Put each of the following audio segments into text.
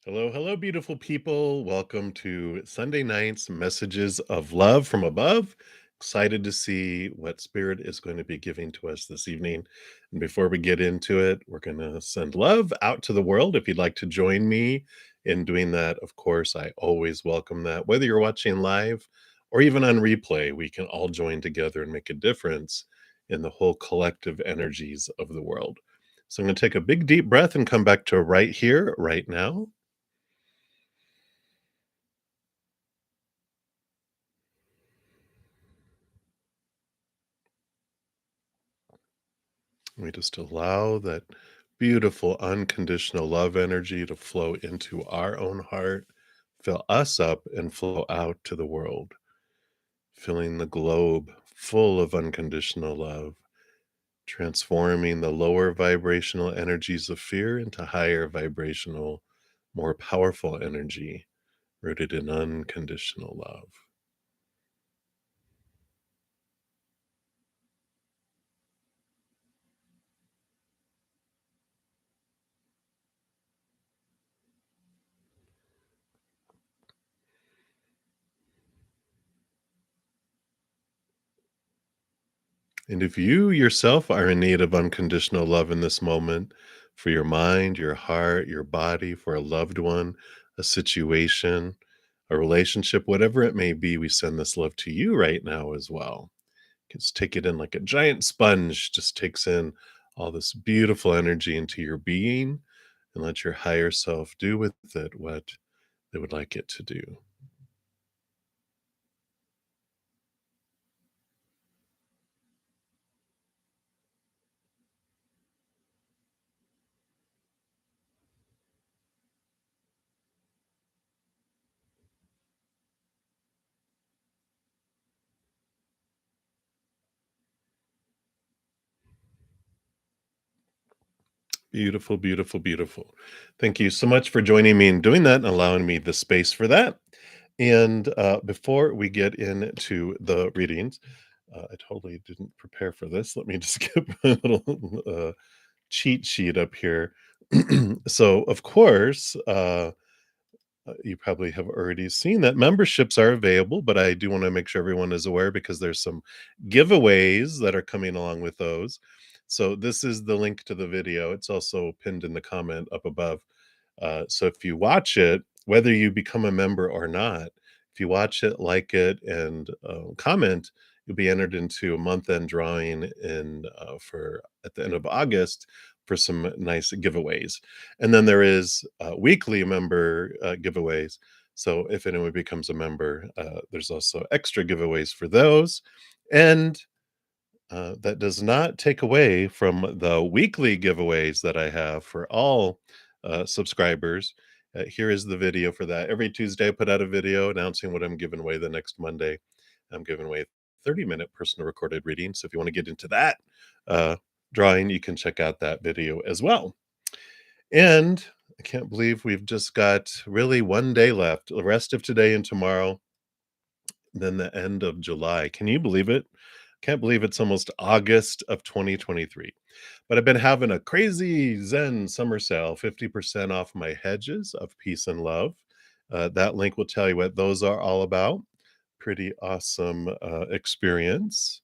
Hello, hello, beautiful people. Welcome to Sunday night's Messages of Love from Above. Excited to see what Spirit is going to be giving to us this evening. And before we get into it, we're going to send love out to the world. If you'd like to join me in doing that, of course, I always welcome that. Whether you're watching live or even on replay, we can all join together and make a difference in the whole collective energies of the world. So I'm going to take a big, deep breath and come back to right here, right now. We just allow that beautiful unconditional love energy to flow into our own heart, fill us up, and flow out to the world, filling the globe full of unconditional love, transforming the lower vibrational energies of fear into higher vibrational, more powerful energy rooted in unconditional love. And if you yourself are in need of unconditional love in this moment, for your mind, your heart, your body, for a loved one, a situation, a relationship, whatever it may be, we send this love to you right now as well. Just take it in like a giant sponge, just takes in all this beautiful energy into your being and let your higher self do with it what they would like it to do. Beautiful, beautiful, beautiful. Thank you so much for joining me and doing that and allowing me the space for that. And before we get into the readings, I totally didn't prepare for this. Let me just get my little cheat sheet up here. So, of course, you probably have already seen that memberships are available, but I do want to make sure everyone is aware because there's some giveaways that are coming along with those. So this is the link to the video. It's also pinned in the comment up above. So if you watch it, whether you become a member or not, if you watch it, like it, and comment, you'll be entered into a month-end drawing in for at the end of August for some nice giveaways. And then there is weekly member giveaways. So if anyone becomes a member, there's also extra giveaways for those. And that does not take away from the weekly giveaways that I have for all subscribers. Here is the video for that. Every Tuesday, I put out a video announcing what I'm giving away the next Monday. I'm giving away 30-minute personal recorded reading. So if you want to get into that uh, drawing, you can check out that video as well. And I can't believe we've just got really one day left, the rest of today and tomorrow, then the end of July. Can you believe it? Can't believe it's almost August of 2023. But I've been having a crazy Zen summer sale, 50% off my hedges of peace and love. That link will tell you what those are all about. Pretty awesome experience.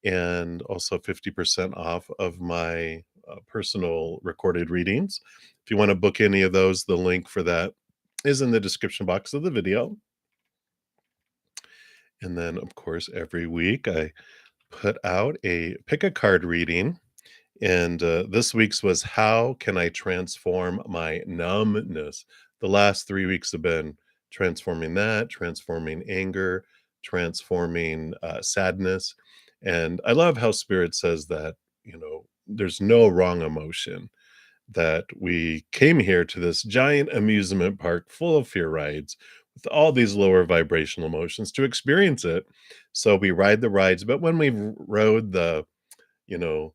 And also 50% off of my personal recorded readings. If you want to book any of those, the link for that is in the description box of the video. And then, of course, every week I put out a pick a card reading. And this week's was how can I transform my numbness? The last 3 weeks have been transforming that, transforming anger, transforming sadness. And I love how Spirit says that, there's no wrong emotion, that we came here to this giant amusement park full of fear rides with all these lower vibrational emotions to experience it. So we ride the rides, but when we've rode the, you know,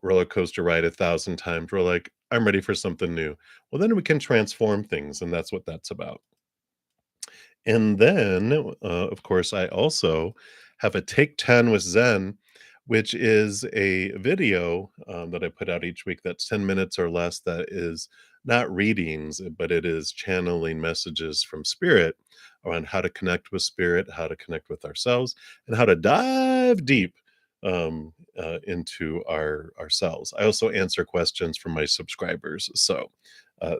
roller coaster ride 1,000 times, we're like, I'm ready for something new. Well, then we can transform things, and that's what that's about. And then, of course, I also have a Take 10 with Zen, which is a video that I put out each week that's 10 minutes or less that is not readings, but it is channeling messages from spirit around how to connect with spirit, how to connect with ourselves, and how to dive deep into ourselves. I also answer questions from my subscribers. So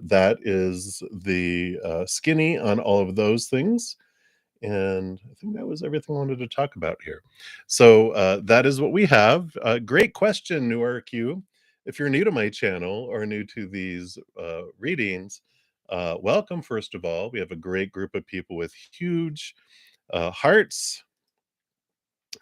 that is the skinny on all of those things. And I think that was everything I wanted to talk about here. So that is what we have. Great question, New RQ. If you're new to my channel or new to these readings, welcome, first of all. We have a great group of people with huge hearts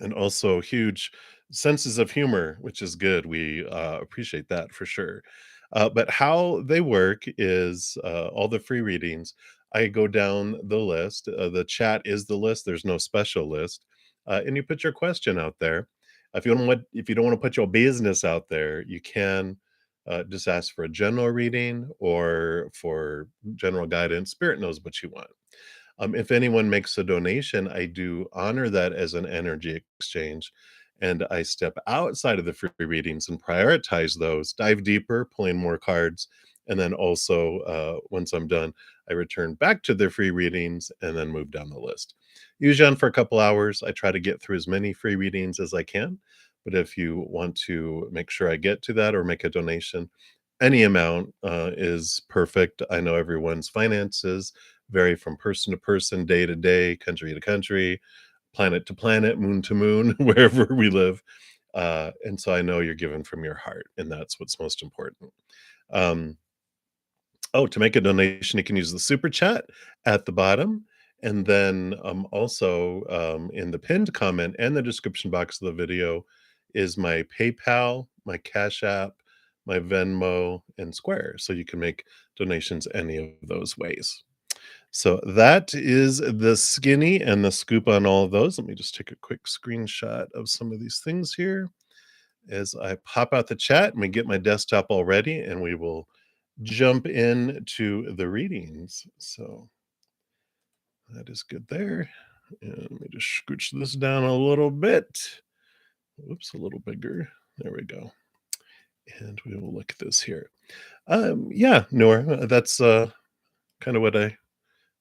and also huge senses of humor, which is good. We appreciate that for sure. But how they work is all the free readings. I go down the list. The chat is the list. There's no special list, and you put your question out there. If you don't want to put your business out there, you can just ask for a general reading or for general guidance. Spirit knows what you want. If anyone makes a donation, I do honor that as an energy exchange. And I step outside of the free readings and prioritize those, dive deeper, pulling more cards. And then also, once I'm done, I return back to the free readings and then move down the list. Usually on for a couple hours. I try to get through as many free readings as I can. But if you want to make sure I get to that or make a donation, any amount is perfect. I know everyone's finances vary from person to person, day to day, country to country, planet to planet, moon to moon, wherever we live. And so I know you're given from your heart, and that's what's most important. Um, oh, to make a donation, you can use the super chat at the bottom. And then also in the pinned comment and the description box of the video is my PayPal, my Cash App, my Venmo, and Square. So you can make donations any of those ways. So that is the skinny and the scoop on all of those. Let me just take a quick screenshot of some of these things here as I pop out the chat and we get my desktop all ready and we will jump into the readings. So that is good there. And let me just scooch this down a little bit. Whoops, a little bigger. There we go. And we will look at this here. Yeah, Nora, that's kind of what I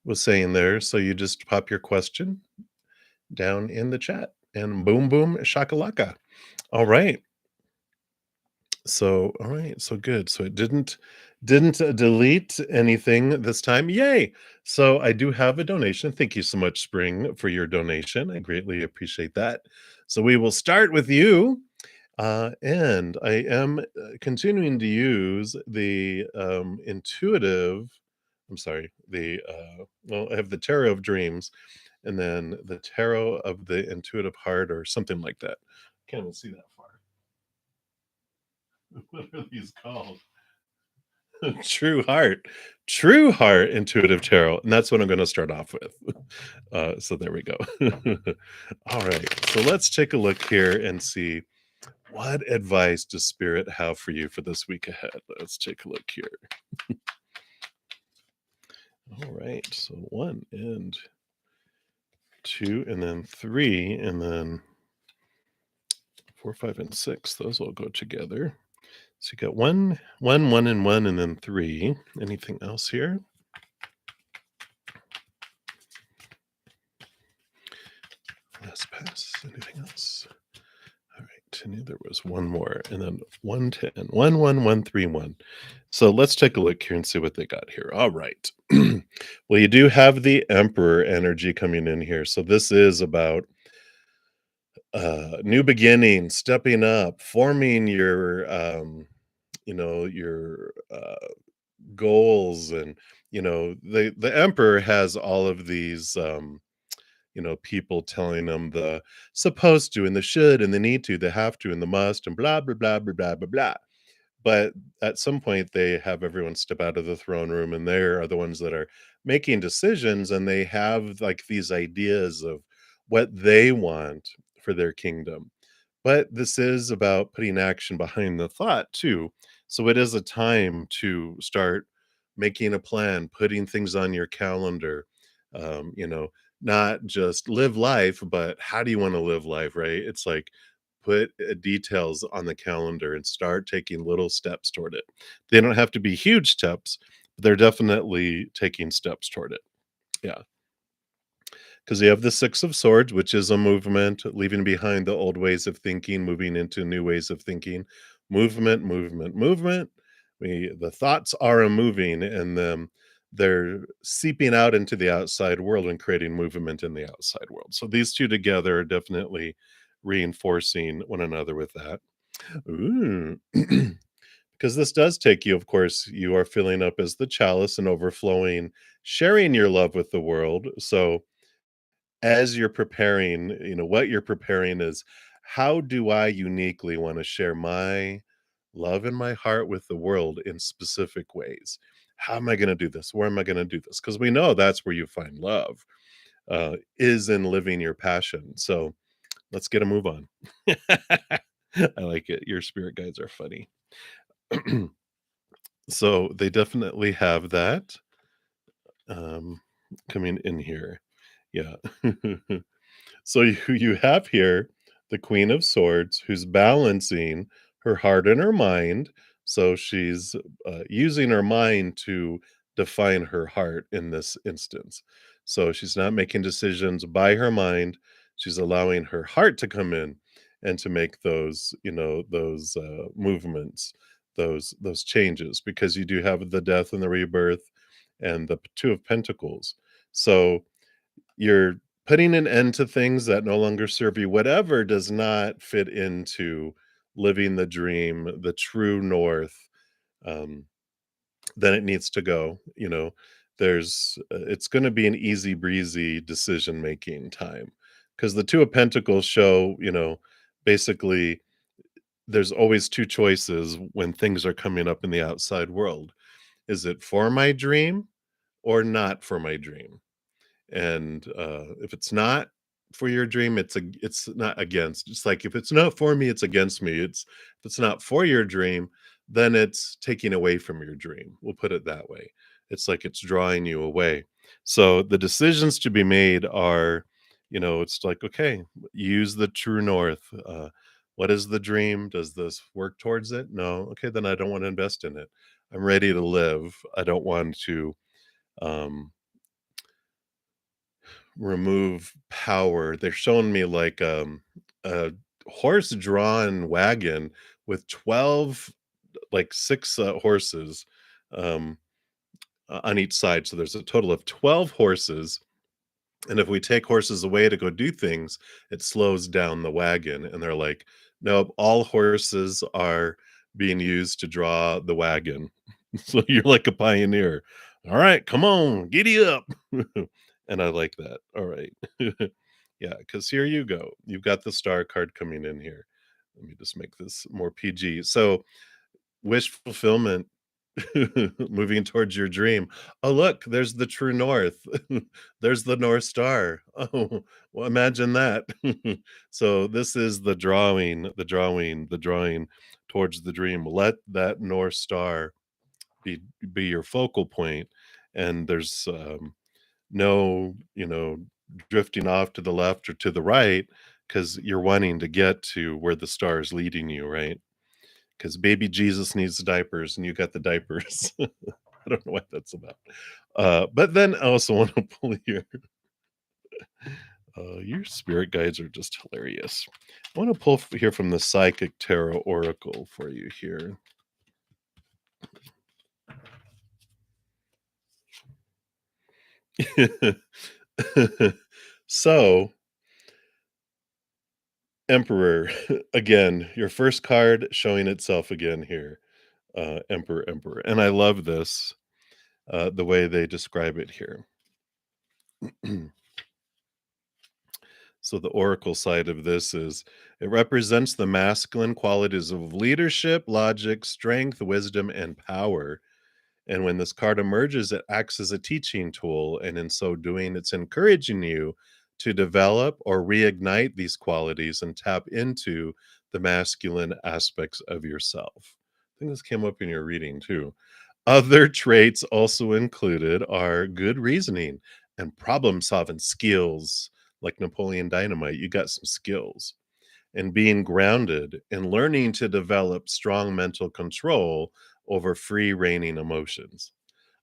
was saying there. So you just pop your question down in the chat and boom, boom, shakalaka. All right. So, all right. So good. So it didn't delete anything this time. Yay. So I do have a donation. Thank you so much, Spring, for your donation. I greatly appreciate that. So we will start with you. And I am continuing to use the intuitive, I'm sorry, well, I have the Tarot of Dreams and then the Tarot of the Intuitive Heart or something like that. Can't even see that far. What are these called? True Heart Intuitive Tarot. And that's what I'm going to start off with. So there we go. All right. So let's take a look here and see what advice does Spirit have for you for this week ahead. Let's take a look here. All right. So 1 and 2 and then 3 and then 4, 5, and 6. Those all go together. So you got 1, 1, 1, and 1, and then 3. Anything else here? Last pass. Anything else? All right. And there was one more, and then 1, 10, 1, 1, 1, 3, 1. So let's take a look here and see what they got here. All right. Well, you do have the Emperor energy coming in here. So this is about new beginnings, stepping up, forming your your goals. And the Emperor has all of these people telling them the supposed to and the should and the need to, the have to and the must and blah blah blah blah blah blah blah. But at some point they have everyone step out of the throne room and they are the ones that are making decisions, and they have like these ideas of what they want for their kingdom. But this is about putting action behind the thought too. So it is a time to start making a plan, putting things on your calendar. Not just live life, but how do you want to live life, right? It's like put details on the calendar and start taking little steps toward it. They don't have to be huge steps, but they're definitely taking steps toward it. Yeah. Because you have the Six of Swords, which is a movement, leaving behind the old ways of thinking, moving into new ways of thinking. Movement, movement, movement. The thoughts are a moving, and then they're seeping out into the outside world and creating movement in the outside world. So these two together are definitely reinforcing one another with that. Ooh. Because this does take you, of course, you are filling up as the chalice and overflowing, sharing your love with the world. So as you're preparing, what you're preparing is, how do I uniquely want to share my love and my heart with the world in specific ways? How am I going to do this? Where am I going to do this? Because we know that's where you find love, is in living your passion. So let's get a move on. I like it. Your spirit guides are funny. So they definitely have that um, coming in here. Yeah. So you have here the Queen of Swords who's balancing her heart and her mind. So she's using her mind to define her heart in this instance. So she's not making decisions by her mind. She's allowing her heart to come in and to make those movements, those changes, because you do have the death and the rebirth and the Two of Pentacles. So you're putting an end to things that no longer serve you. Whatever does not fit into living the dream, the true north, um, then it needs to go. It's going to be an easy breezy decision making time, because the Two of Pentacles show, basically there's always two choices when things are coming up in the outside world. Is it for my dream or not for my dream? And if it's not for your dream, it's not against. It's like, if it's not for me, it's against me. If it's not for your dream, then it's taking away from your dream. We'll put it that way. It's like it's drawing you away. So the decisions to be made are, it's like, okay, use the true north. What is the dream? Does this work towards it? No. Okay, then I don't want to invest in it. I'm ready to live. I don't want to um remove power. They're showing me like a horse-drawn wagon with 12, like 6 horses um on each side. So there's a total of 12 horses. And if we take horses away to go do things, it slows down the wagon. And they're like, nope, all horses are being used to draw the wagon. So you're like a pioneer. All right, come on, giddy up. And I like that. All right. Yeah, because here you go. You've got the star card coming in here. Let me just make this more PG. So wish fulfillment, moving towards your dream. Oh, look, there's the true north. There's the North Star. Oh, well, imagine that. So this is the drawing towards the dream. Let that North Star be be your focal point, and there's no, drifting off to the left or to the right, because you're wanting to get to where the star is leading you, right? Because baby Jesus needs diapers and you got the diapers. I don't know what that's about. But then I also want to pull your spirit guides are just hilarious. I want to pull here from the Psychic Tarot Oracle for you here. So, Emperor, again, your first card showing itself again here. Emperor, Emperor. And I love this, the way they describe it here. So the oracle side of this is, it represents the masculine qualities of leadership, logic, strength, wisdom, and power. And when this card emerges, it acts as a teaching tool. And in so doing, it's encouraging you to develop or reignite these qualities and tap into the masculine aspects of yourself. I think this came up in your reading too. Other traits also included are good reasoning and problem solving skills. Like Napoleon Dynamite, you got some skills. and being grounded and learning to develop strong mental control over free reigning emotions.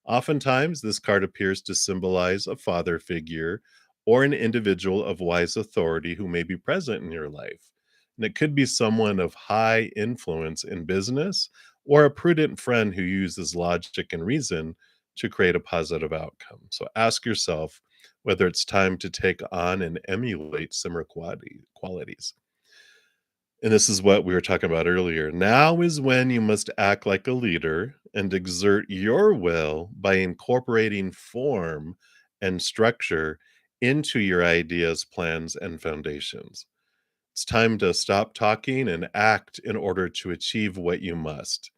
Oftentimes, this card appears to symbolize a father figure or an individual of wise authority who may be present in your life. And it could be someone of high influence in business or a prudent friend who uses logic and reason to create a positive outcome. So ask yourself whether it's time to take on and emulate similar qualities. And this is what we were talking about earlier. Now is when you must act like a leader and exert your will by incorporating form and structure into your ideas, plans, and foundations. It's time to stop talking and act in order to achieve what you must.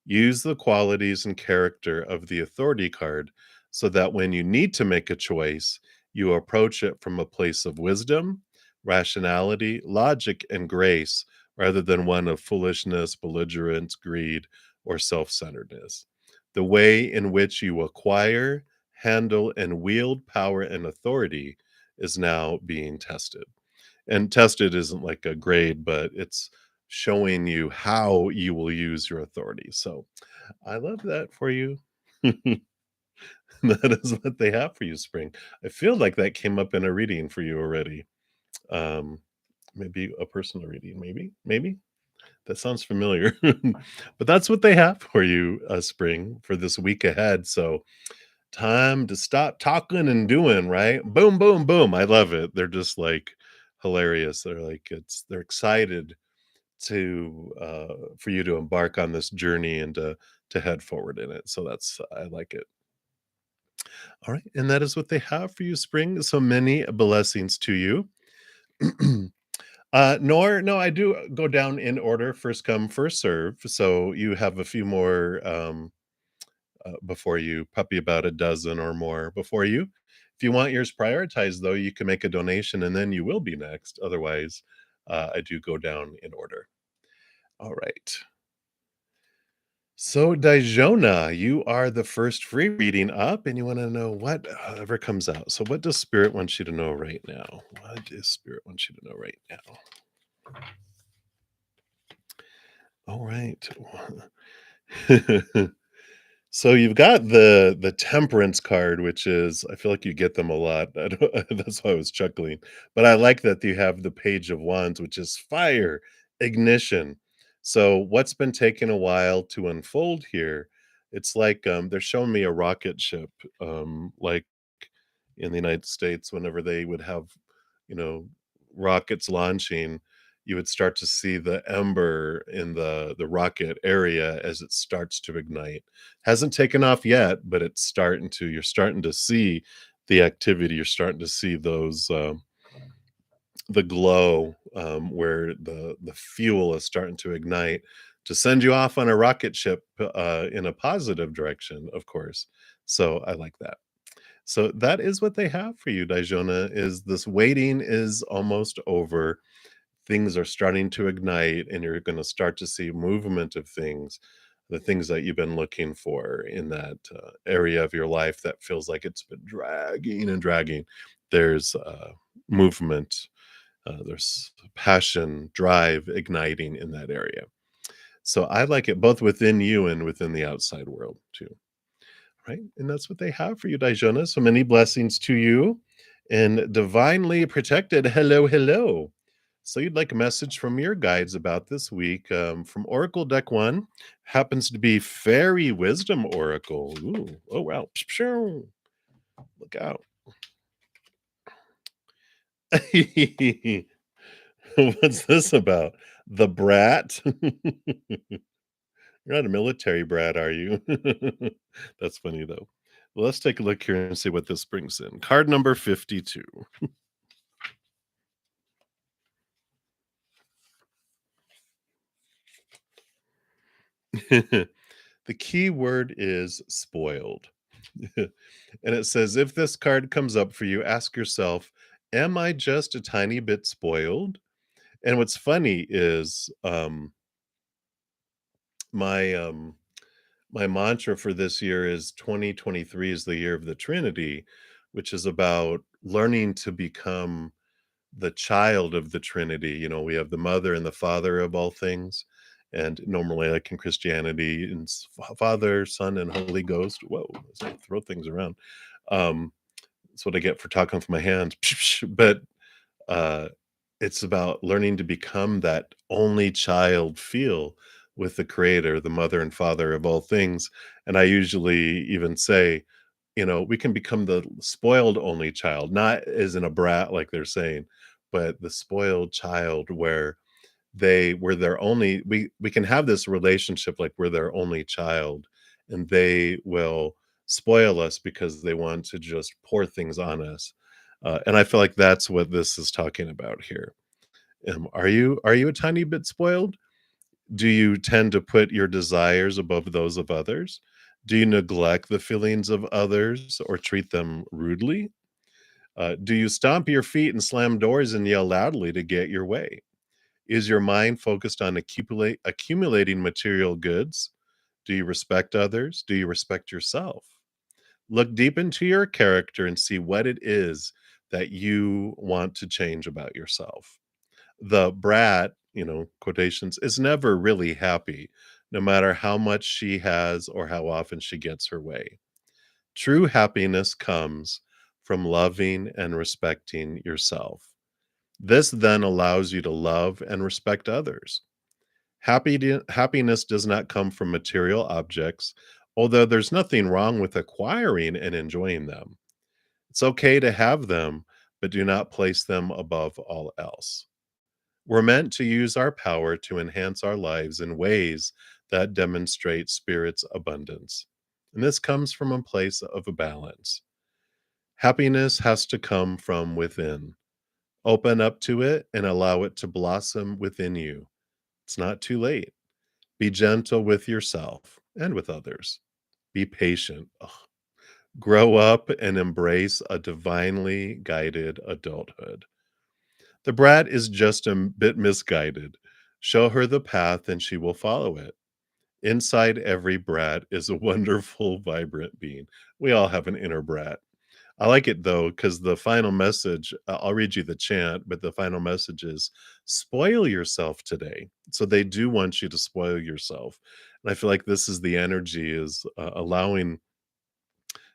Use the qualities and character of the authority card so that when you need to make a choice, you approach it from a place of wisdom, rationality, logic, and grace rather than one of foolishness, belligerence, greed, or self centeredness. The way in which you acquire, handle, and wield power and authority is now being tested. And tested isn't like a grade, but it's showing you how you will use your authority. So I love that for you. That is what they have for you, Spring. I feel like that came up in a reading for you already. Um, maybe a personal reading, maybe. That sounds familiar. But that's what they have for you, Spring, for this week ahead. So time to stop talking and doing, right? Boom, boom, boom. I love it. They're just like hilarious. They're excited to for you to embark on this journey and to head forward in it. So that's I like it. All right, and that is what they have for you, Spring. So many blessings to you. Nor no, I do go down in order, first come, first serve. So you have a few more before you, puppy about a dozen or more before you. If you want yours prioritized, though, you can make a donation and then you will be next. Otherwise, I do go down in order. All right. So, Dijona, you are the first free reading up, and you want to know whatever comes out. So, what does Spirit want you to know right now? What does Spirit want you to know right now? All right. So you've got the temperance card, which is I feel like you get them a lot. I don't, that's why I was chuckling. But I like that you have the page of wands, which is fire, ignition. So what's been taking a while to unfold here? It's like they're showing me a rocket ship, like in the United States, whenever they would have, you know, rockets launching, you would start to see the ember in the rocket area as it starts to ignite. Hasn't taken off yet, but it's starting to. You're starting to see the activity. You're starting to see those the glow where the fuel is starting to ignite to send you off on a rocket ship in a positive direction, of course. So I like that. So that is what they have for you, Dijona, is this waiting is almost over. Things are starting to ignite and you're going to start to see movement of things, the things that you've been looking for in that area of your life that feels like it's been dragging and dragging. There's movement, there's passion, drive igniting in that area. So I like it both within you and within the outside world too. Right? And that's what they have for you, Dijona. So many blessings to you and divinely protected. Hello, hello. So you'd like a message from your guides about this week from Oracle Deck 1. Happens to be Fairy Wisdom Oracle. Ooh, oh, wow. Look out. What's this about? The brat? You're not a military brat, are you? That's funny, though. Well, let's take a look here and see what this brings in. Card number 52. The key word is spoiled. And it says, if this card comes up for you, ask yourself, am I just a tiny bit spoiled? And what's funny is my my mantra for this year is 2023 is the year of the Trinity, which is about learning to become the child of the Trinity. We have the mother and the father of all things. And normally, like in Christianity, it's Father, Son, and Holy Ghost. Whoa, as I throw things around. Um, that's what I get for talking with my hands. But uh, it's about learning to become that only child feel with the creator, the mother and father of all things. And I usually even say, we can become the spoiled only child, not as in a brat like they're saying, but the spoiled child where we're their only we can have this relationship like we're their only child, and they will spoil us because they want to just pour things on us. And I feel like that's what this is talking about here. Are you a tiny bit spoiled? Do you tend to put your desires above those of others? Do you neglect the feelings of others or treat them rudely? Do you stomp your feet and slam doors and yell loudly to get your way? Is your mind focused on accumulating material goods? Do you respect others? Do you respect yourself? Look deep into your character and see what it is that you want to change about yourself. The brat, quotations, is never really happy, no matter how much she has or how often she gets her way. True happiness comes from loving and respecting yourself. This then allows you to love and respect others. Happiness does not come from material objects, although there's nothing wrong with acquiring and enjoying them. It's okay to have them, but do not place them above all else. We're meant to use our power to enhance our lives in ways that demonstrate Spirit's abundance. And this comes from a place of a balance. Happiness has to come from within. Open up to it and allow it to blossom within you. It's not too late. Be gentle with yourself and with others. Be patient. Ugh. Grow up and embrace a divinely guided adulthood. The brat is just a bit misguided. Show her the path and she will follow it. Inside every brat is a wonderful, vibrant being. We all have an inner brat. I like it though, because the final message, I'll read you the chant, but the final message is spoil yourself today. So they do want you to spoil yourself. And I feel like this is the energy is allowing,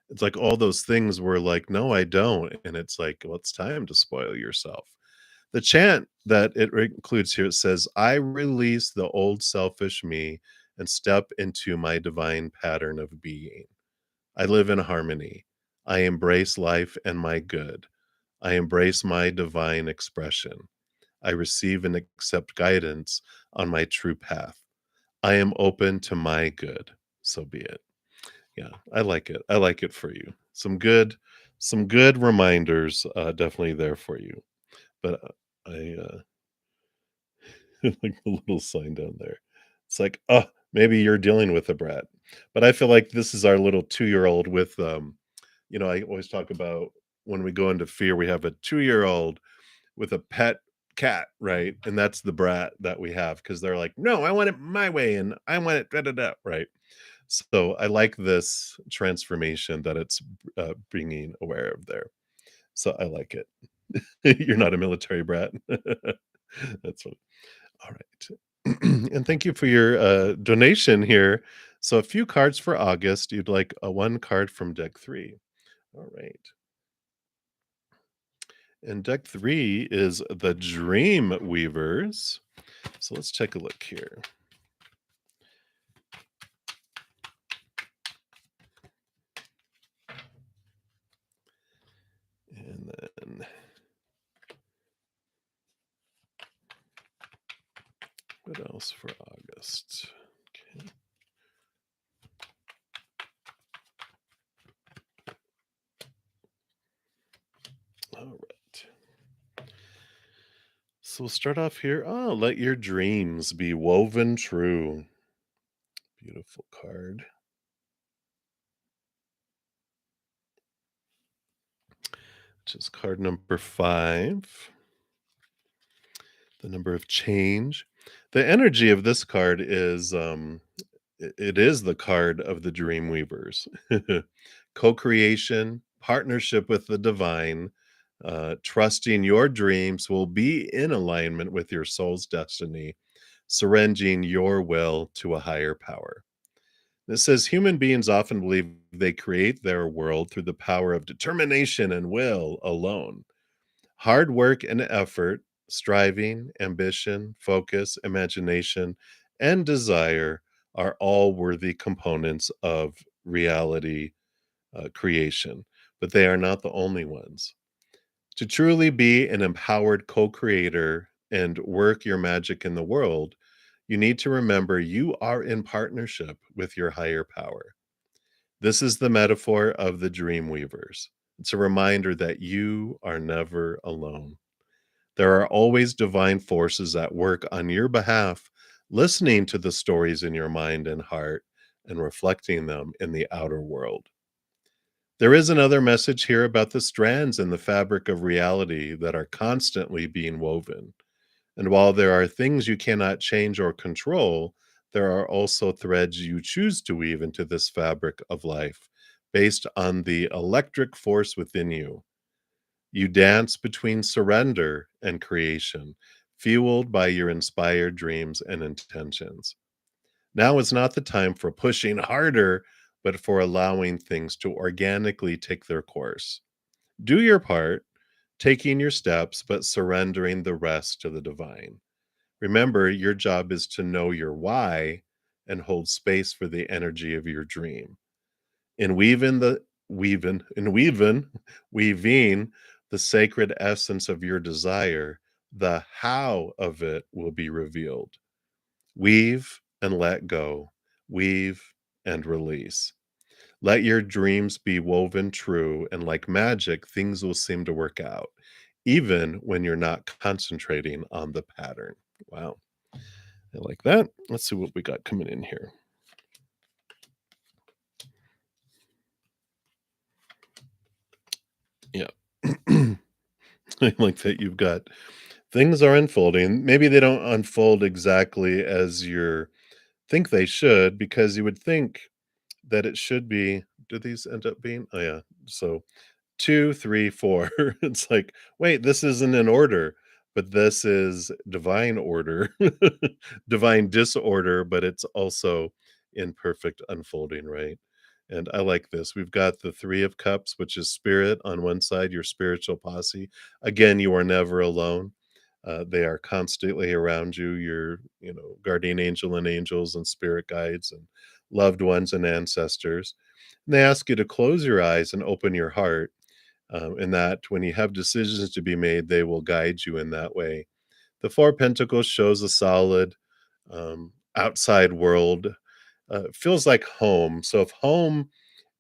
it's like all those things were like, no, I don't. And it's like, well, it's time to spoil yourself. The chant that it includes here, it says, I release the old selfish me and step into my divine pattern of being. I live in harmony. I embrace life and my good. I embrace my divine expression. I receive and accept guidance on my true path. I am open to my good. So be it. Yeah, I like it. I like it for you. Some good reminders definitely there for you. But I like the little sign down there. It's like, oh, maybe you're dealing with a brat. But I feel like this is our little 2-year-old with I always talk about when we go into fear, we have a 2-year-old with a pet cat, right? And that's the brat that we have because they're like, no, I want it my way and I want it da da da, right? So I like this transformation that it's bringing aware of there. So I like it. You're not a military brat. That's what. All right. And thank you for your donation here. So a few cards for August. You'd like a one card from deck three. All right. And deck three is the Dream Weavers. So let's take a look here. And then what else for August? Okay. All right. So we'll start off here. Oh, let your dreams be woven true. Beautiful card. Which is card number 5. The number of change. The energy of this card is it is the card of the dream weavers. Co-creation, partnership with the divine, Trusting your dreams will be in alignment with your soul's destiny, surrendering your will to a higher power. It says human beings often believe they create their world through the power of determination and will alone. Hard work and effort, striving, ambition, focus, imagination, and desire are all worthy components of reality creation, but they are not the only ones. To truly be an empowered co creator and work your magic in the world, you need to remember you are in partnership with your higher power. This is the metaphor of the dream weavers. It's a reminder that you are never alone. There are always divine forces at work on your behalf, listening to the stories in your mind and heart and reflecting them in the outer world. There is another message here about the strands in the fabric of reality that are constantly being woven. And while there are things you cannot change or control, there are also threads you choose to weave into this fabric of life based on the electric force within you. You dance between surrender and creation, fueled by your inspired dreams and intentions. Now is not the time for pushing harder, but for allowing things to organically take their course. Do your part, taking your steps, but surrendering the rest to the divine. Remember, your job is to know your why and hold space for the energy of your dream. In weaving the sacred essence of your desire, the how of it will be revealed. Weave and let go. Weave and release. Let your dreams be woven true, and like magic, things will seem to work out, even when you're not concentrating on the pattern. Wow. I like that. Let's see what we got coming in here. Yeah. I like that you've got things are unfolding. Maybe they don't unfold exactly as you think they should, because you would think that it should be. Do these end up being? Oh, yeah. So 2, 3, 4. It's like, wait, this isn't in order, but this is divine order, divine disorder, but it's also in perfect unfolding, right? And I like this. We've got the 3 of cups, which is spirit on one side, your spiritual posse. Again, you are never alone. They are constantly around you, your, guardian angel and angels and spirit guides and loved ones and ancestors. And they ask you to close your eyes and open your heart, and that when you have decisions to be made, they will guide you in that way. The Four Pentacles shows a solid outside world. It feels like home. So if home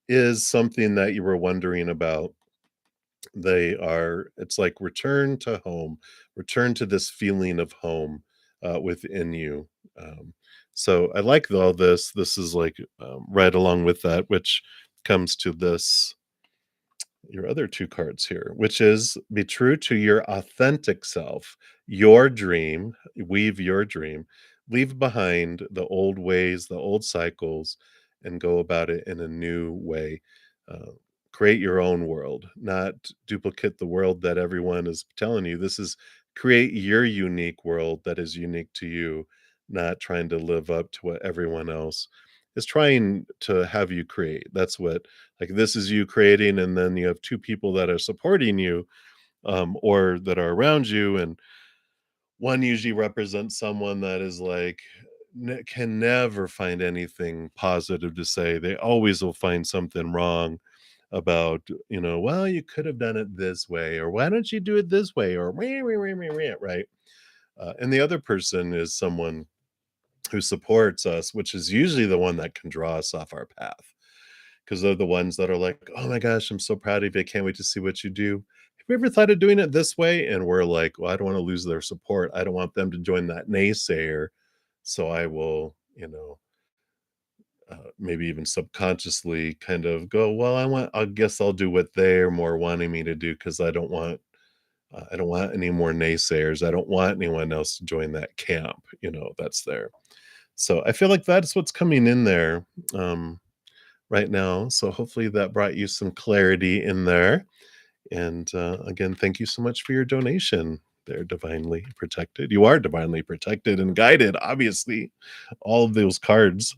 is something that you were wondering about, it's like return to home, return to this feeling of home within you. Um, so I like all this. This is like right along with that, which comes to this your other 2 cards here, which is be true to your authentic self, your dream, weave your dream, leave behind the old ways, the old cycles, and go about it in a new way. Uh, Create your own world, not duplicate the world that everyone is telling you. This is create your unique world that is unique to you, not trying to live up to what everyone else is trying to have you create. That's what like, this is you creating, and then you have 2 people that are supporting you, or that are around you, and one usually represents someone that is like, can never find anything positive to say. They always will find something wrong about, "Well, you could have done it this way," or, "Why don't you do it this way?" Or, "Wah, wah, wah, wah, wah," right? And the other person is someone who supports us, which is usually the one that can draw us off our path. 'Cause they're the ones that are like, "Oh my gosh, I'm so proud of you. I can't wait to see what you do. Have you ever thought of doing it this way?" And we're like, "Well, I don't wanna lose their support. I don't want them to join that naysayer, so I will, maybe even subconsciously kind of go, well, I guess I'll do what they're more wanting me to do because I don't want any more naysayers. I don't want anyone else to join that camp, that's there." So, I feel like that's what's coming in there, right now. So hopefully that brought you some clarity in there. And again, thank you so much for your donation. They're divinely protected. You are divinely protected and guided, obviously. All of those cards.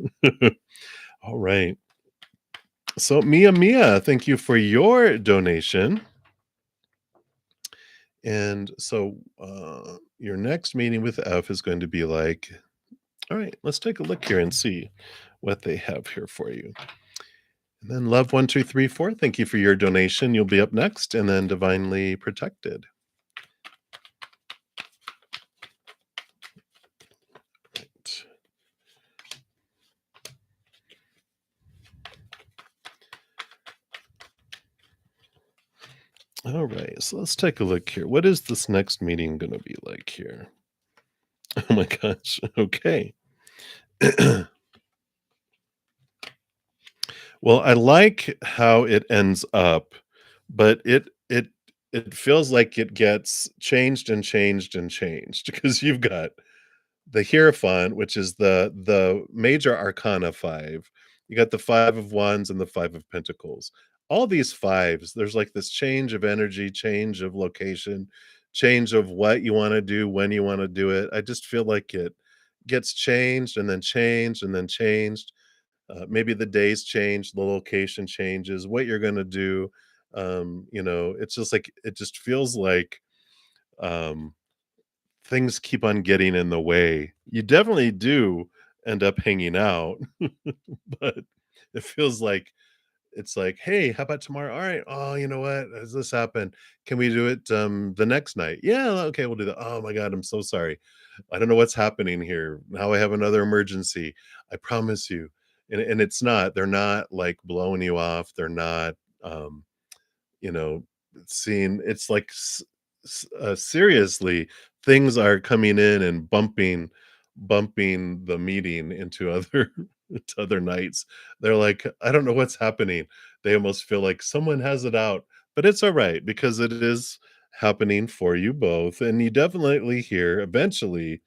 All right. So, Mia, thank you for your donation. And so, your next meeting with F is going to be like, all right, let's take a look here and see what they have here for you. And then, Love1234, thank you for your donation. You'll be up next, and then Divinely Protected. Right. All right, so let's take a look here. What is this next meeting going to be like here? Oh my gosh. Okay. Well, I like how it ends up, but it feels like it gets changed and changed and changed because you've got the Hierophant, which is the major arcana 5. You got the 5 of Wands and the 5 of Pentacles. All these 5s, there's like this change of energy, change of location, change of what you wanna do, when you wanna do it. I just feel like it gets changed and then changed and then changed. Maybe the days change, the location changes, what you're gonna do. It's just like it just feels like, um things keep on getting in the way. You definitely do end up hanging out, but it feels like it's like, "Hey, how about tomorrow?" "All right. Oh, you know what? Has this happened? Can we do it, the next night?" "Yeah, okay, we'll do that." "Oh my god, I'm so sorry. I don't know what's happening here. Now I have another emergency. I promise you." And it's not. They're not, like, blowing you off. They're not, um you know, seeing it's like seriously, things are coming in and bumping the meeting into other to other nights. They're like, I don't know what's happening. They almost feel like someone has it out, but it's all right because it is happening for you both, and you definitely hear eventually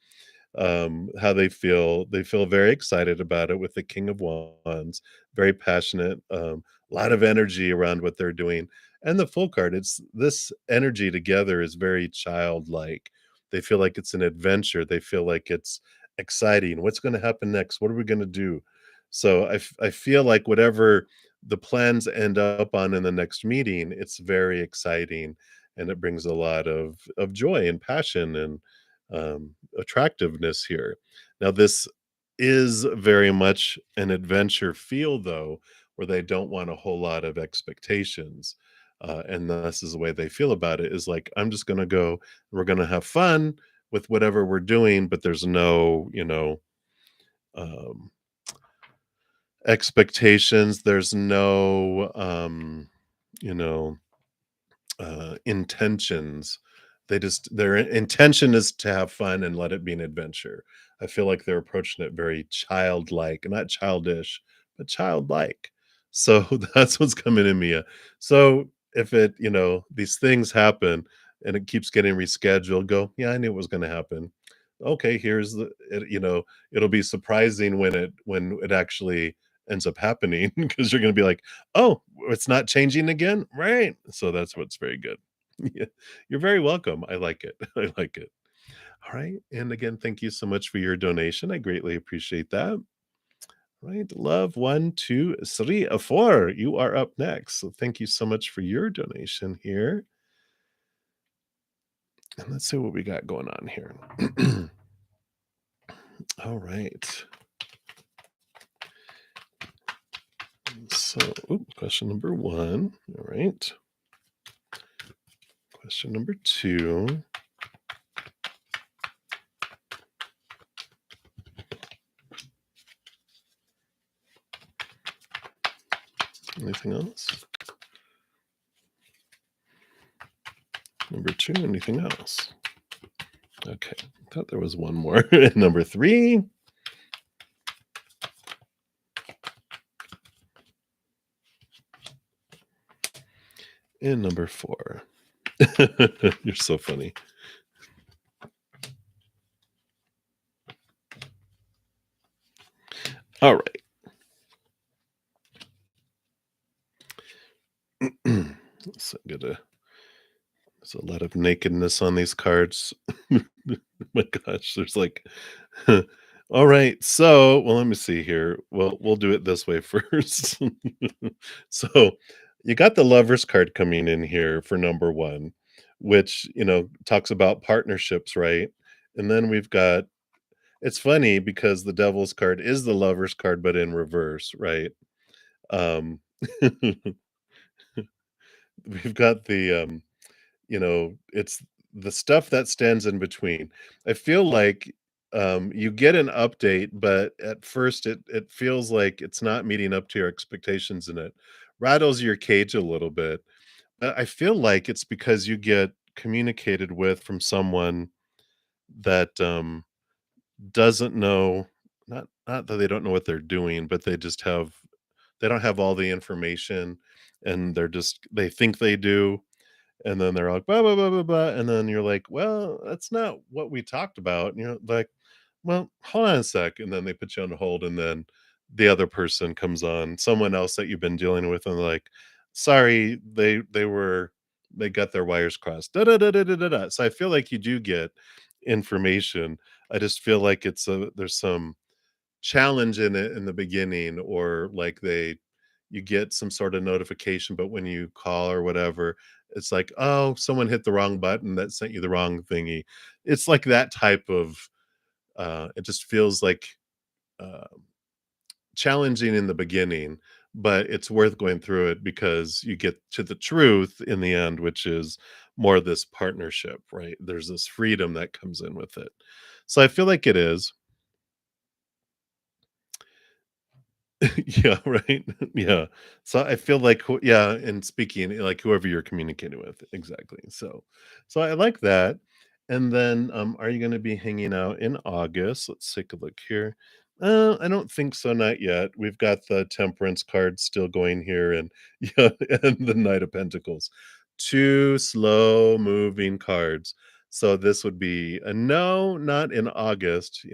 how they feel very excited about it with the King of Wands, very passionate, a lot of energy around what they're doing. And the Full card, it's this energy together is very childlike. They feel like it's an adventure. They feel like it's exciting. What's going to happen next? What are we going to do? So I feel like whatever the plans end up on in the next meeting, it's very exciting and it brings a lot of joy and passion and attractiveness here. Now, this is very much an adventure feel, though, where they don't want a whole lot of expectations. And this is the way they feel about it is like, I'm just going to go, we're going to have fun with whatever we're doing, but there's no, um, expectations. There's no, you know, intentions. Their intention is to have fun and let it be an adventure. I feel like they're approaching it very childlike, not childish, but childlike. So that's what's coming in me. So if these things happen and it keeps getting rescheduled, go, yeah, I knew it was going to happen. Okay, it'll be surprising when it actually ends up happening because you're going to be like, oh, it's not changing again, right? So that's what's very good. Yeah, you're very welcome. I like it. I like it. All right. And again, thank you so much for your donation. I greatly appreciate that. Right. Love 1, 2, 3, 4. You are up next. So thank you so much for your donation here. And let's see what we got going on here. All right. So, question number 1. All right. Question number 2. Anything else? Number 2, anything else? Okay, thought there was one more. Number 3. And number 4. You're so funny. All right. So I'm gonna There's a lot of nakedness on these cards. My gosh, there's like all right, so well, let me see here. Well, we'll do it this way first. So you got the lovers card coming in here for number one, which talks about partnerships, right? And then we've got it's funny because the devil's card is the lovers card, but in reverse, right? Um we've got it's the stuff that stands in between. I feel like, you get an update, but at first it feels like it's not meeting up to your expectations, and it rattles your cage a little bit. I feel like it's because you get communicated with from someone that, doesn't know not that they don't know what they're doing, but they don't have all the information, and they think they do, and then they're like, "Blah, blah, blah, blah, blah," and then you're like, "Well, that's not what we talked about," and you're like, "Well, hold on a sec," and then they put you on hold, and then the other person comes on, someone else that you've been dealing with, and they're like, "Sorry, they got their wires crossed, da da da da da da da." So I feel like you do get information. I just feel like there's some challenge in it in the beginning, or like you get some sort of notification, but when you call or whatever, it's like, oh, someone hit the wrong button that sent you the wrong thingy. It's like that type of it just feels like uh challenging in the beginning, but it's worth going through it because you get to the truth in the end, which is more this partnership, right? There's this freedom that comes in with it. So I feel like it is. Yeah, right. Yeah. So I feel like yeah, and speaking like whoever you're communicating with, exactly. So I like that. And then are you going to be hanging out in August? Let's take a look here. I don't think so, not yet. We've got the Temperance card still going here, and yeah, and the Knight of Pentacles. Two slow moving cards. So this would be a no, not in August,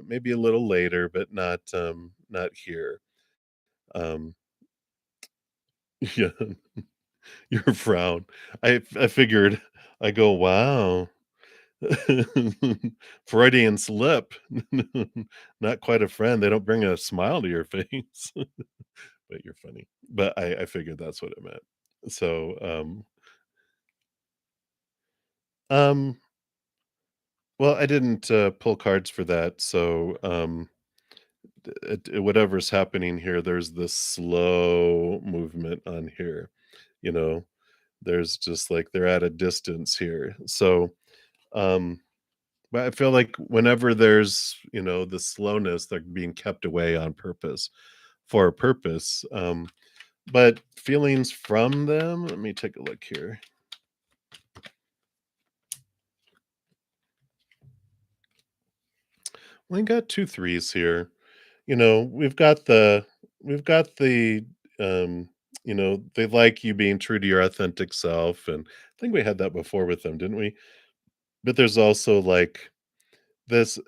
maybe a little later, but not here. Um, yeah, your frown. I figured I go, "Wow." Freudian slip. Not quite a friend. They don't bring a smile to your face, but you're funny. But I figured that's what it meant. So, um, well, I didn't, pull cards for that, so, whatever's happening here, there's this slow movement on here, you know? There's just like they're at a distance here. So, um, but I feel like whenever there's, the slowness, they're being kept away on purpose for a purpose. But feelings from them, let me take a look here. We got two threes here. We've got the um, they like you being true to your authentic self. And I think we had that before with them, didn't we? But there's also like this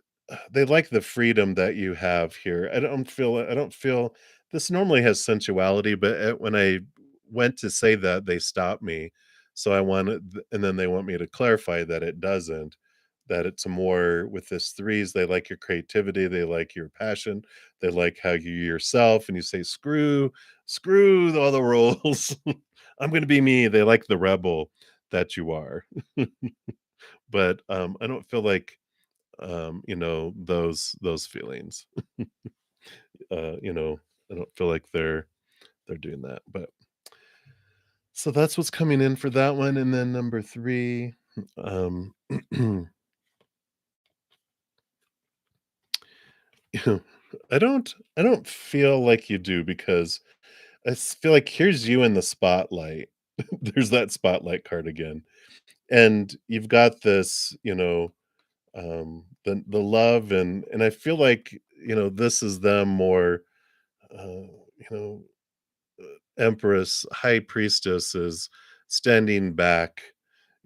they like the freedom that you have here. I don't feel this normally has sensuality, but, when I went to say that, they stopped me. So I wanted and then they want me to clarify that it doesn't, that it's more with this threes, they like your creativity, they like your passion, they like how you yourself, and you say, Screw all the rules. I'm gonna be me." They like the rebel that you are. But, I don't feel like those feelings. You know, I don't feel like they're doing that. But so that's what's coming in for that one. And then number three, um, I don't feel like you do because feel like here's you in the spotlight. There's that spotlight card again, and you've got this, the love, and I feel like this is them more. You know, Empress, High Priestess is standing back.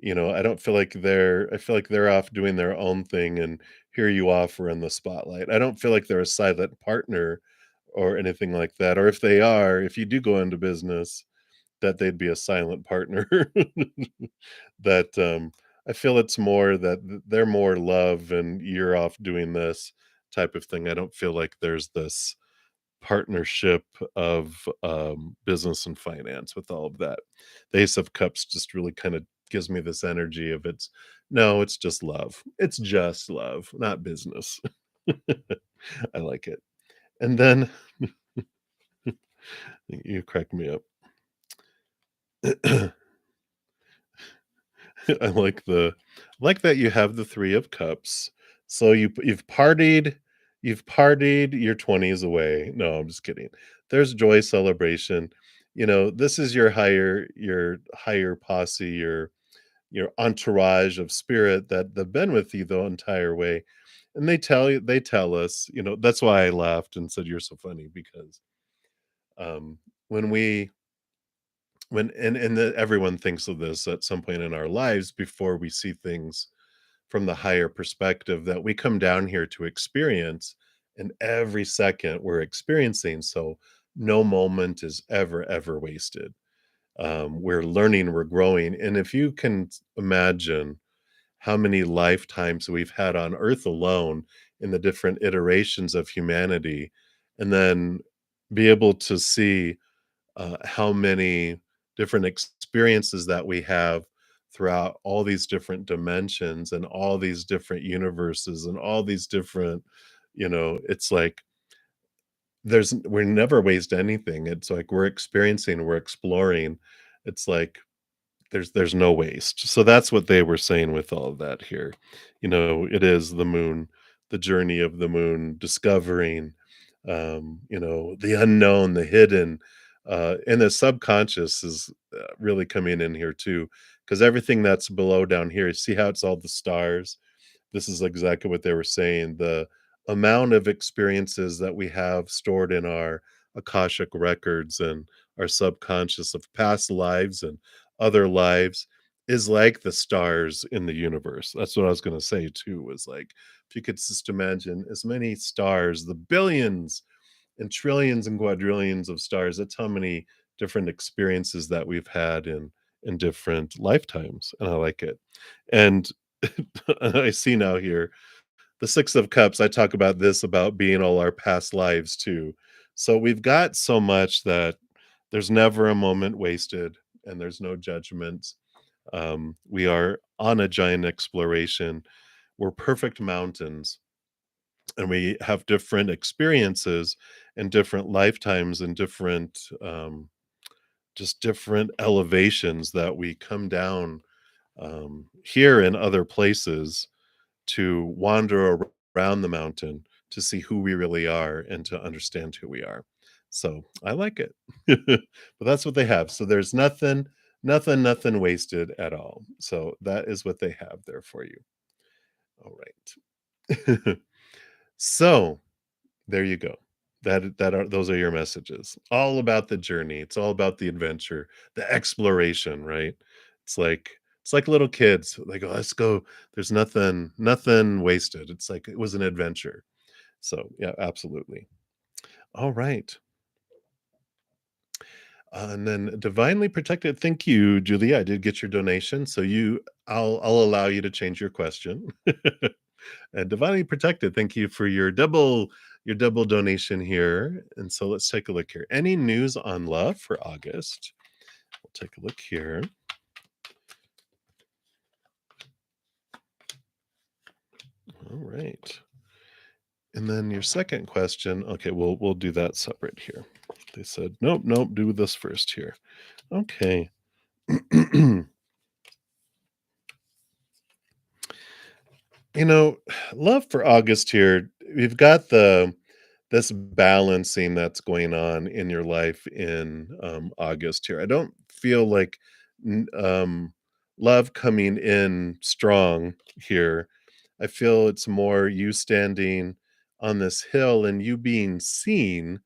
I feel like they're off doing their own thing, and here you offer in the spotlight. I don't feel like they're a silent partner or anything like that. Or if they are, if you do go into business, that they'd be a silent partner. That, I feel it's more that they're more love and you're off doing this type of thing. I don't feel like there's this partnership of, business and finance with all of that. The Ace of Cups just really kinda gives me this energy of no, it's just love. It's just love, not business. I like it. And then you crack me up. I like that you have the 3 of Cups. So you've partied your 20s away. No, I'm just kidding. There's joy, celebration. This is your higher posse, your entourage of spirit that have been with you the entire way. And they tell us, that's why I laughed and said you're so funny because um when we everyone thinks of this at some point in our lives before we see things from the higher perspective that we come down here to experience, and every second we're experiencing, so no moment is ever wasted. We're learning, we're growing, and if you can imagine how many lifetimes we've had on earth alone in the different iterations of humanity, and then be able to see how many different experiences that we have throughout all these different dimensions and all these different universes and all these different, it's like we're never waste anything. It's like we're experiencing, we're exploring. It's like there's no waste. So that's what they were saying with all of that here. It is the moon, the journey of the moon, discovering, the unknown, the hidden, and the subconscious is really coming in here too, because everything that's below down here, see how it's all the stars. This is exactly what they were saying. The amount of experiences that we have stored in our Akashic records and our subconscious of past lives and other lives is like the stars in the universe. That's what I was going to say too, was like, if you could just imagine as many stars, the billions and trillions and quadrillions of stars, that's how many different experiences that we've had in different lifetimes. And I like it. And I see now here the 6 of Cups, I talk about this about being all our past lives too. So we've got so much that there's never a moment wasted and there's no judgments. We are on a giant exploration. We're perfect mountains and we have different experiences and different lifetimes and different, just different elevations that we come down here and other places to wander around the mountain to see who we really are and to understand who we are. So I like it. But that's what they have. So there's nothing wasted at all. So that is what they have there for you. All right. So there you go. Those are your messages. All about the journey. It's all about the adventure, the exploration, right? It's like it's like little kids. They go, "Let's go." There's nothing wasted. It's like it was an adventure. So, yeah, absolutely. All right. And then divinely protected. Thank you, Julia. I did get your donation. So I'll allow you to change your question. And divinely protected. Thank you for your double donation here. And so let's take a look here. Any news on love for August? We'll take a look here. All right. And then your second question. Okay, we'll do that separate here. They said, nope, do this first here. Okay. You know, love for August here. We've got this balancing that's going on in your life in August here. I don't feel like love coming in strong here. I feel it's more you standing on this hill and you being seen.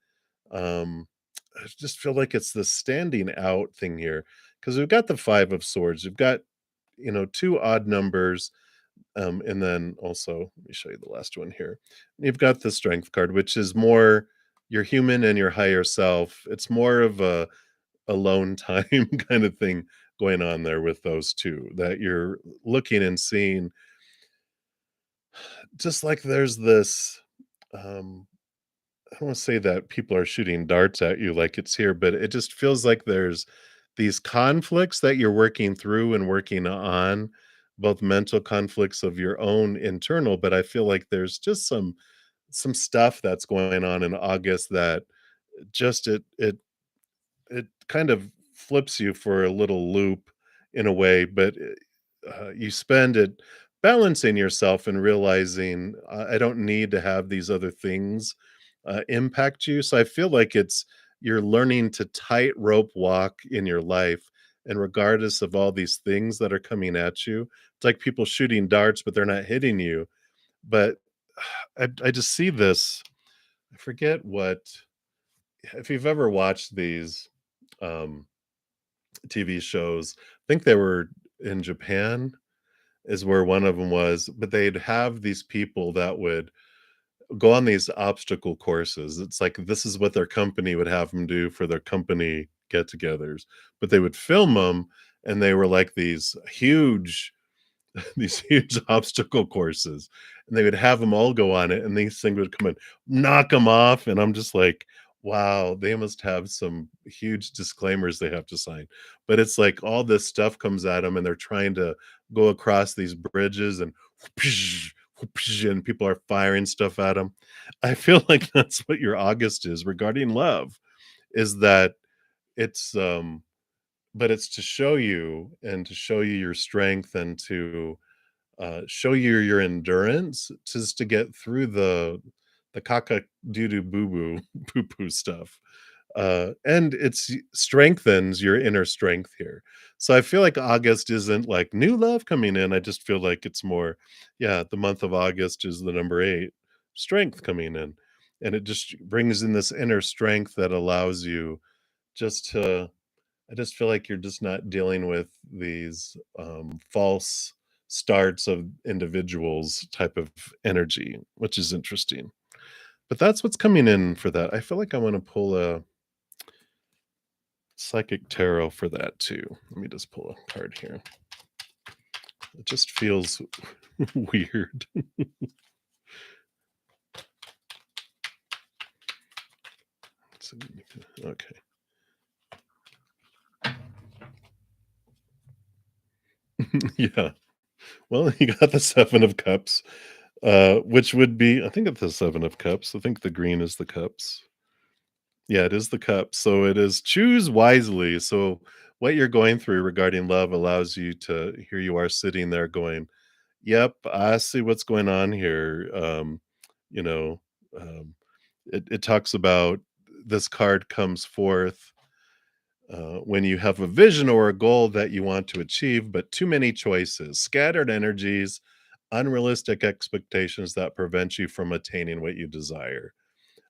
Um, I just feel like it's the standing out thing here because we've got the Five of Swords. We've got, two odd numbers, and then also, let me show you the last one here. You've got the strength card, which is more your human and your higher self. It's more of alone time kind of thing going on there with those 2, that you're looking and seeing just like there's this, um I don't wanna say that people are shooting darts at you like it's here, but it just feels like there's these conflicts that you're working through and working on, both mental conflicts of your own internal, but I feel like there's just some stuff that's going on in August that just it kind of flips you for a little loop in a way, but you spend it balancing yourself and realizing I don't need to have these other things impact you. So I feel like it's you're learning to tightrope walk in your life, and regardless of all these things that are coming at you, it's like people shooting darts, but they're not hitting you. But I just see this. I forget what if you've ever watched these um TV shows. I think they were in Japan is where one of them was, but they'd have these people that would go on these obstacle courses. It's like this is what their company would have them do for their company get-togethers, but they would film them, and they were like these huge obstacle courses, and they would have them all go on it, and these things would come and knock them off, and I'm just like, "Wow, they must have some huge disclaimers they have to sign." But it's like all this stuff comes at them, and they're trying to go across these bridges, and and people are firing stuff at them. I feel like that's what your August is regarding love, is that it's, but it's to show you and to show you your strength and to show you your endurance just to get through the caca doo doo boo boo poo poo stuff. And it's strengthens your inner strength here. So I feel like August isn't like new love coming in. I just feel like it's more, yeah, the month of August is the number 8, strength coming in. And it just brings in this inner strength that allows you just to I just feel like you're just not dealing with these, false starts of individuals type of energy, which is interesting. But that's what's coming in for that. I feel like I wanna pull a psychic tarot for that too. Let me just pull a card here. It just feels weird. So, okay. Yeah. Well, you got the 7 of Cups, which would be I think it's the 7 of Cups. I think the green is the cups. Yeah, it is the cup. So it is choose wisely. So what you're going through regarding love allows you to here you are sitting there going, "Yep, I see what's going on here." You know, um, it talks about this card comes forth when you have a vision or a goal that you want to achieve, but too many choices, scattered energies, unrealistic expectations that prevent you from attaining what you desire.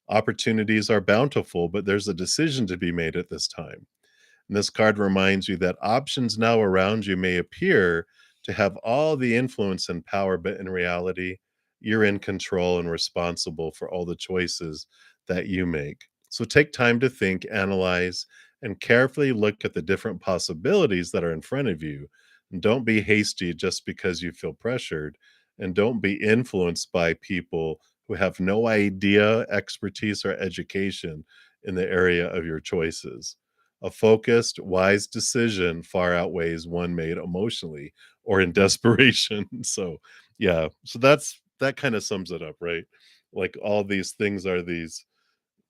Opportunities are bountiful, but there's a decision to be made at this time. And this card reminds you that options now around you may appear to have all the influence and power, but in reality, you're in control and responsible for all the choices that you make. So take time to think, analyze, and carefully look at the different possibilities that are in front of you. And don't be hasty just because you feel pressured, and don't be influenced by people who have no idea, expertise, or education in the area of your choices. A focused, wise decision far outweighs one made emotionally or in desperation. So, yeah, so that kind of sums it up, right? Like all these things are these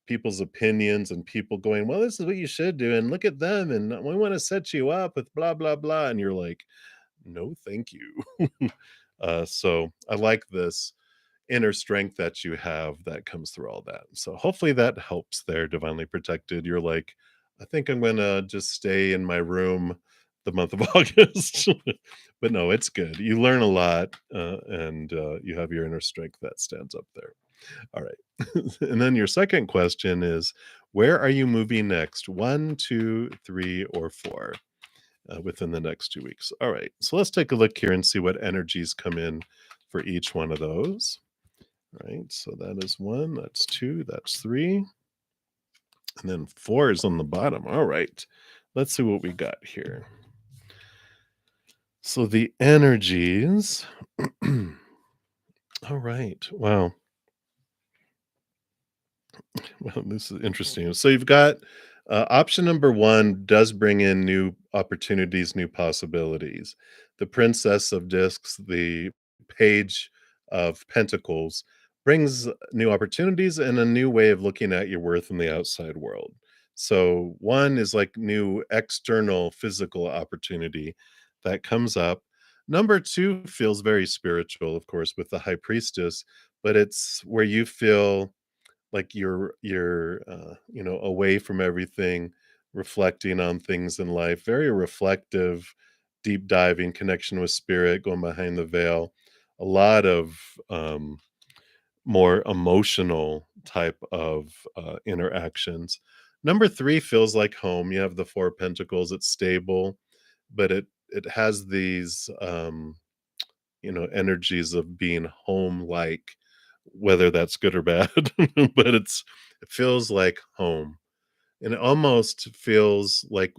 people's opinions and people going, well, this is what you should do. And look at them. And we want to set you up with blah, blah, blah. And you're like, no, thank you. So I like this inner strength that you have that comes through all that. So hopefully that helps there, divinely protected. You're like, I think I'm gonna just stay in my room the month of August. But no, it's good. You learn a lot, and you have your inner strength that stands up there. All right. And then your second question is, where are you moving next? 1, 2, 3, or 4 within the next 2 weeks? All right. So let's take a look here and see what energies come in for each one of those. Right, so that is 1, that's 2, that's 3, and then 4 is on the bottom. All right. Let's see what we got here. So the energies. All right. Wow. Well, this is interesting. So you've got option number one does bring in new opportunities, new possibilities. The Princess of Discs, the Page of Pentacles, brings new opportunities and a new way of looking at your worth in the outside world. So one is like new external physical opportunity that comes up. Number two feels very spiritual, of course, with the High Priestess, but it's where you feel like you're away from everything, reflecting on things in life, very reflective, deep diving connection with spirit, going behind the veil, a lot of more emotional type of interactions. Number three feels like home. You have the Four of Pentacles. It's stable, but it has these energies of being home like, whether that's good or bad, but it feels like home. And it almost feels like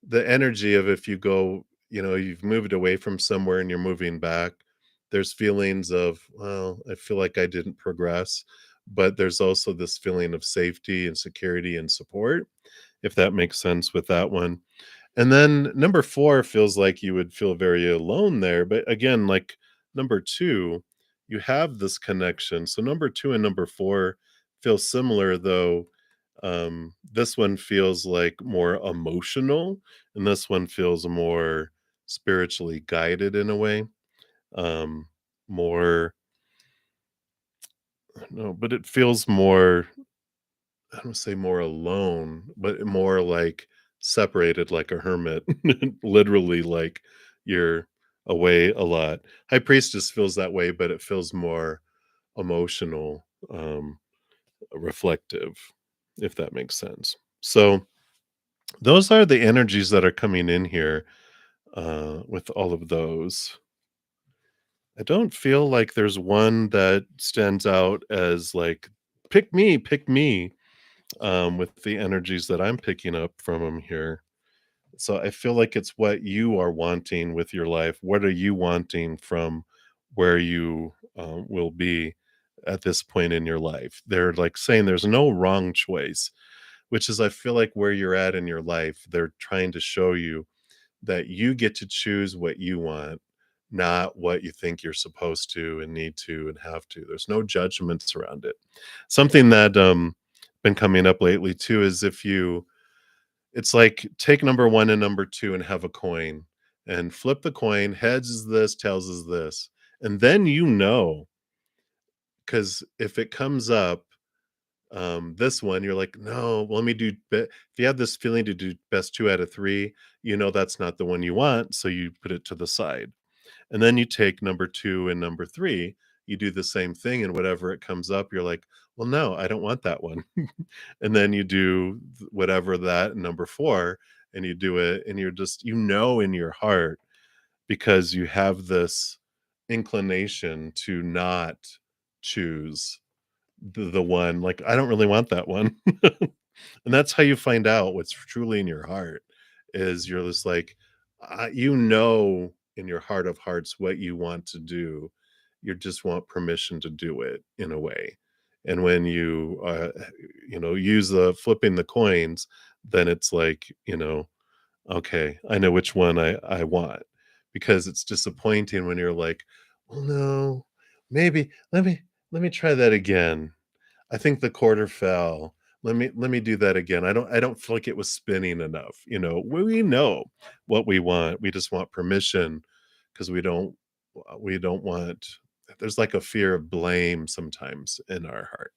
the energy of, if you go, you've moved away from somewhere and you're moving back, there's feelings of, well, I feel like I didn't progress, but there's also this feeling of safety and security and support, if that makes sense with that one. And then number 4 feels like you would feel very alone there, but again, like number 2, you have this connection. So number 2 and number 4 feel similar, though, this one feels like more emotional, and this one feels more spiritually guided in a way, um, more no, but it feels more, I don't say more alone, but more like separated like a hermit, literally like you're away a lot. High Priestess feels that way, but it feels more emotional, reflective, if that makes sense. So those are the energies that are coming in here with all of those. I don't feel like there's one that stands out as like, pick me, with the energies that I'm picking up from them here. So I feel like it's what you are wanting with your life. What are you wanting from where you will be at this point in your life? They're like saying there's no wrong choice, which is, I feel like, where you're at in your life. They're trying to show you that you get to choose what you want, not what you think you're supposed to and need to and have to. There's no judgments around it. Something that been coming up lately too is, if you it's like, take number 1 and number 2 and have a coin and flip the coin. Heads is this, tails is this. And then, because if it comes up, this one, you're like, no, let me do if you have this feeling to do best 2 out of 3, that's not the one you want, so you put it to the side. And then you take number 2 and number 3, you do the same thing, and whatever it comes up, you're like, well, no, I don't want that one. And then you do whatever that number 4, and you do it, and you're just, in your heart, because you have this inclination to not choose the one, like, I don't really want that one. And that's how you find out what's truly in your heart, is you're just like, in your heart of hearts what you want to do. You just want permission to do it in a way. And when you, use the flipping the coins, then it's like, okay, I know which one I want, because it's disappointing when you're like, well, no, maybe let me try that again. I think the quarter fell. Let me do that again. I don't feel like it was spinning enough. We know what we want. We just want permission, because we don't want, there's like a fear of blame sometimes in our heart.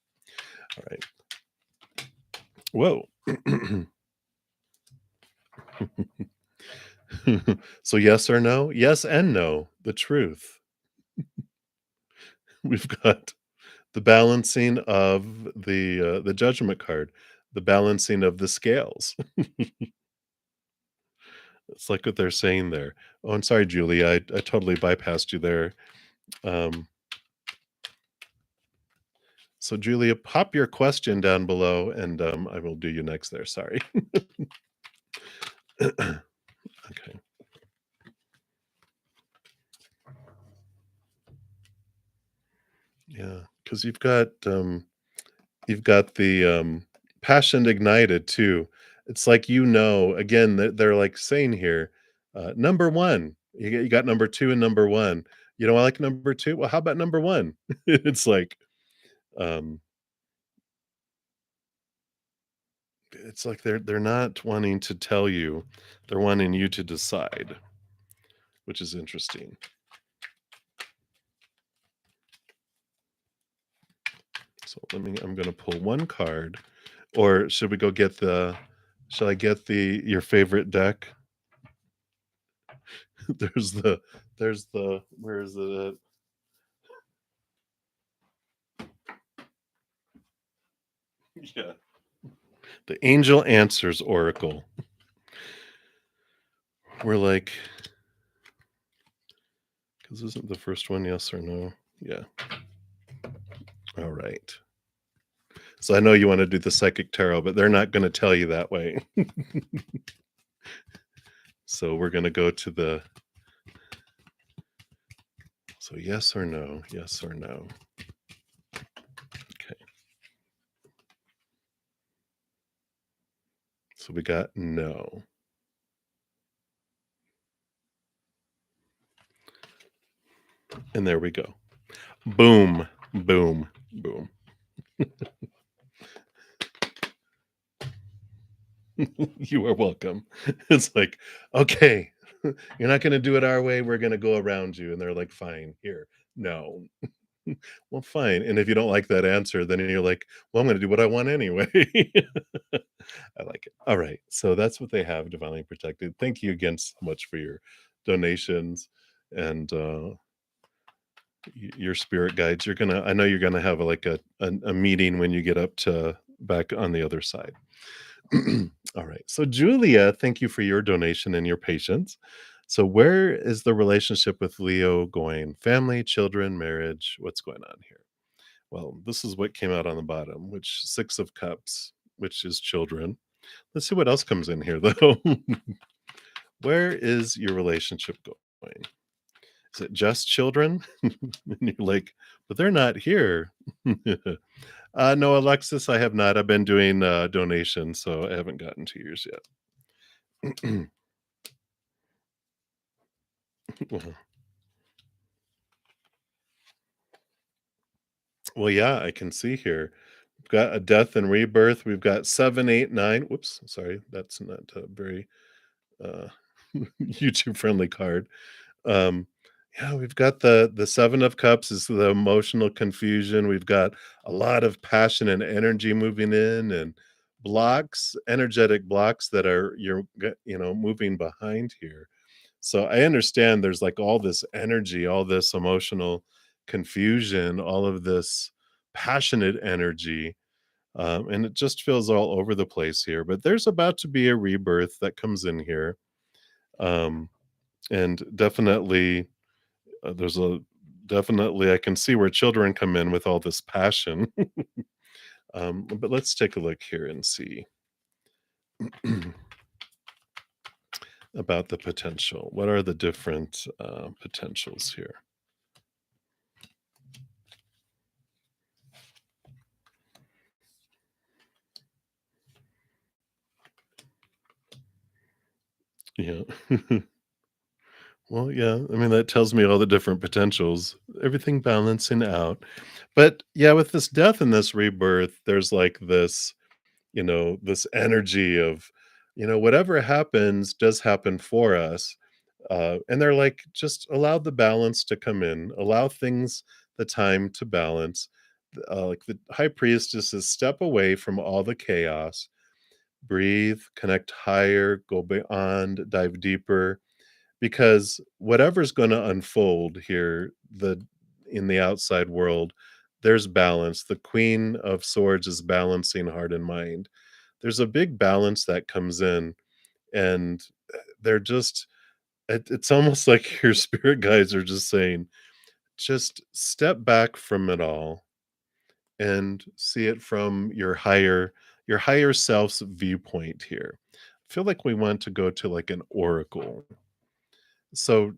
All right. Whoa. So yes or no? Yes and no. The truth. We've got the balancing of the judgment card, the balancing of the scales. It's like what they're saying there. Oh, I'm sorry, Julie. I totally bypassed you there. Um, so, Julia, pop your question down below, and I will do you next there. Sorry. Okay. Yeah, because you've got the, passion ignited too. It's like, again, they're, like, saying here, "Number 1." You got number 2 and number 1. "You don't like number 2? Well, how about number 1?" It's like, um, they're not wanting to tell you, they're wanting you to decide, which is interesting. So I'm gonna pull 1 card, or should we go get the shall I get your favorite deck? There's where is it? Yeah. The Angel Answers Oracle. We're like, because 'cause isn't the first one yes or no? Yeah. Alright. So I know you wanna do the psychic tarot, but they're not gonna tell you that way. So we're gonna go to yes or no, yes or no. Okay. So we got no. And there we go. Boom, boom, boom. You are welcome. It's like, "Okay, you're not gonna do it our way, we're gonna go around you." And they're like, "Fine, here, no." Well, fine, and if you don't like that answer, then you're like, "Well, I'm gonna do what I want anyway." I like it. Alright, so that's what they have, divinely protected. Thank you again so much for your donations and, your spirit guides. I know you're gonna have, like, a meeting when you get up to back on the other side. All right. So, Julia, thank you for your donation and your patience. So, where is the relationship with Leo going? Family, children, marriage? What's going on here? Well, this is what came out on the bottom, which Six of Cups, which is children. Let's see what else comes in here, though. Where is your relationship going? Is it just children? And you're like, but they're not here. No, Alexis, I have not. I've been doing donations, so I haven't gotten to yours yet. Well, yeah, I can see here. We've got a death and rebirth. We've got 7, 8, 9. Whoops, sorry, that's not a very uh, YouTube friendly card. Um, yeah, we've got the 7 of Cups is the emotional confusion. We've got a lot of passion and energy moving in, and energetic blocks that are moving behind here. So I understand there's like all this energy, all this emotional confusion, all of this passionate energy, and it just feels all over the place here. But there's about to be a rebirth that comes in here, um, and there's a definitely I can see where children come in with all this passion. But let's take a look here and see about the potential. What are the different potentials here? Yeah. Well, yeah, I mean, that tells me all the different potentials, everything balancing out. But yeah, with this death and this rebirth, there's like this energy of, whatever happens does happen for us. And they're like, just allow the balance to come in, allow things the time to balance. Like the high priestess is step away from all the chaos, breathe, connect higher, go beyond, dive deeper, because whatever's gonna unfold here, in the outside world, there's balance. The Queen of Swords is balancing heart and mind. There's a big balance that comes in, and, they're just it's almost like your spirit guides are just saying, "Just step back from it all and see it from your higher self's viewpoint here." feel like we want to go to like an oracle. So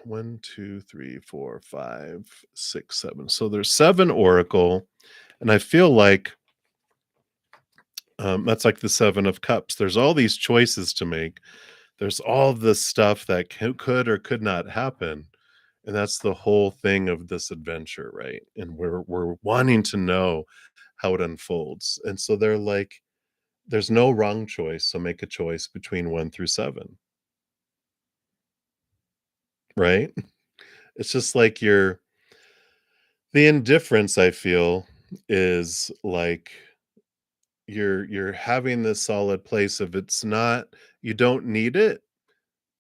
one, two, three, four, five, six, seven. So there's seven oracle, and I feel like that's like the seven of cups. There's all these choices to make. There's all this stuff that could or could not happen, and that's the whole thing of this adventure, right? And we're wanting to know how it unfolds, and so they're like, "There's no wrong choice, so make a choice between 1 through 7," right? It's just like the indifference I feel is like you're having this solid place of it's not you don't need it,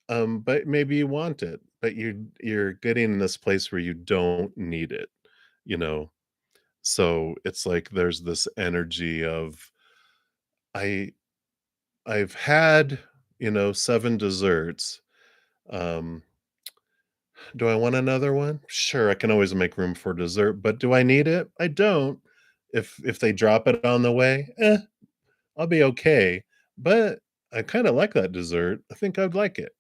but maybe you want it, but you're getting in this place where you don't need it, you know? So it's like there's this energy of I I've had, 7 desserts. Um, do I want another one? Sure, I can always make room for dessert, but do I need it? I don't. If they drop it on the way, I'll be okay. But I kind of like that dessert. I think I'd like it.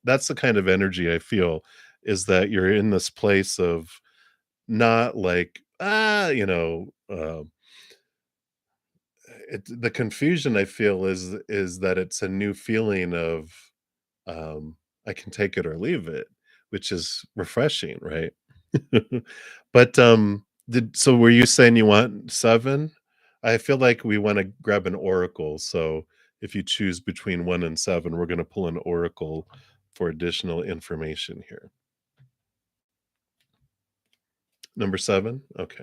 That's the kind of energy I feel is that you're in this place of not like, the confusion I feel is that it's a new feeling of I can take it or leave it, which is refreshing, right? But, did so were you saying you want 7? I feel like we wanna grab an oracle, so if you choose between 1 and 7, we're gonna pull an oracle for additional information here. Number 7? Okay.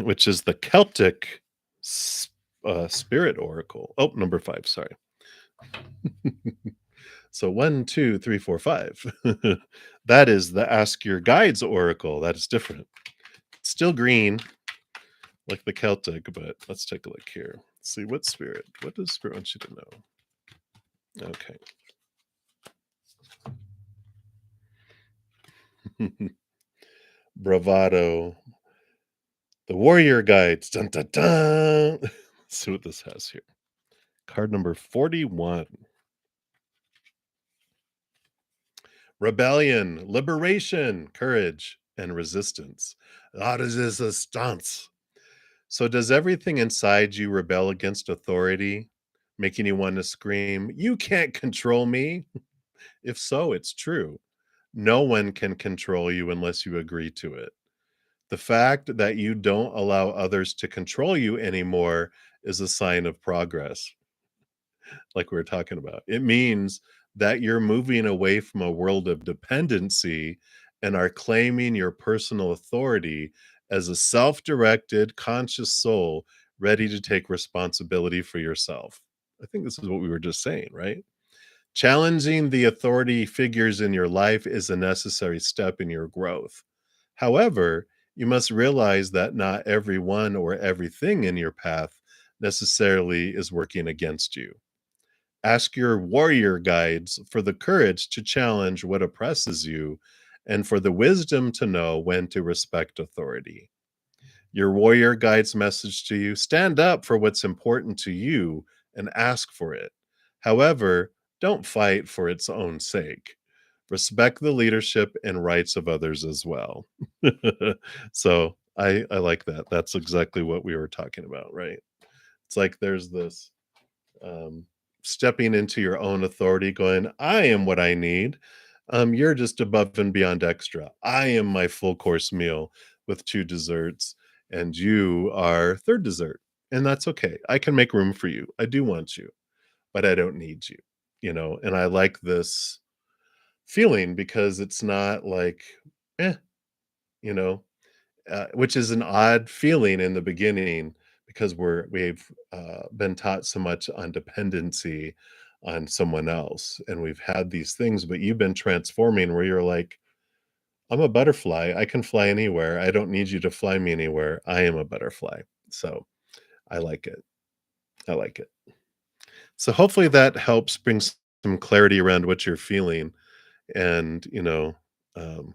Which is the Celtic s spirit oracle. Oh, number 5, sorry. So one, 2, 3, 4, 5. That is the Ask Your Guides oracle. That is different. Still green, like the Celtic, but let's take a look here. See what does spirit want you to know? Okay. Bravado. The warrior guides. Dun, dun, dun. Let's see what this has here. Card number 41. Rebellion, liberation, courage, and resistance. That is resistance. So does everything inside you rebel against authority, making you want to scream, "You can't control me"? If so, it's true. No one can control you unless you agree to it. The fact that you don't allow others to control you anymore is a sign of progress, like we were talking about. It means that you're moving away from a world of dependency and are claiming your personal authority as a self directed, conscious soul ready to take responsibility for yourself. I think this is what we were just saying, right? Challenging the authority figures in your life is a necessary step in your growth. However, you must realize that not everyone or everything in your path necessarily is working against you. Ask your warrior guides for the courage to challenge what oppresses you and for the wisdom to know when to respect authority. Your warrior guides message to you: stand up for what's important to you and ask for it. However, don't fight for its own sake. Respect the leadership and rights of others as well. So I like that. That's exactly what we were talking about, right? It's like there's this um, stepping into your own authority, going, I am what I need. You're just above and beyond extra. I am my full course meal with 2 desserts, and you are third dessert. And that's okay. I can make room for you. I do want you, but I don't need you, and I like this feeling because it's not like, eh, you know, which is an odd feeling in the beginning because we've been taught so much on dependency on someone else, and we've had these things, but you've been transforming where you're like, I'm a butterfly. I can fly anywhere. I don't need you to fly me anywhere. I am a butterfly. So I like it. I like it. So hopefully that helps bring some clarity around what you're feeling. And, um,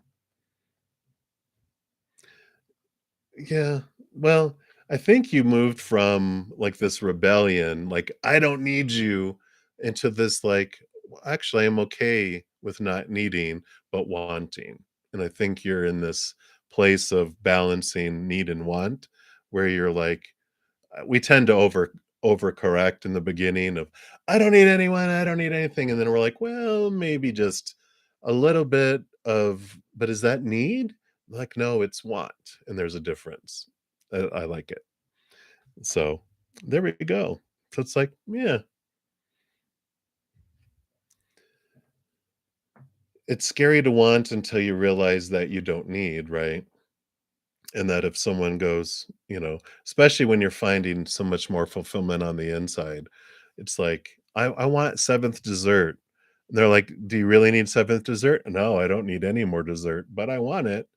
yeah, well, I think you moved from, like, this rebellion, like, "I don't need you," into this, like, "Well, actually, I'm okay with not needing, but wanting." And I think you're in this place of balancing need and want, where you're like we tend to overcorrect in the beginning of, "I don't need anyone, I don't need anything," and then we're like, "Well, maybe just a little bit of but is that need?" Like, "No, it's want," and there's a difference. I like it. So, there we go. So it's like, yeah, it's scary to want until you realize that you don't need, right? And that if someone goes, especially when you're finding so much more fulfillment on the inside, it's like, I want seventh dessert. And they're like, "Do you really need seventh dessert?" "No, I don't need any more dessert, but I want it.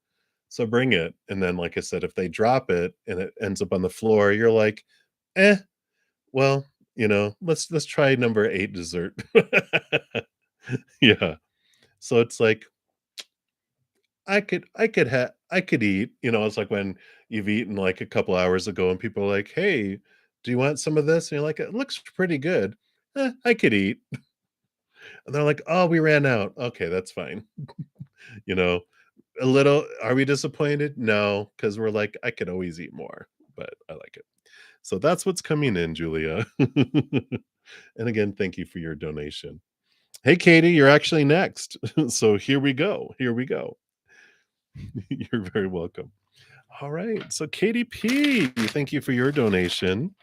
So bring it." And then, like I said, if they drop it and it ends up on the floor, you're like, "Eh, well, let's try number 8 dessert." Yeah. So it's like, I could eat, it's like when you've eaten like a couple hours ago and people are like, "Hey, do you want some of this?" And you're like, "It looks pretty good. I could eat." And they're like, "Oh, we ran out." Okay, that's fine. You know, a little are we disappointed? No, because we're like, I could always eat more, but I like it. So that's what's coming in, Julia. And again, thank you for your donation. Hey, Katie, you're actually next. So here we go. Here we go. You're very welcome. All right. So, Katie P, thank you for your donation.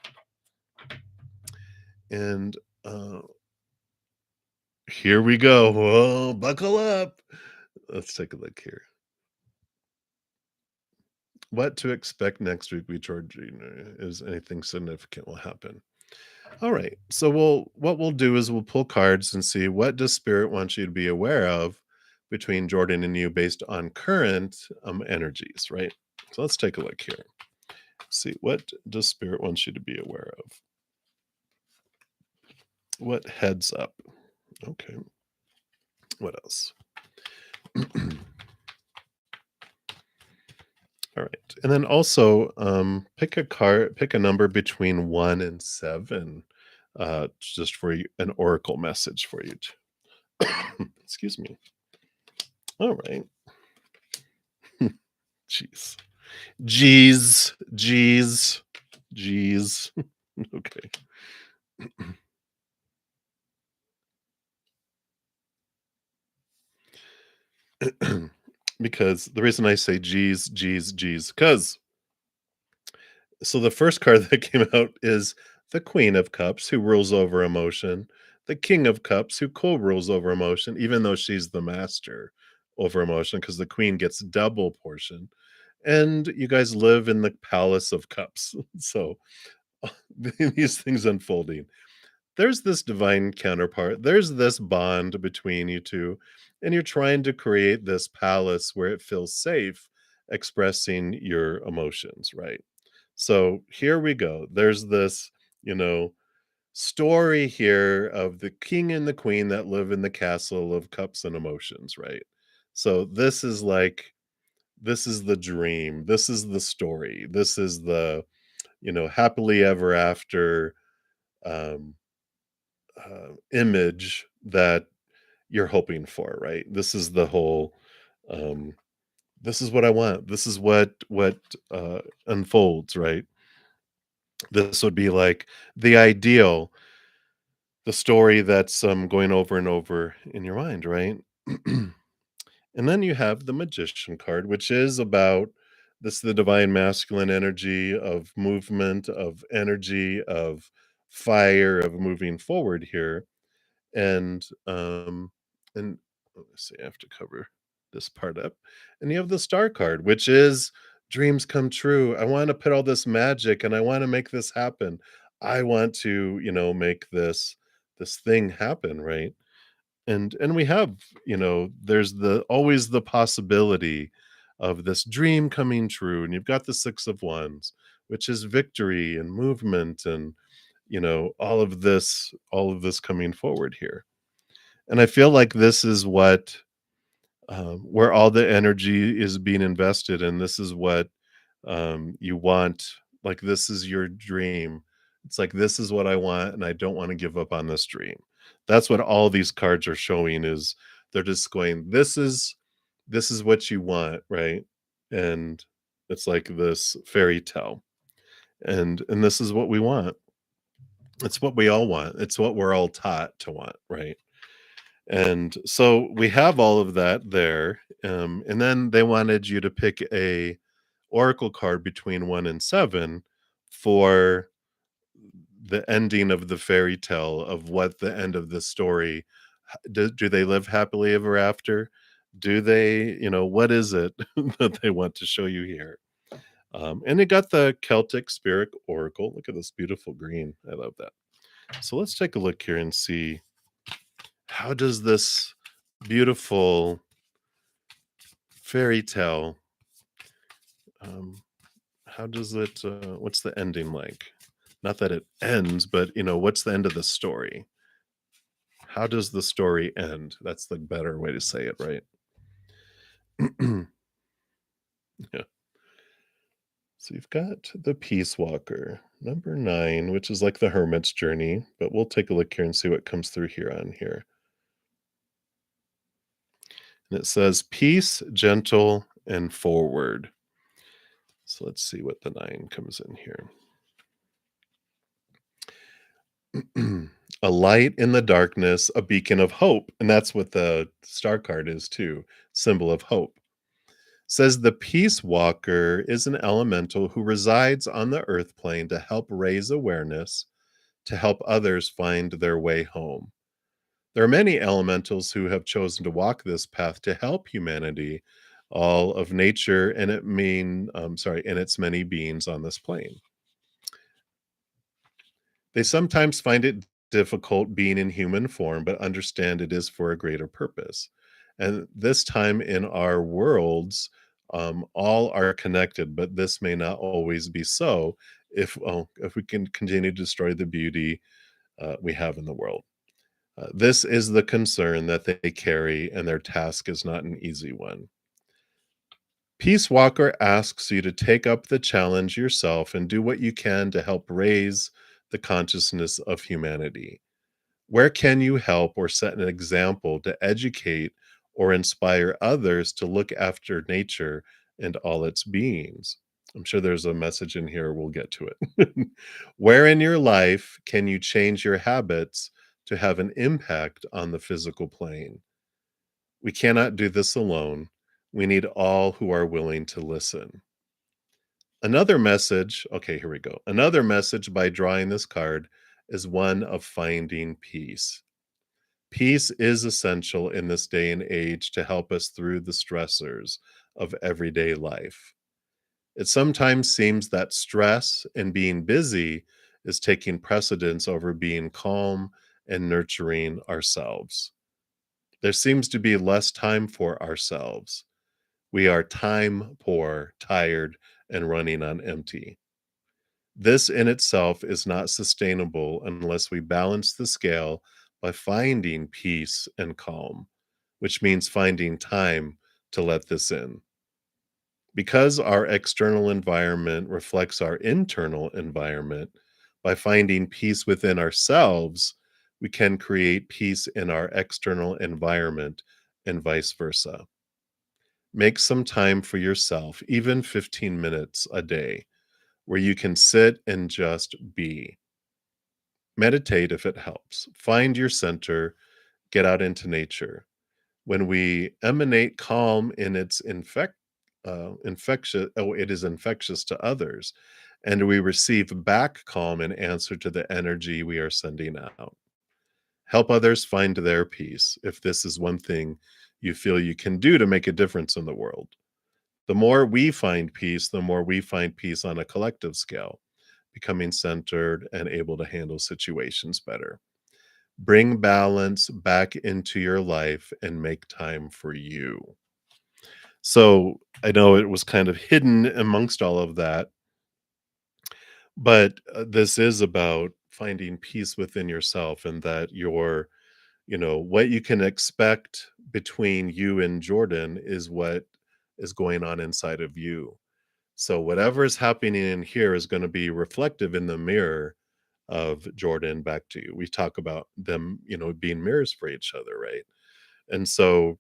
And here we go. Whoa, buckle up. Let's take a look here. What to expect next week? We charge you is anything significant will happen. All right. So what we'll do is we'll pull cards and see what does spirit want you to be aware of between Jordan and you based on current energies, right? So let's take a look here. See what does spirit want you to be aware of? What heads up? Okay. What else? All right. And then also pick a number between 1 and 7 just for an oracle message for you. Excuse me. All right. Jeez. Jeez. Jeez. Jeez. Okay. Because the reason I say geez, geez, geez, because so the first card that came out is the Queen of Cups, who rules over emotion, the King of Cups, who co-rules over emotion, even though she's the master over emotion, because the Queen gets double portion. And you guys live in the Palace of Cups. So these things unfolding. There's this divine counterpart. There's this bond between you two, and you're trying to create this palace where it feels safe expressing your emotions, right? So here we go. There's this, you know, story here of the king and the queen that live in the castle of cups and emotions, right? So this is the dream. This is the story. This is the, happily ever after um image that you're hoping for, right? This is the whole um this is what I want. This is what unfolds, right? This would be like the ideal, the story that's going over and over in your mind, right? And then you have the magician card, which is about this the divine masculine energy of movement, of energy, of fire, of moving forward here. And let's see, I have to cover this part up. And you have the star card, which is dreams come true. I want to put all this magic and I want to make this happen. I want to, make this thing happen, right? And we have, there's the always the possibility of this dream coming true. And you've got the 6 of Wands, which is victory and movement and all of this coming forward here. And I feel like this is what where all the energy is being invested, and this is what you want Like, this is your dream. It's like, this is what I want, and I don't want to give up on this dream. That's what all these cards are showing is they're just going, this is what you want, right? And it's like this fairy tale. And this is what we want. It's what we all want. It's what we're all taught to want, right? And so we have all of that there. And then they wanted you to pick a oracle card between 1 and 7 for the ending of the fairy tale of what the end of the story do they live happily ever after? Do they, what is it that they want to show you here? And it got the Celtic Spirit Oracle. Look at this beautiful green. I love that. So let's take a look here and see how does this beautiful fairy tale, um, how does it, what's the ending like? Not that it ends, but what's the end of the story? How does the story end? That's the better way to say it, right? Yeah. So you've got the Peace Walker, number 9, which is like the hermit's journey, but we'll take a look here and see what comes through here on here. And it says peace, gentle, and forward. So let's see what the 9 comes in here. A light in the darkness, a beacon of hope. And that's what the star card is too, symbol of hope. Says the peace walker is an elemental who resides on the earth plane to help raise awareness, to help others find their way home. There are many elementals who have chosen to walk this path to help humanity, all of nature, and and its many beings on this plane. They sometimes find it difficult being in human form, but understand it is for a greater purpose. And this time in our worlds, all are connected, but this may not always be so if we can continue to destroy the beauty we have in the world. This is the concern that they carry, and their task is not an easy one. Peace Walker asks you to take up the challenge yourself and do what you can to help raise the consciousness of humanity. Where can you help or set an example to educate or inspire others to look after nature and all its beings? I'm sure there's a message in here. We'll get to it. Where in your life can you change your habits to have an impact on the physical plane? We cannot do this alone. We need all who are willing to listen. Another message, okay, here we go. Another message by drawing this card is one of finding peace. Peace is essential in this day and age to help us through the stressors of everyday life. It sometimes seems that stress and being busy is taking precedence over being calm and nurturing ourselves. There seems to be less time for ourselves. We are time poor, tired, and running on empty. This in itself is not sustainable unless we balance the scale by finding peace and calm, which means finding time to let this in. Because our external environment reflects our internal environment, by finding peace within ourselves, we can create peace in our external environment and vice versa. Make some time for yourself, even 15 minutes a day, where you can sit and just be. Meditate if it helps. Find your center, get out into nature. When we emanate calm in its infectious, it is infectious to others, and we receive back calm in answer to the energy we are sending out. Help others find their peace if this is one thing you feel you can do to make a difference in the world. The more we find peace, the more we find peace on a collective scale, becoming centered and able to handle situations better. Bring balance back into your life and make time for you. So I know it was kind of hidden amongst all of that, but this is about finding peace within yourself and that what you can expect between you and Jordan is what is going on inside of you. So whatever is happening in here is going to be reflective in the mirror of Jordan back to you. We talk about them, being mirrors for each other, right? And so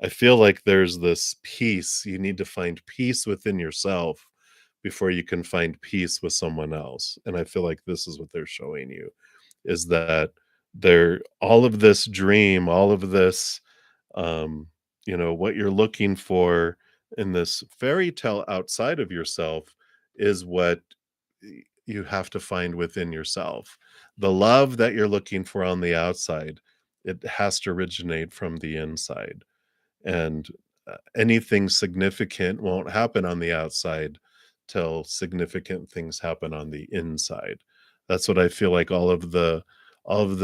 I feel like there's this peace. You need to find peace within yourself before you can find peace with someone else. And I feel like this is what they're showing you, is that they're all of this dream, all of this, um, what you're looking for in this fairy tale outside of yourself is what you have to find within yourself. The love that you're looking for on the outside, it has to originate from the inside. And anything significant won't happen on the outside till significant things happen on the inside. That's what I feel like all of the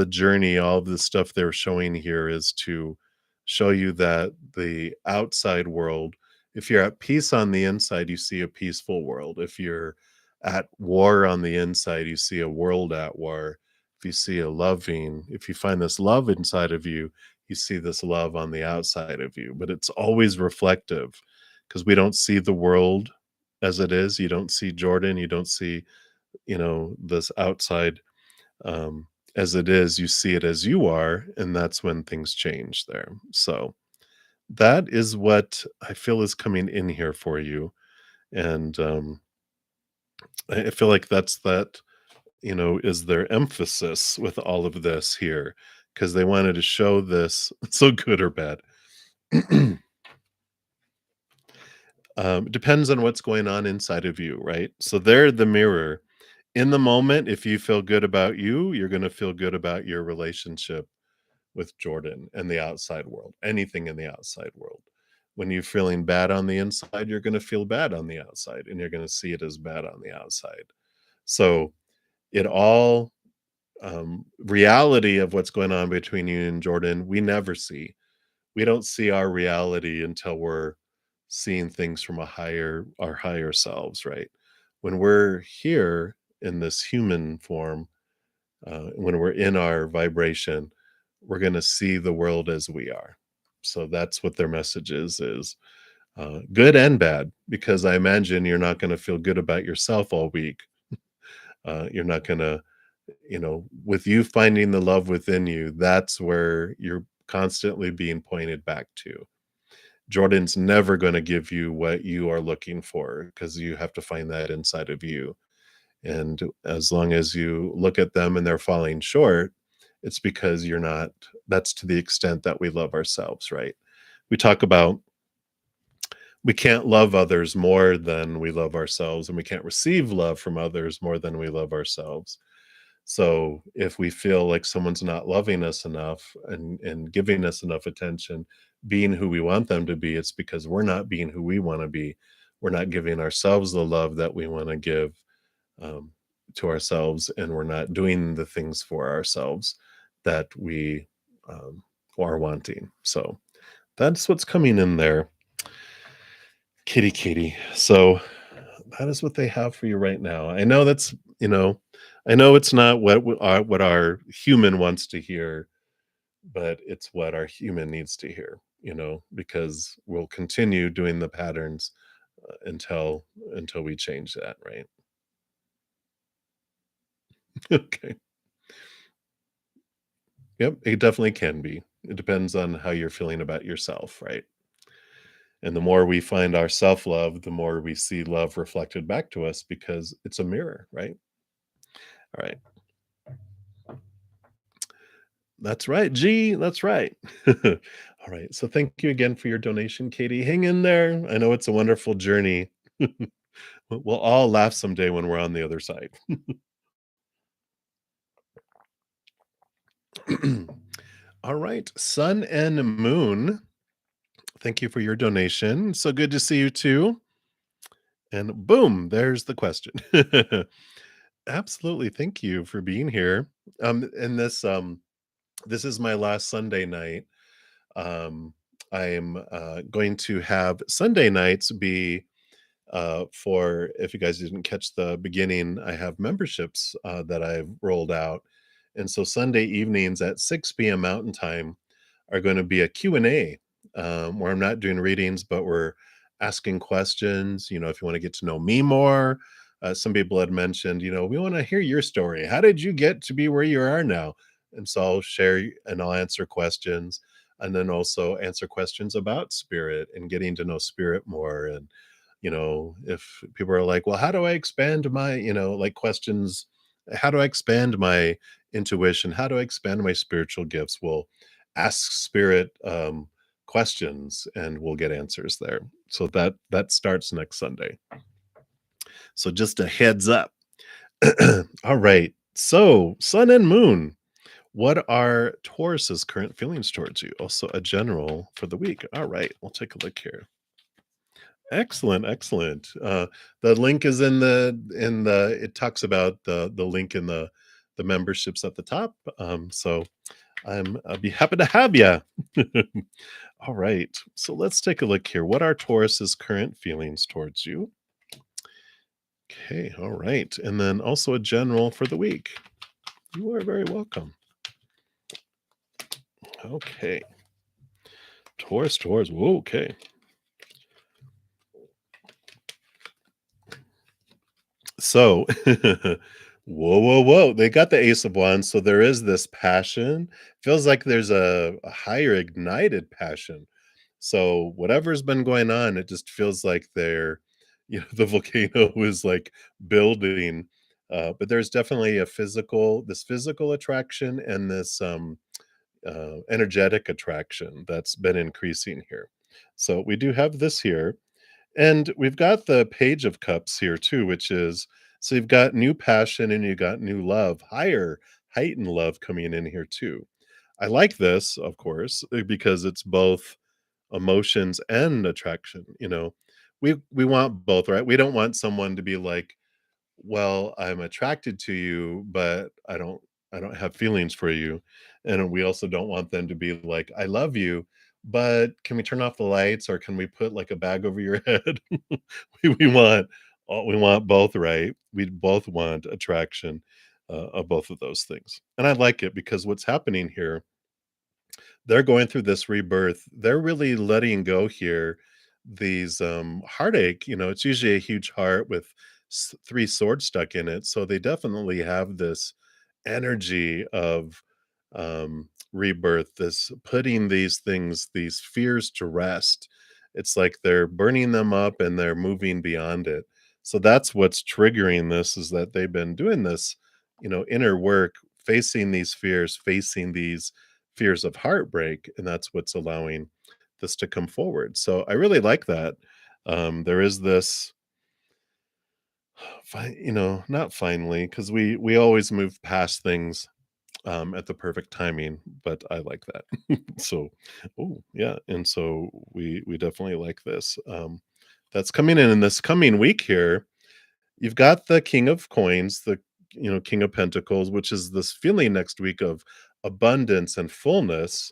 journey, all of the stuff they're showing here is to show you that the outside world, if you're at peace on the inside, you see a peaceful world. If you're at war on the inside, you see a world at war. If you find this love inside of you, you see this love on the outside of you, but it's always reflective because we don't see the world as it is. You don't see Jordan, you don't see, this outside as it is. You see it as you are, and that's when things change there. So that is what I feel is coming in here for you. And I feel like is their emphasis with all of this here because they wanted to show this so good or bad. Depends on what's going on inside of you, right? So they're the mirror. In the moment, if you feel good about you, you're going to feel good about your relationship with Jordan and the outside world, anything in the outside world. When you're feeling bad on the inside, you're going to feel bad on the outside and you're going to see it as bad on the outside. So it all, reality of what's going on between you and Jordan, we never see. We don't see our reality until we're seeing things from our higher selves, right? When we're here in this human form, when we're in our vibration, we're going to see the world as we are. So that's what their message is good and bad, because I imagine you're not going to feel good about yourself all week. You're not going to, with you finding the love within you, that's where you're constantly being pointed back to. Jordan's never going to give you what you are looking for because you have to find that inside of you. And as long as you look at them and they're falling short, it's because you're not, that's to the extent that we love ourselves, right? We talk about we can't love others more than we love ourselves, and we can't receive love from others more than we love ourselves. So if we feel like someone's not loving us enough and giving us enough attention, being who we want them to be, it's because we're not being who we want to be. We're not giving ourselves the love that we want to give, um, to ourselves, and we're not doing the things for ourselves that we, um, are wanting. So that's what's coming in there, kitty, kitty. So that is what they have for you right now. I know I know it's not what our human wants to hear, but it's what our human needs to hear, because we'll continue doing the patterns, until we change that, right? Okay. Yep, it definitely can be. It depends on how you're feeling about yourself, right? And the more we find our self-love, the more we see love reflected back to us because it's a mirror, right? All right. That's right, G. That's right. All right. So thank you again for your donation, Katie. Hang in there. I know it's a wonderful journey. We'll all laugh someday when we're on the other side. All right. Sun and Moon, thank you for your donation. So good to see you too. And boom, there's the question. Absolutely. Thank you for being here. And this is my last Sunday night. Um, I'm going to have Sunday nights be, for, if you guys didn't catch the beginning, I have memberships that I've rolled out. And so Sunday evenings at 6 p.m. Mountain Time are going to be a Q&A, where I'm not doing readings, but we're asking questions, if you want to get to know me more. Some people had mentioned, we want to hear your story. How did you get to be where you are now? And so I'll share and I'll answer questions, and then also answer questions about spirit and getting to know spirit more. And if people are like, well, how do I expand my, like questions, how do I expand my intuition? How do I expand my spiritual gifts? Well, ask spirit questions and we'll get answers there. So that starts next Sunday. So just a heads up. All right. So sun and moon. What are Taurus's current feelings towards you? Also a general for the week. All right, we'll take a look here. Excellent, excellent. The link is in the it talks about the link in the memberships at the top. So I'll be happy to have you. All right. So let's take a look here. What are Taurus's current feelings towards you? Okay, all right. And then also a general for the week. You are very welcome. Okay. Taurus, Taurus. Whoa, okay. So, whoa, whoa, whoa. They got the Ace of Wands. So there is this passion. Feels like there's a higher ignited passion. So whatever's been going on, it just feels like the volcano is like building. But there's definitely this physical attraction and this energetic attraction that's been increasing here. So we do have this here. And we've got the Page of Cups here too, which is so you've got new passion and you got new love, higher, heightened love coming in here too. I like this, of course, because it's both emotions and attraction. We want both, right? We don't want someone to be like, well, I'm attracted to you, but I don't have feelings for you. And we also don't want them to be like, I love you, but can we turn off the lights or can we put like a bag over your head? We want both, right? We both want attraction of both of those things. And I like it because what's happening here, they're going through this rebirth. They're really letting go here these heartache. It's usually a huge heart with three swords stuck in it, so they definitely have this energy of rebirth, this putting these fears to rest. It's like they're burning them up and they're moving beyond it. So that's what's triggering this, is that they've been doing this, inner work, facing these fears, facing these fears of heartbreak, and that's what's allowing this to come forward. So I really like that. There is this not finally, because we always move past things at the perfect timing, but I like that. So, oh yeah, and so we definitely like this. That's coming in this coming week here. You've got the King of Coins, the King of Pentacles, which is this feeling next week of abundance and fullness.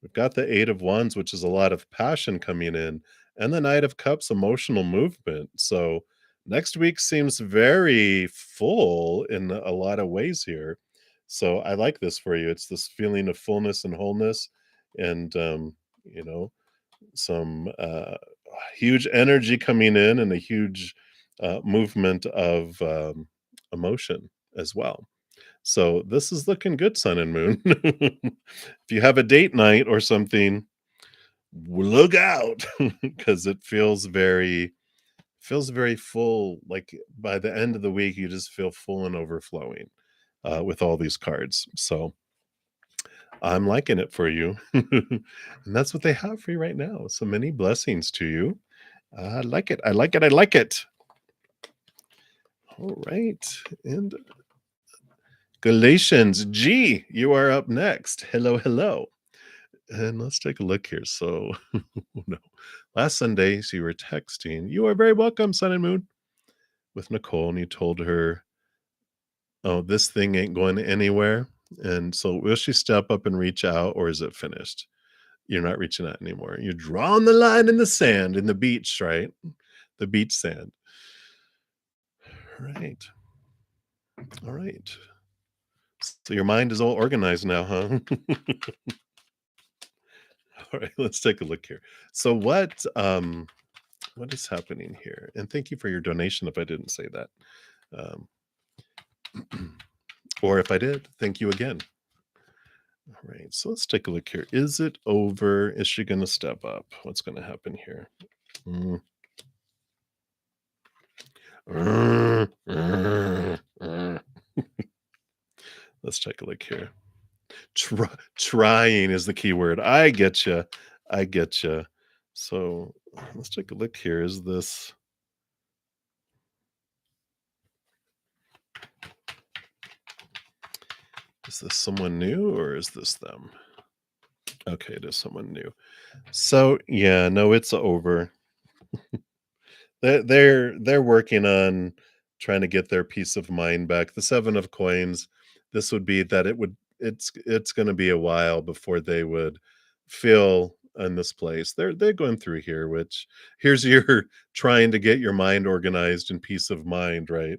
We've got the Eight of Wands, which is a lot of passion coming in, and the Knight of Cups, emotional movement. So next week seems very full in a lot of ways here. So I like this for you. It's this feeling of fullness and wholeness, and you know, some huge energy coming in, and a huge movement of emotion as well. So this is looking good, sun and moon. If you have a date night or something, look out, because it feels very full. Like by the end of the week, you just feel full and overflowing with all these cards. So I'm liking it for you. And that's what they have for you right now. So many blessings to you. I like it. I like it. I like it. All right. And Galatians G, you are up next. Hello, hello. And let's take a look here. So, no. Last Sunday, so you were texting. You are very welcome, Sun and Moon, with Nicole, and you told her, "Oh, this thing ain't going anywhere." And so, will she step up and reach out, or is it finished? You're not reaching out anymore. You're drawing the line in the sand, in the beach, right? The beach sand. Right. All right. So your mind is all organized now, huh? All right, let's take a look here. So What is happening here? And thank you for your donation if I didn't say that. Um, or if I did, thank you again. All right, so let's take a look here. Is it over? Is she going to step up? What's going to happen here? Mm. Let's take a look here. Trying is the key word. I get you. I get you. So let's take a look here. Is this someone new or is this them? Okay, it is someone new. So yeah, no, it's over. They're working on trying to get their peace of mind back. The 7 of coins, this would be that it's gonna be a while before they would feel in this place. They're going through here, which here's your trying to get your mind organized and peace of mind, right?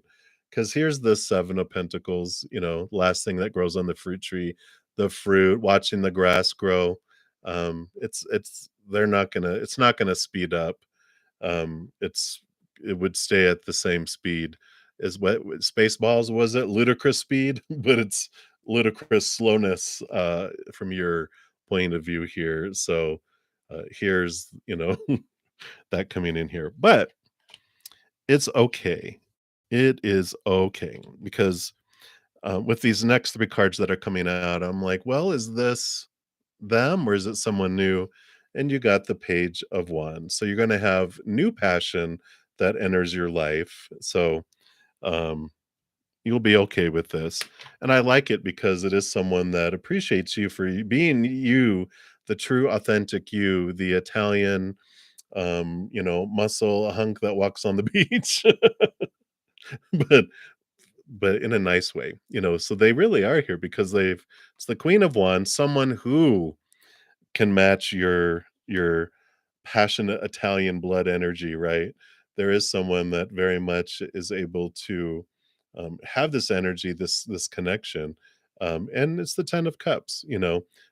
Because here's the 7 of pentacles, last thing that grows on the fruit tree, the fruit, watching the grass grow. It's they're not gonna it's not gonna speed up. It would stay at the same speed as what Spaceballs was at ludicrous speed, but it's ludicrous slowness from your point of view here. So here's that coming in here, but it's okay. It is okay because with these next three cards that are coming out, I'm like, well, is this them or is it someone new? And you got the Page of Wands. So you're going to have new passion that enters your life. So um, you'll be okay with this. And I like it because it is someone that appreciates you for being you, the true, authentic you, the Italian, muscle, a hunk that walks on the beach, but in a nice way, so they really are here because it's the Queen of Wands, someone who can match your passionate Italian blood energy, right? There is someone that very much is able to have this energy, this connection, and it's the 10 of Cups.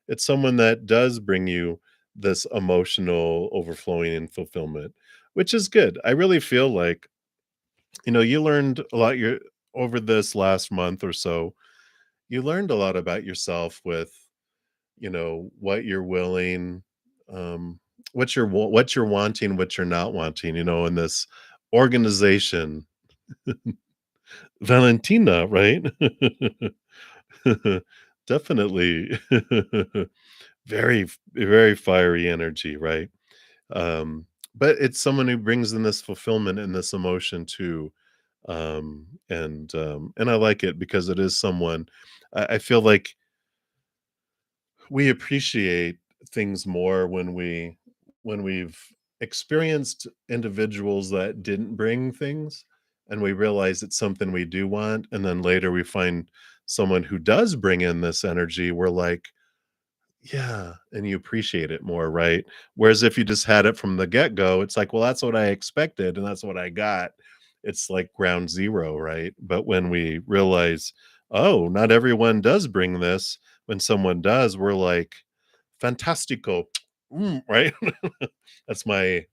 It's someone that does bring you this emotional overflowing and fulfillment, which is good. I really feel like you learned a lot your over this last month or so. You learned a lot about yourself with what you're willing, um, what you're wanting, what you're not wanting, in this organization. Valentina, right? Definitely. Very fiery energy, right? Um, but it's someone who brings in this fulfillment and this emotion too. And I like it because it is someone I feel like we appreciate things more when we've experienced individuals that didn't bring things and we realize it's something we do want, and then later we find someone who does bring in this energy. We're like, yeah, and you appreciate it more, right? Whereas if you just had it from the get-go, it's like, well, that's what I expected and that's what I got. It's like ground zero, right? But when we realize, oh, not everyone does bring this, when someone does, we're like, fantastico, right? That's my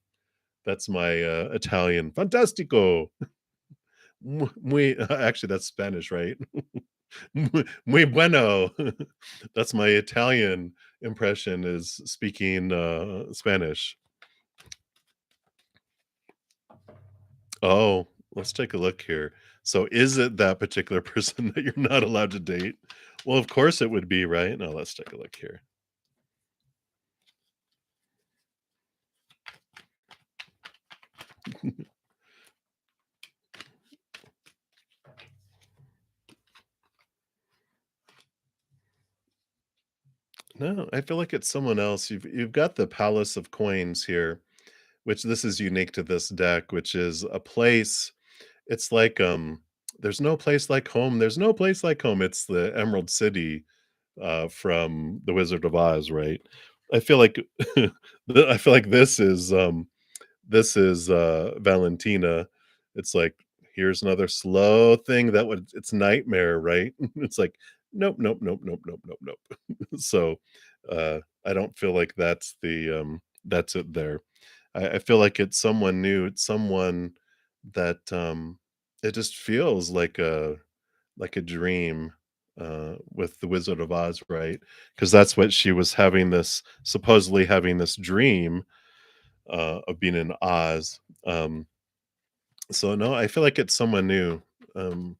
Italian, fantastico. Muy actually, that's Spanish, right? Muy bueno. That's my Italian impression is speaking, Spanish. Oh, let's take a look here. So is it that particular person that you're not allowed to date? Well, of course it would be, right? Now let's take a look here. No, I feel like it's someone else. You've got the Palace of Coins here, which this is unique to this deck, which is a place. It's like, there's no place like home. There's no place like home. It's the Emerald City from The Wizard of Oz, right? I feel like I feel like this is Valentina. It's like, here's another slow thing that would it's nightmare, right? It's like, nope, nope, nope, nope, nope, nope, nope. So I don't feel like that's it there. I feel like it's someone new, it's someone that, it just feels like a dream, with the Wizard of Oz, right? Because that's what she was having this supposedly having this dream, of being in Oz, so no, I feel like it's um,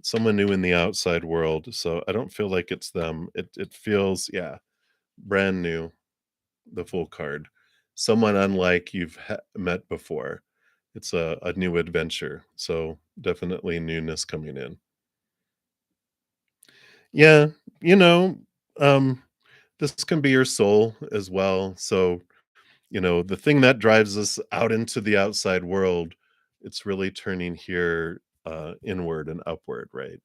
someone new in the outside world, so I don't feel like it's them. It feels, yeah, brand new, the full card. Someone unlike you've met before. It's a new adventure, so definitely newness coming in. Yeah, you know, um, this can be your soul as well. So, the thing that drives us out into the outside world, it's really turning here inward and upward, right?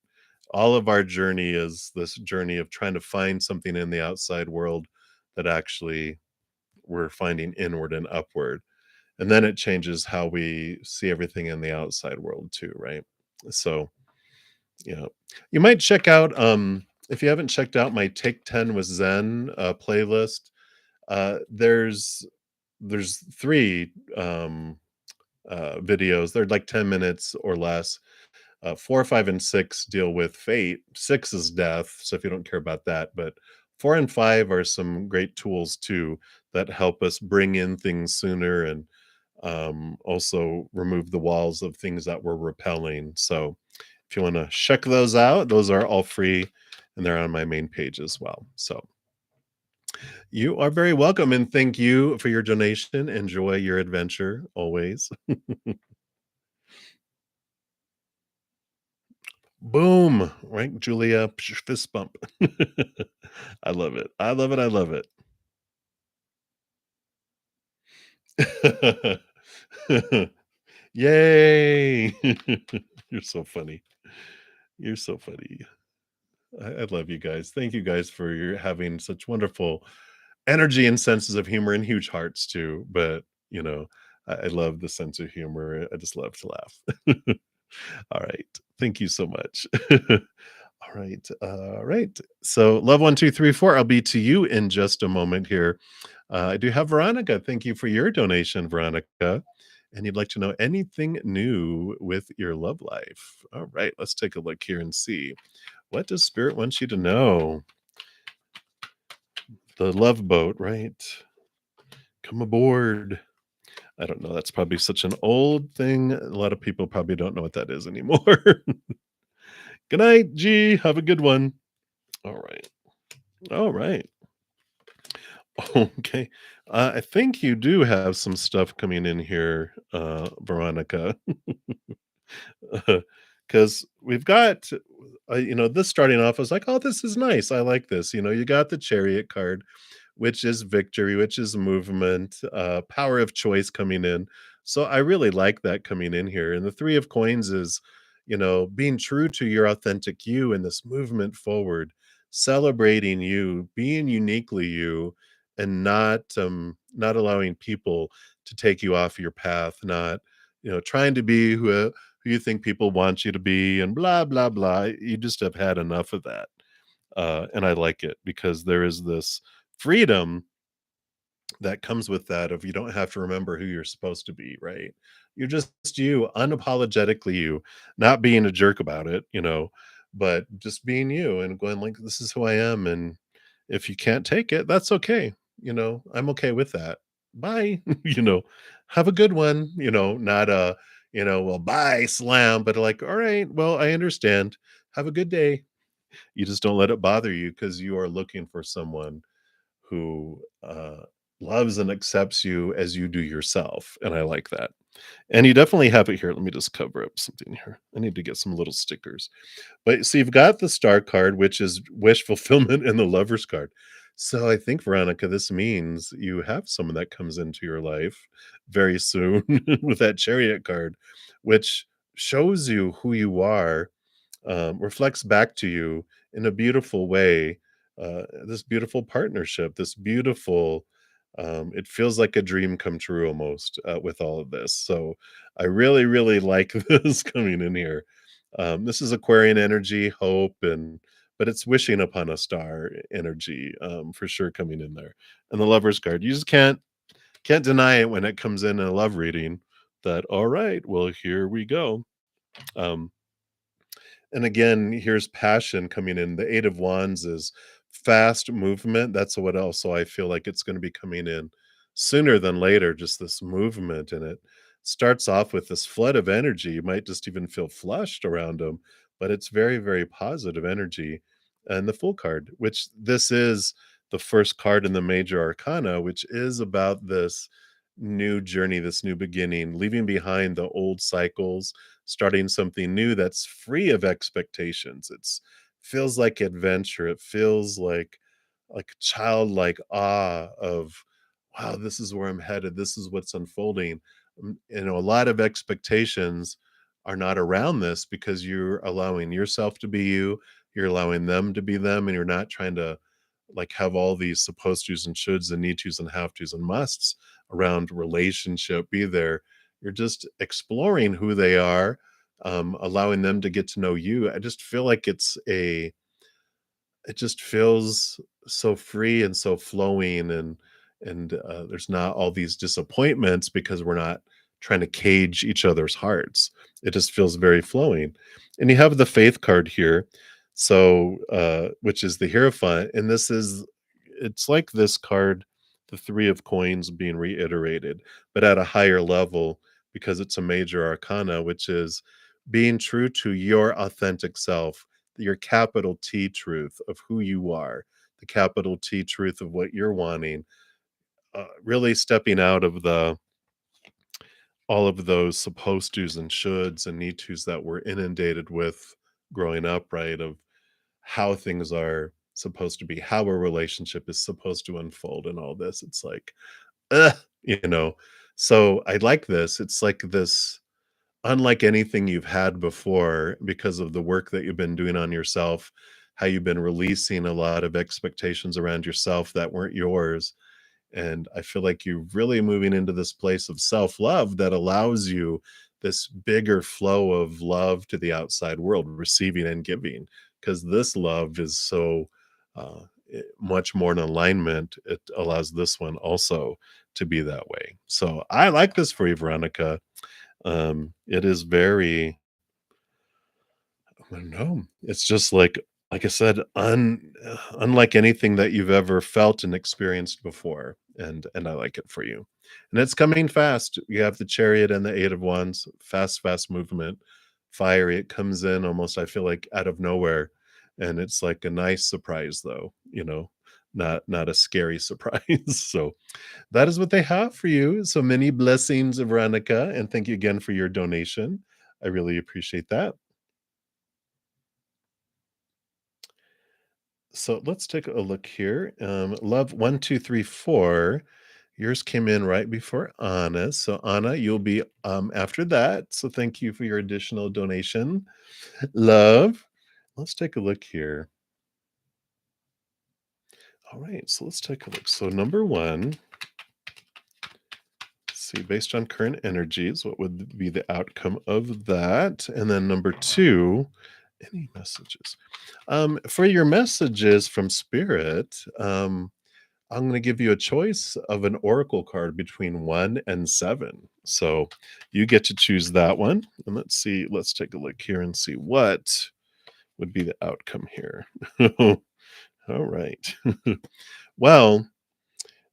All of our journey is this journey of trying to find something in the outside world that actually we're finding inward and upward. And then it changes how we see everything in the outside world too, right? So, yeah. You might check out if you haven't checked out my Take 10 with Zen playlist. There's 3 videos. They're like 10 minutes or less. 4, 5, and 6 deal with fate. 6 is death, so if you don't care about that, but 4 and 5 are some great tools too that help us bring in things sooner and also remove the walls of things that we're repelling. So if you want to check those out, those are all free and they're on my main page as well. So you are very welcome and thank you for your donation. Enjoy your adventure always. Boom, right, Julia? Fist bump. I love it. I love it. I love it. Yay! You're so funny. You're so funny. I love you guys. Thank you guys for your having such wonderful energy and senses of humor and huge hearts too. But I love the sense of humor. I just love to laugh. All right. Thank you so much. All right. All right. So, love 1, 2, 3, 4. I'll be to you in just a moment here. I do have Veronica. Thank you for your donation, Veronica. And you'd like to know anything new with your love life. All right. Let's take a look here and see. What does Spirit want you to know? The love boat, right? Come aboard. I don't know. That's probably such an old thing. A lot of people probably don't know what that is anymore. Good night, G. Have a good one. All right. All right. Okay. I think you do have some stuff coming in here, Veronica, because we've got, this starting off. I was like, oh, this is nice. I like this. You got the chariot card, which is victory, which is movement, power of choice coming in. So I really like that coming in here. And the 3 of Coins is, being true to your authentic you in this movement forward, celebrating you, being uniquely you, and not allowing people to take you off your path, not, trying to be who you think people want you to be and blah blah blah. You just have had enough of that. And I like it because there is this freedom that comes with that of you don't have to remember who you're supposed to be, right? You're just you, unapologetically you, not being a jerk about it, but just being you and going like, this is who I am. And if you can't take it, that's okay. I'm okay with that. Bye. Have a good one, not well, bye, slam, but like, all right, well, I understand. Have a good day. You just don't let it bother you because you are looking for someone who loves and accepts you as you do yourself. And I like that. And you definitely have it here. Let me just cover up something here. I need to get some little stickers. But so you've got the star card, which is wish fulfillment, and the lover's card. So I think, Veronica, this means you have someone that comes into your life very soon with that chariot card, which shows you who you are, reflects back to you in a beautiful way. This beautiful partnership, this beautiful, it feels like a dream come true almost with all of this. So I really, really like this coming in here. This is Aquarian energy, hope, but it's wishing upon a star energy for sure coming in there. And the Lover's card, you just can't Can't deny it when it comes in a love reading that, all right, well, here we go. Um, and again, here's passion coming in. The 8 of Wands is fast movement. That's what also I feel like it's going to be coming in sooner than later, just this movement. And it starts off with this flood of energy. You might just even feel flushed around them, but it's very, very positive energy. And the Fool card, which this is the first card in the major arcana, which is about this new journey, this new beginning, leaving behind the old cycles, starting something new that's free of expectations. It's feels like adventure. It feels like childlike awe of, wow, this is where I'm headed. This is what's unfolding. A lot of expectations are not around this because you're allowing yourself to be you, you're allowing them to be them, and you're not trying to like have all these supposed tos and shoulds and need tos and have tos and musts around relationship be there. You're just exploring who they are, allowing them to get to know you. I just feel like it just feels so free and so flowing, and there's not all these disappointments because we're not trying to cage each other's hearts. It just feels very flowing. And you have the Faith card here, so which is the Hierophant, and this is it's like this card, the 3 of coins being reiterated, but at a higher level because it's a major arcana, which is being true to your authentic self, your capital T truth of who you are, the capital T truth of what you're wanting, really stepping out of the all of those supposed tos and shoulds and need tos that we're inundated with growing up, right? Of how things are supposed to be, how a relationship is supposed to unfold, and all this. It's like, ugh, you know. So I like this. It's like this unlike anything you've had before because of the work that you've been doing on yourself, how you've been releasing a lot of expectations around yourself that weren't yours. And I feel like you're really moving into this place of self-love that allows you this bigger flow of love to the outside world, receiving and giving, because this love is so much more in alignment. It allows this one also to be that way. So I like this for you, Veronica. It is very, I don't know, it's just like I said, unlike anything that you've ever felt and experienced before, and I like it for you. And it's coming fast. You have the Chariot and the 8 of Wands, fast, fast movement, fiery. It comes in almost, I feel like, out of nowhere, and it's like a nice surprise, though, not a scary surprise. So that is what they have for you. So many blessings, Veronica, and thank you again for your donation. I really appreciate that. So let's take a look here. Love 1234. Yours came in right before Anna. So Anna, you'll be after that. So thank you for your additional donation. Love. Let's take a look here. All right, so let's take a look. So number one, see, based on current energies, what would be the outcome of that? And then number two, any messages? For your messages from Spirit, I'm going to give you a choice of an oracle card between 1 and 7. So you get to choose that one. And let's see, let's take a look here and see what would be the outcome here. All right. Well,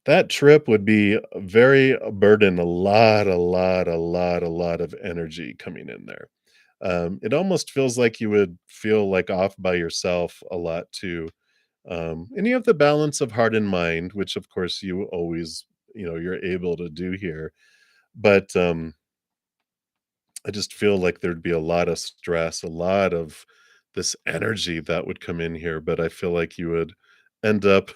that trip would be very burden, a lot of energy coming in there. It almost feels like you would feel like off by yourself a lot too. And you have the balance of heart and mind, which of course you always, you're able to do here. But I just feel like there'd be a lot of stress, a lot of this energy that would come in here. But I feel like you would end up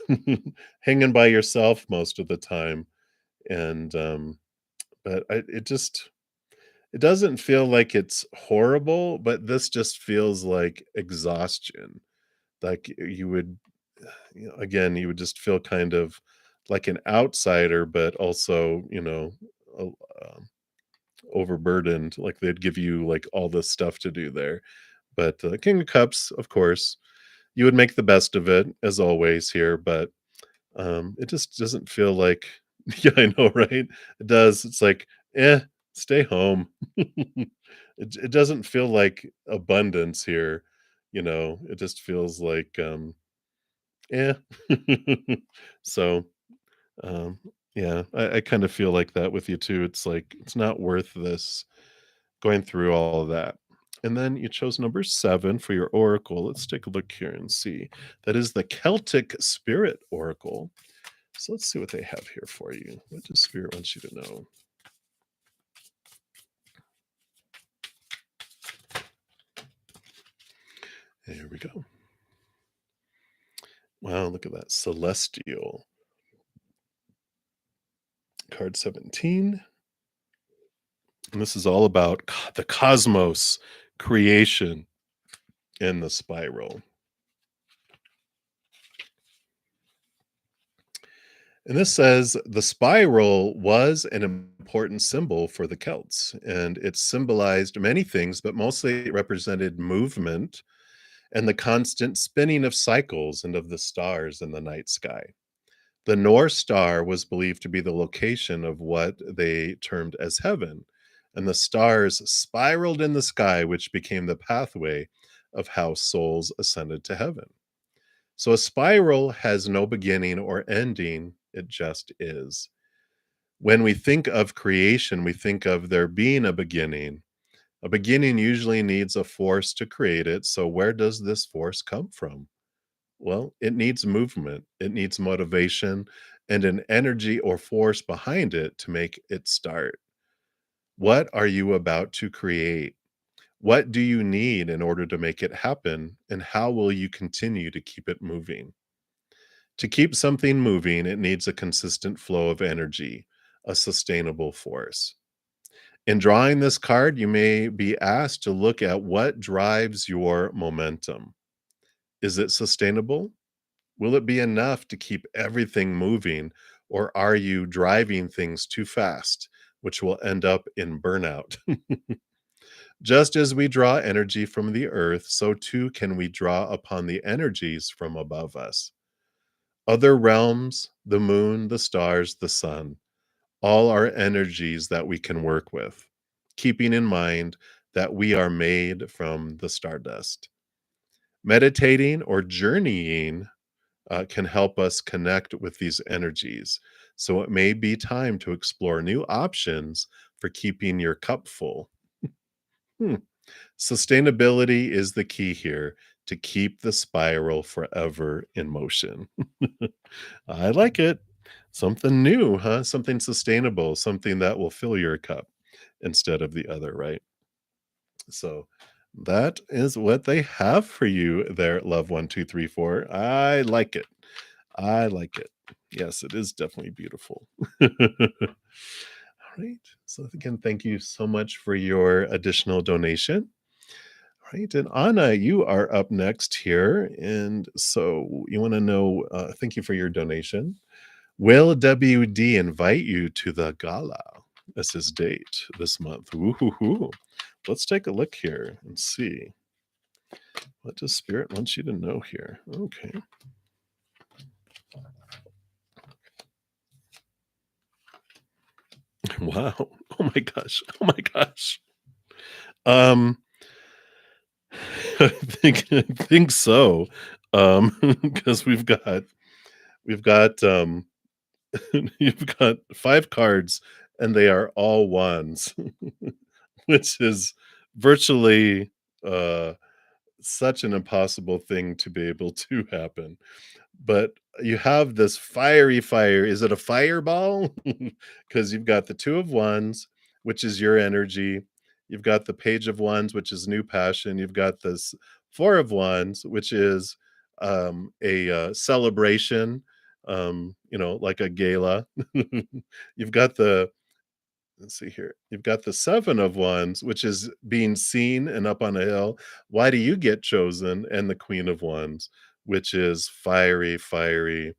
hanging by yourself most of the time. And but it doesn't feel like it's horrible, but this just feels like exhaustion. Like you would, again, you would just feel kind of like an outsider, but also, o- um, overburdened. Like they'd give you like all this stuff to do there. But King of Cups, of course, you would make the best of it as always here, but it just doesn't feel like Yeah, I know, right? It does. It's like, "Eh, stay home." It doesn't feel like abundance here, it just feels like, eh. So, um, yeah, I kinda feel like that with you too. It's like, it's not worth this going through all of that. And then you chose number 7 for your oracle. Let's take a look here and see. That is the Celtic Spirit Oracle. So let's see what they have here for you. What does Spirit want you to know? Here we go. Wow, look at that. Celestial. Card 17. And this is all about the cosmos, creation, and the spiral. And this says the spiral was an important symbol for the Celts, and it symbolized many things, but mostly it represented movement and the constant spinning of cycles and of the stars in the night sky. The North Star was believed to be the location of what they termed as heaven, and the stars spiraled in the sky, which became the pathway of how souls ascended to heaven. So a spiral has no beginning or ending, it just is. When we think of creation, we think of there being a beginning. A beginning usually needs a force to create it. So, where does this force come from? Well, it needs movement, it needs motivation, and an energy or force behind it to make it start. What are you about to create? What do you need in order to make it happen? And how will you continue to keep it moving? To keep something moving, it needs a consistent flow of energy, a sustainable force. In drawing this card, you may be asked to look at what drives your momentum. Is it sustainable? Will it be enough to keep everything moving, or are you driving things too fast, which will end up in burnout? Just as we draw energy from the earth, so too can we draw upon the energies from above us. Other realms, the moon, the stars, the sun, all are energies that we can work with, keeping in mind that we are made from the stardust. Meditating or journeying can help us connect with these energies. So it may be time to explore new options for keeping your cup full. Hmm. Sustainability is the key here to keep the spiral forever in motion. I like it. Something new, huh? Something sustainable, something that will fill your cup instead of the other, right? So that is what they have for you there, love 1234. I like it. I like it. Yes, it is definitely beautiful. All right. So again, thank you so much for your additional donation. All right. And Anna, you are up next here. And so you want to know, thank you for your donation. Will WD invite you to the gala? That's his date this month. Woo-hoo-hoo. Let's take a look here and see. What does Spirit want you to know here? Okay. Wow. Oh my gosh. Oh my gosh. Um, I think so. Because we've got you've got 5 cards and they are all ones, which is virtually uh such an impossible thing to be able to happen. But you have this fiery fire. Is it a fireball? Because you've got the Two of Wands, which is your energy. You've got the Page of Wands, which is new passion. You've got this Four of Wands, which is a celebration, like a gala. You've got the Let's see here. You've got the Seven of Wands, which is being seen and up on a hill. Why do you get chosen? And the Queen of Wands, which is fiery, fiery,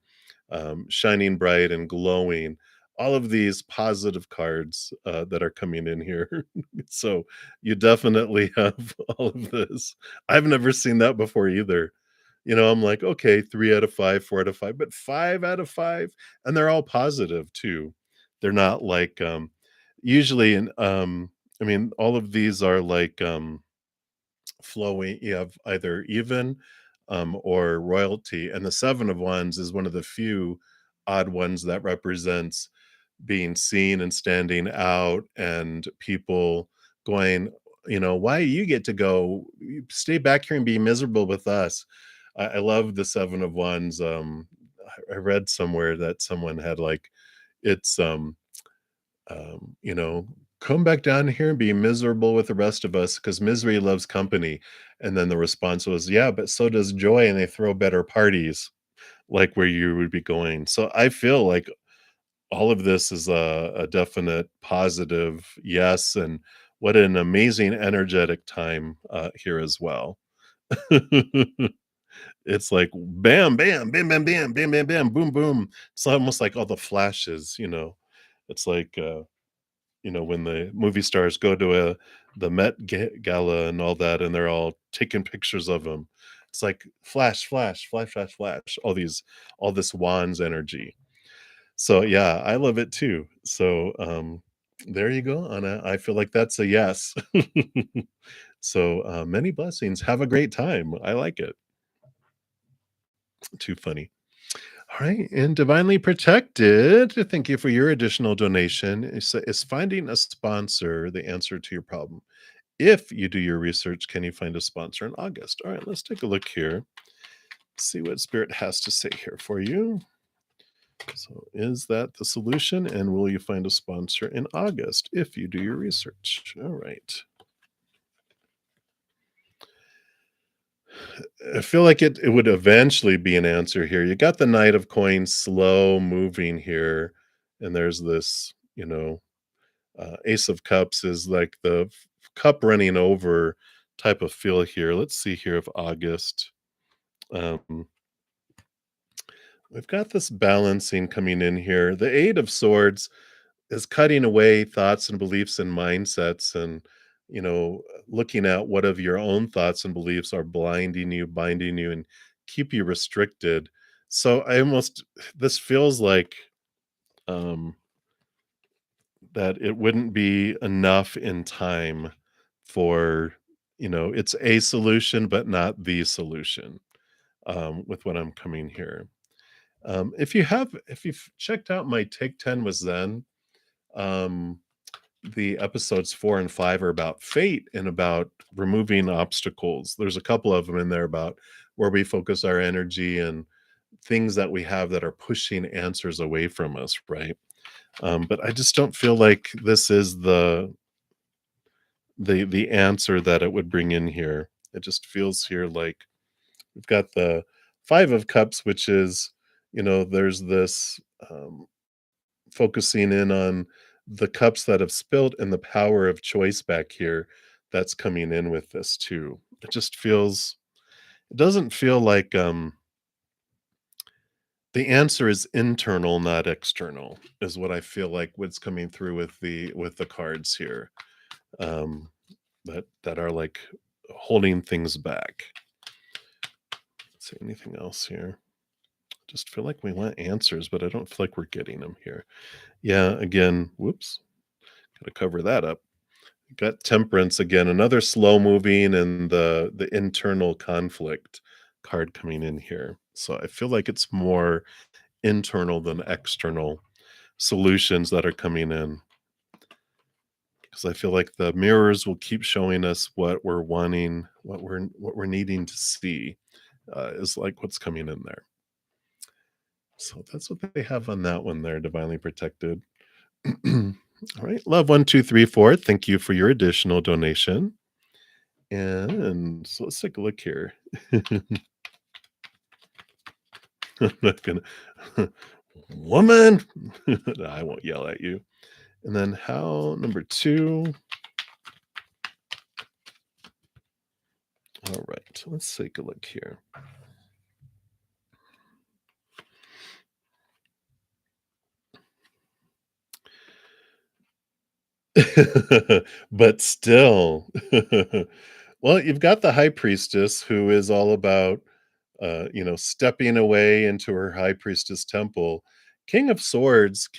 shining bright and glowing. All of these positive cards that are coming in here. So you definitely have all of this. I've never seen that before either. I'm like, "Okay, 3 out of 5, 4 out of 5," but 5 out of 5, and they're all positive too. They're not like, usually I mean, all of these are like, flowing. You have either even, or royalty, and the 7 of Wands is one of the few odd ones that represents being seen and standing out and people going, "Why you get to go? You stay back here and be miserable with us." I love the 7 of Wands. I read somewhere that someone had like, it's um, you know, "Come back down here and be miserable with the rest of us because misery loves company." And then the response was, "Yeah, but so does joy, and they throw better parties," like where you would be going. So I feel like all of this is a definite positive yes, and what an amazing energetic time here as well. It's like bam, bam, bam, bam, bam, bam, bam, bam, boom, boom. It's almost like all the flashes. It's like when the movie stars go to the Gala and all that, and they're all taking pictures of them. It's like flash, flash, flash, flash, flash. All this wands energy. So yeah, I love it too. So there you go, Anna. I feel like that's a yes. So many blessings. Have a great time. I like it. Too funny. All right, and divinely protected. Thank you for your additional donation. Is finding a sponsor the answer to your problem? If you do your research, can you find a sponsor in August? All right, let's take a look here. See what Spirit has to say here for you. So, is that the solution? And will you find a sponsor in August if you do your research? All right. I feel like it would eventually be an answer here. You got the Knight of Coins slow moving here, and there's this, Ace of Cups is like the cup running over type of feel here. Let's see here of August. Um, we've got this balancing coming in here. The Eight of Swords is cutting away thoughts and beliefs and mindsets, and looking at what of your own thoughts and beliefs are blinding you, binding you, and keep you restricted. So I almost this feels like um that it wouldn't be enough in time for, it's a solution, but not the solution, with what I'm coming here. If you've checked out my Take 10 with Zen, um, the episodes 4 and 5 are about fate and about removing obstacles. There's a couple of them in there about where we focus our energy and things that we have that are pushing answers away from us, right? But I just don't feel like this is the answer that it would bring in here. It just feels here like we've got the 5 of Cups, which is, there's this focusing in on the cups that have spilled and the power of choice back here that's coming in with this too. It doesn't feel like the answer is internal, not external, is what I feel like what's coming through with the cards here. Um that are like holding things back. Let's see anything else here. Just feel like we want answers, but I don't feel like we're getting them here. Yeah, again, whoops, gotta cover that up. Got temperance again, another slow moving and the internal conflict card coming in here. So I feel like it's more internal than external solutions that are coming in, because I feel like the mirrors will keep showing us what we're wanting, what we're needing to see, is like what's coming in there. So that's what they have on that one there, divinely protected. All right, love 1234. Thank you for your additional donation. And so let's take a look here. I'm not gonna woman. No, I won't yell at you. And then how number two. All right, let's take a look here. But still. Well, you've got the high priestess who is all about stepping away into her high priestess temple. King of Swords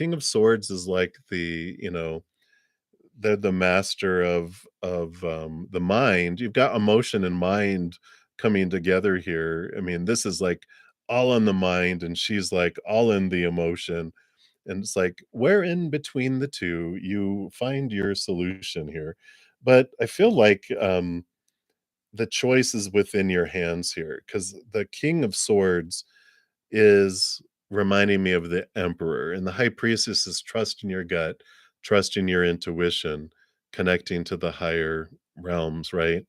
is like they're the master of the mind. You've got emotion and mind coming together here. I mean, this is like all in the mind, and she's like all in the emotion. And it's like, where in between the two you find your solution here. But I feel like the choice is within your hands here, because the King of Swords is reminding me of the Emperor, and the High Priestess is trust in your gut, trust in your intuition, connecting to the higher realms, right?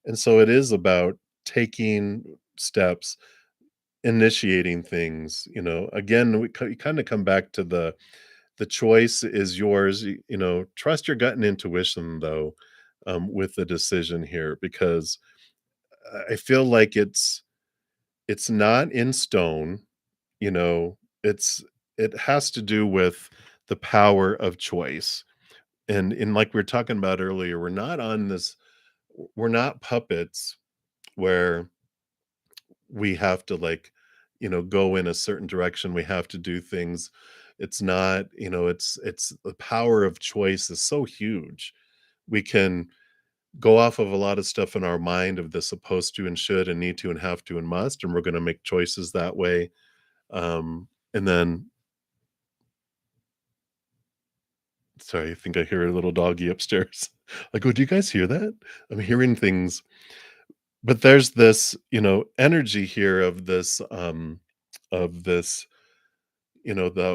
And so it is about taking steps, initiating things. Again, you kind of come back to the choice is yours. Trust your gut and intuition, though, with the decision here, because I feel like it's not in stone. You know, it has to do with the power of choice. And like we were talking about earlier, we're not puppets where we have to go in a certain direction. We have to do things. It's not, it's the power of choice is so huge. We can go off of a lot of stuff in our mind of the supposed to and should and need to and have to and must, and we're going to make choices that way. And then, sorry, I think I hear a little doggy upstairs. Like, oh, do you guys hear that? I'm hearing things. But there's this, energy here of this, the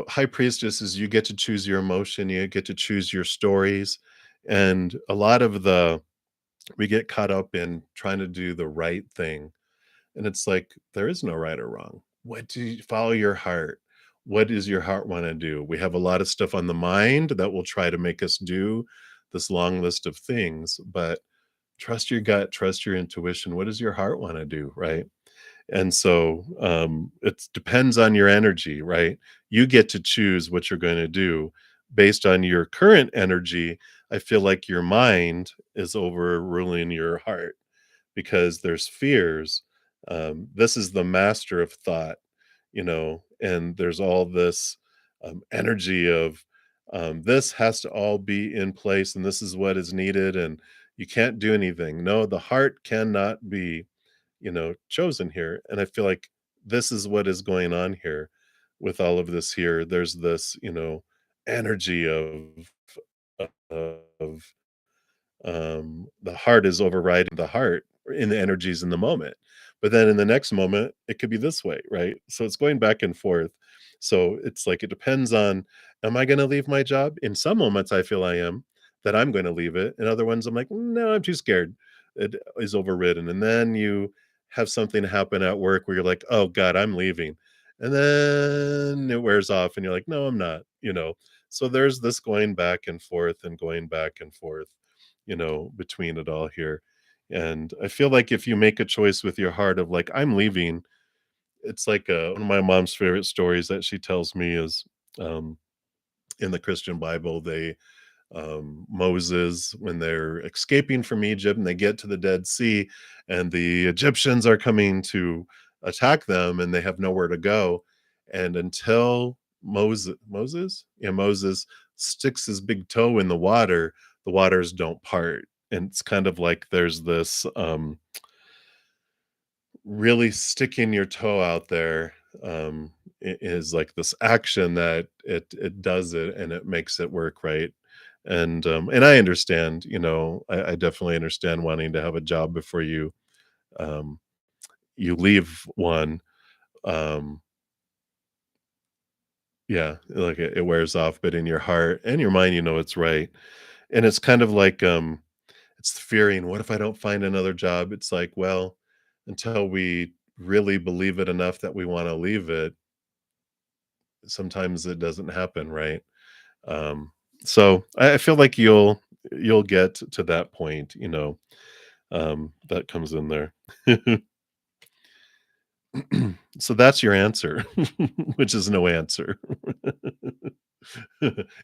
high priestess is you get to choose your emotion, you get to choose your stories. And a lot of we get caught up in trying to do the right thing. And it's like, there is no right or wrong. What do you follow your heart? What does your heart want to do? We have a lot of stuff on the mind that will try to make us do this long list of things, but trust your gut, trust your intuition. What does your heart want to do? Right. And so it depends on your energy, right? You get to choose what you're going to do based on your current energy. I feel like your mind is overruling your heart because there's fears. This is the master of thought, and there's all this energy of this has to all be in place, and this is what is needed, and you can't do anything. No, the heart cannot be, chosen here. And I feel like this is what is going on here with all of this here. There's this, energy of the heart is overriding the heart in the energies in the moment. But then in the next moment, it could be this way, right? So it's going back and forth. So it's like it depends on, am I going to leave my job? In some moments, I feel I am, that I'm going to leave it. In other ones, I'm like, no, I'm too scared. It is overridden. And then you have something happen at work where you're like, oh God, I'm leaving. And then it wears off and you're like, no, I'm not. So there's this going back and forth and going back and forth, between it all here. And I feel like if you make a choice with your heart of like, I'm leaving, it's like one of my mom's favorite stories that she tells me is um, in the Christian Bible, Moses, when they're escaping from Egypt and they get to the Dead Sea, and the Egyptians are coming to attack them, and they have nowhere to go. And until Moses sticks his big toe in the waters don't part. And it's kind of like there's this really sticking your toe out there is like this action that it does it and it makes it work, right? And I understand, I definitely understand wanting to have a job before um you leave one. um yeah, like it wears off, but in your heart and your mind, it's right. And it's kind of like it's the fearing, what if I don't find another job? It's like, well, until we really believe it enough that we want to leave it, sometimes it doesn't happen, right? Um, so I feel like you'll get to that point, that comes in there. So that's your answer, which is no answer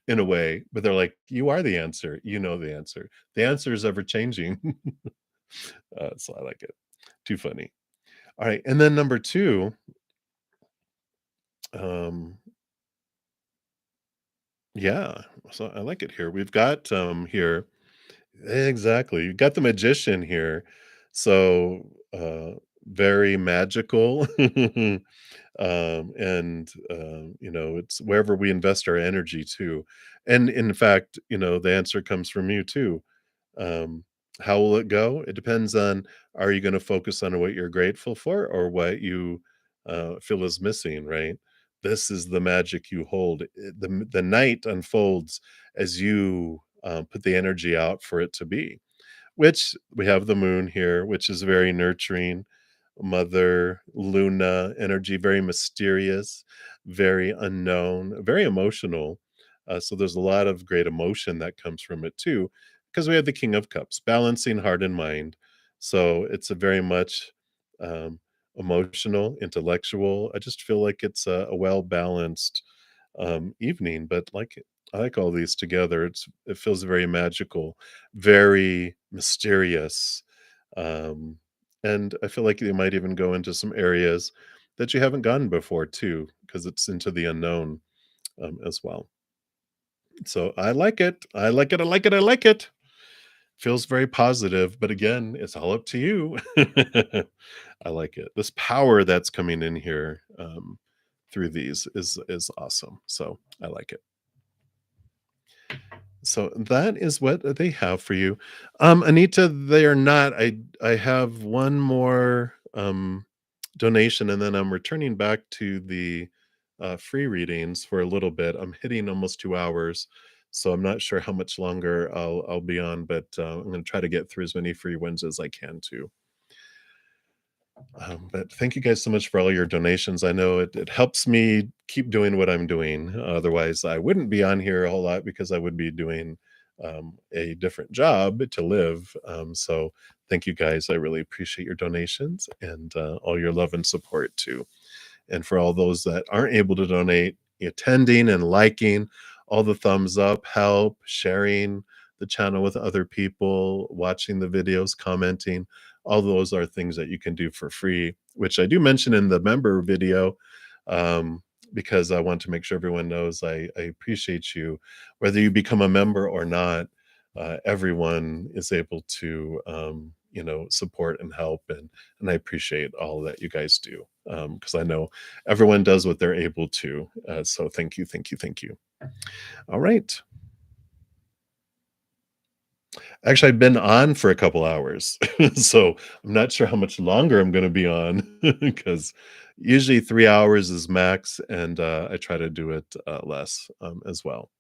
in a way. But they're like, you are the answer. You know the answer. The answer is ever changing. So I like it. Too funny. All right, and then number 2, um, yeah, so I like it here. We've got, here exactly, you got the magician here. So, very magical. And it's wherever we invest our energy too. And in fact, the answer comes from you too. um, how will it go? It depends on, are you going to focus on what you're grateful for or what you feel is missing, right? This is the magic you hold. The night unfolds as you put the energy out for it to be, which we have the moon here, which is very nurturing, Mother Luna energy, very mysterious, very unknown, very emotional. So there's a lot of great emotion that comes from it too, because we have the King of Cups, balancing heart and mind. So it's a very much um, emotional, intellectual. I just feel like it's a well balanced evening. But like I like all these together. It feels very magical, very mysterious. Um, and I feel like they might even go into some areas that you haven't gone before too, because it's into the unknown, as well. So I like it. I like it. I like it. I like it. Feels very positive, but again, it's all up to you. I like it. This power that's coming in here, through these is awesome. So I like it. So that is what they have for you. Anita, they are not. I have one more donation, and then I'm returning back to the free readings for a little bit. I'm hitting almost 2 hours, so I'm not sure how much longer I'll be on, but I'm going to try to get through as many free ones as I can too. But thank you guys so much for all your donations. I know it helps me keep doing what I'm doing. Otherwise, I wouldn't be on here a whole lot because I would be doing a different job to live. So thank you guys. I really appreciate your donations and all your love and support too. And for all those that aren't able to donate, attending and liking, all the thumbs up help, sharing the channel with other people, watching the videos, commenting. All those are things that you can do for free, which I do mention in the member video, um, because I want to make sure everyone knows I appreciate you. Whether you become a member or not, everyone is able to, support and help. And I appreciate all that you guys do, because I know everyone does what they're able to. So thank you, thank you, thank you. All right. Actually, I've been on for a couple hours, so I'm not sure how much longer I'm going to be on because usually 3 hours is max, and I try to do it less as well.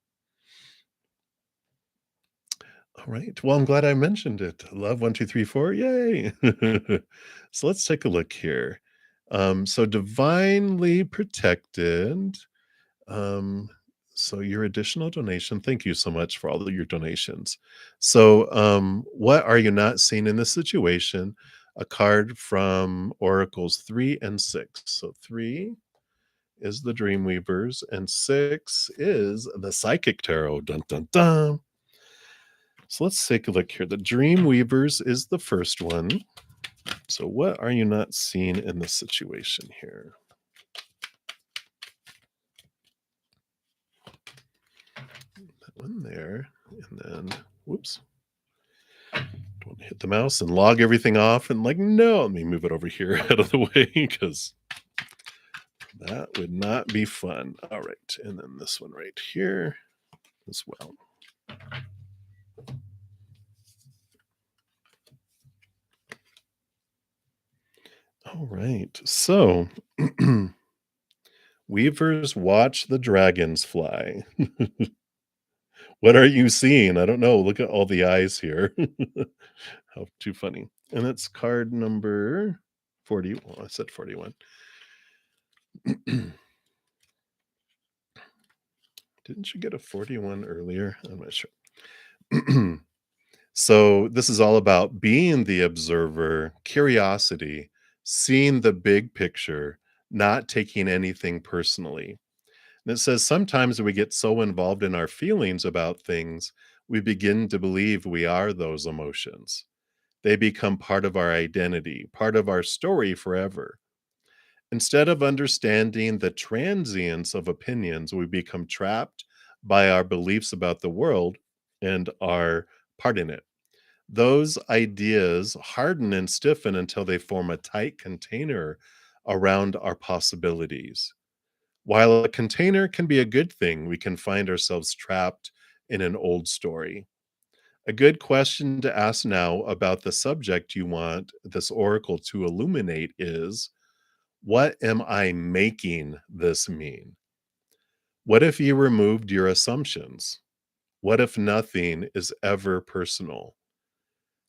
All right. Well, I'm glad I mentioned it. Love 1, 2, 3, 4. Yay. So let's take a look here. So divinely protected. Um, so your additional donation, thank you so much for all of your donations. So what are you not seeing in this situation? A card from Oracles 3 and 6. So 3 is the Dreamweavers, and 6 is the Psychic Tarot. Dun dun dun. So let's take a look here. The Dreamweavers is the first one. So what are you not seeing in this situation here? That one there, and then whoops. Don't want to hit the mouse and log everything off and like, no, let me move it over here out of the way because that would not be fun. All right. And then this one right here as well. All right. So weavers watch the dragons fly. What are you seeing? I don't know. Look at all the eyes here. How too funny. And it's card number 40. Well, I said 41. Didn't you get a 41 earlier? I'm not sure. So this is all about being the observer, curiosity, seeing the big picture, not taking anything personally. And it says sometimes we get so involved in our feelings about things, we begin to believe we are those emotions. They become part of our identity, part of our story forever. Instead of understanding the transience of opinions, we become trapped by our beliefs about the world and our part in it. Those ideas harden and stiffen until they form a tight container around our possibilities. While a container can be a good thing, we can find ourselves trapped in an old story. A good question to ask now about the subject you want this oracle to illuminate is, what am I making this mean? What if you removed your assumptions? What if nothing is ever personal?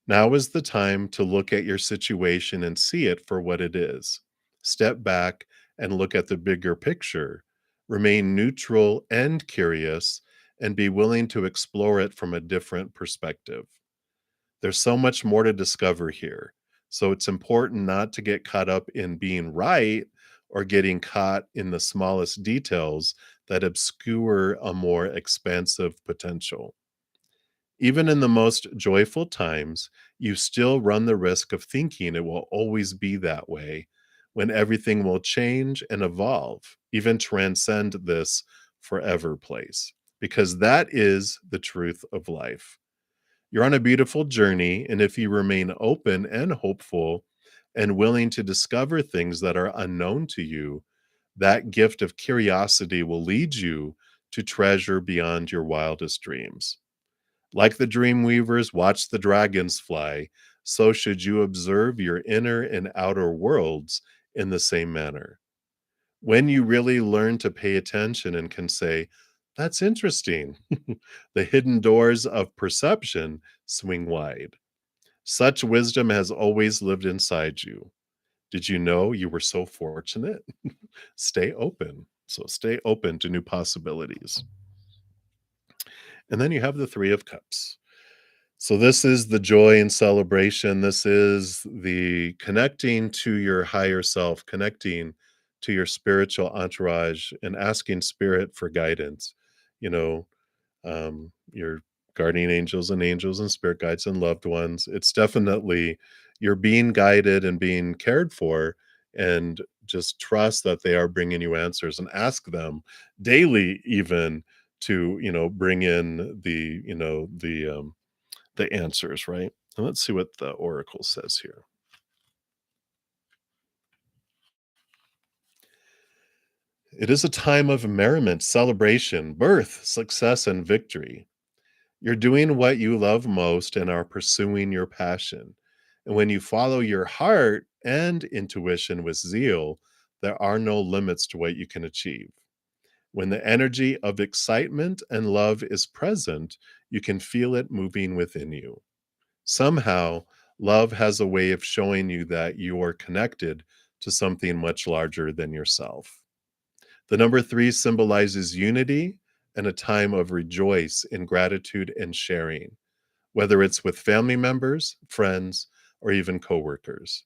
Now is the time to look at your situation and see it for what it is. Step back and look at the bigger picture. Remain neutral and curious, and be willing to explore it from a different perspective. There's so much more to discover here. So it's important not to get caught up in being right or getting caught in the smallest details that obscure a more expansive potential. Even in the most joyful times, you still run the risk of thinking it will always be that way, when everything will change and evolve, even transcend this forever place, because that is the truth of life. You're on a beautiful journey, and if you remain open and hopeful and willing to discover things that are unknown to you, that gift of curiosity will lead you to treasure beyond your wildest dreams. Like the dream weavers watch the dragons fly, so should you observe your inner and outer worlds in the same manner. When you really learn to pay attention and can say, that's interesting, the hidden doors of perception swing wide. Such wisdom has always lived inside you. Did you know you were so fortunate? Stay open. So stay open to new possibilities. And then you have the Three of Cups. So this is the joy and celebration. This is the connecting to your higher self, connecting to your spiritual entourage and asking spirit for guidance. You know, your guardian angels and spirit guides and loved ones. It's definitely you're being guided and being cared for, and just trust that they are bringing you answers and ask them daily, even to bring in the answers, right? And let's see what the oracle says here. It is a time of merriment, celebration, birth, success, and victory. You're doing what you love most and are pursuing your passion. And when you follow your heart and intuition with zeal, there are no limits to what you can achieve. When the energy of excitement and love is present, you can feel it moving within you. Somehow, love has a way of showing you that you are connected to something much larger than yourself. The number three symbolizes unity and a time of rejoice in gratitude and sharing, whether it's with family members, friends, or even coworkers.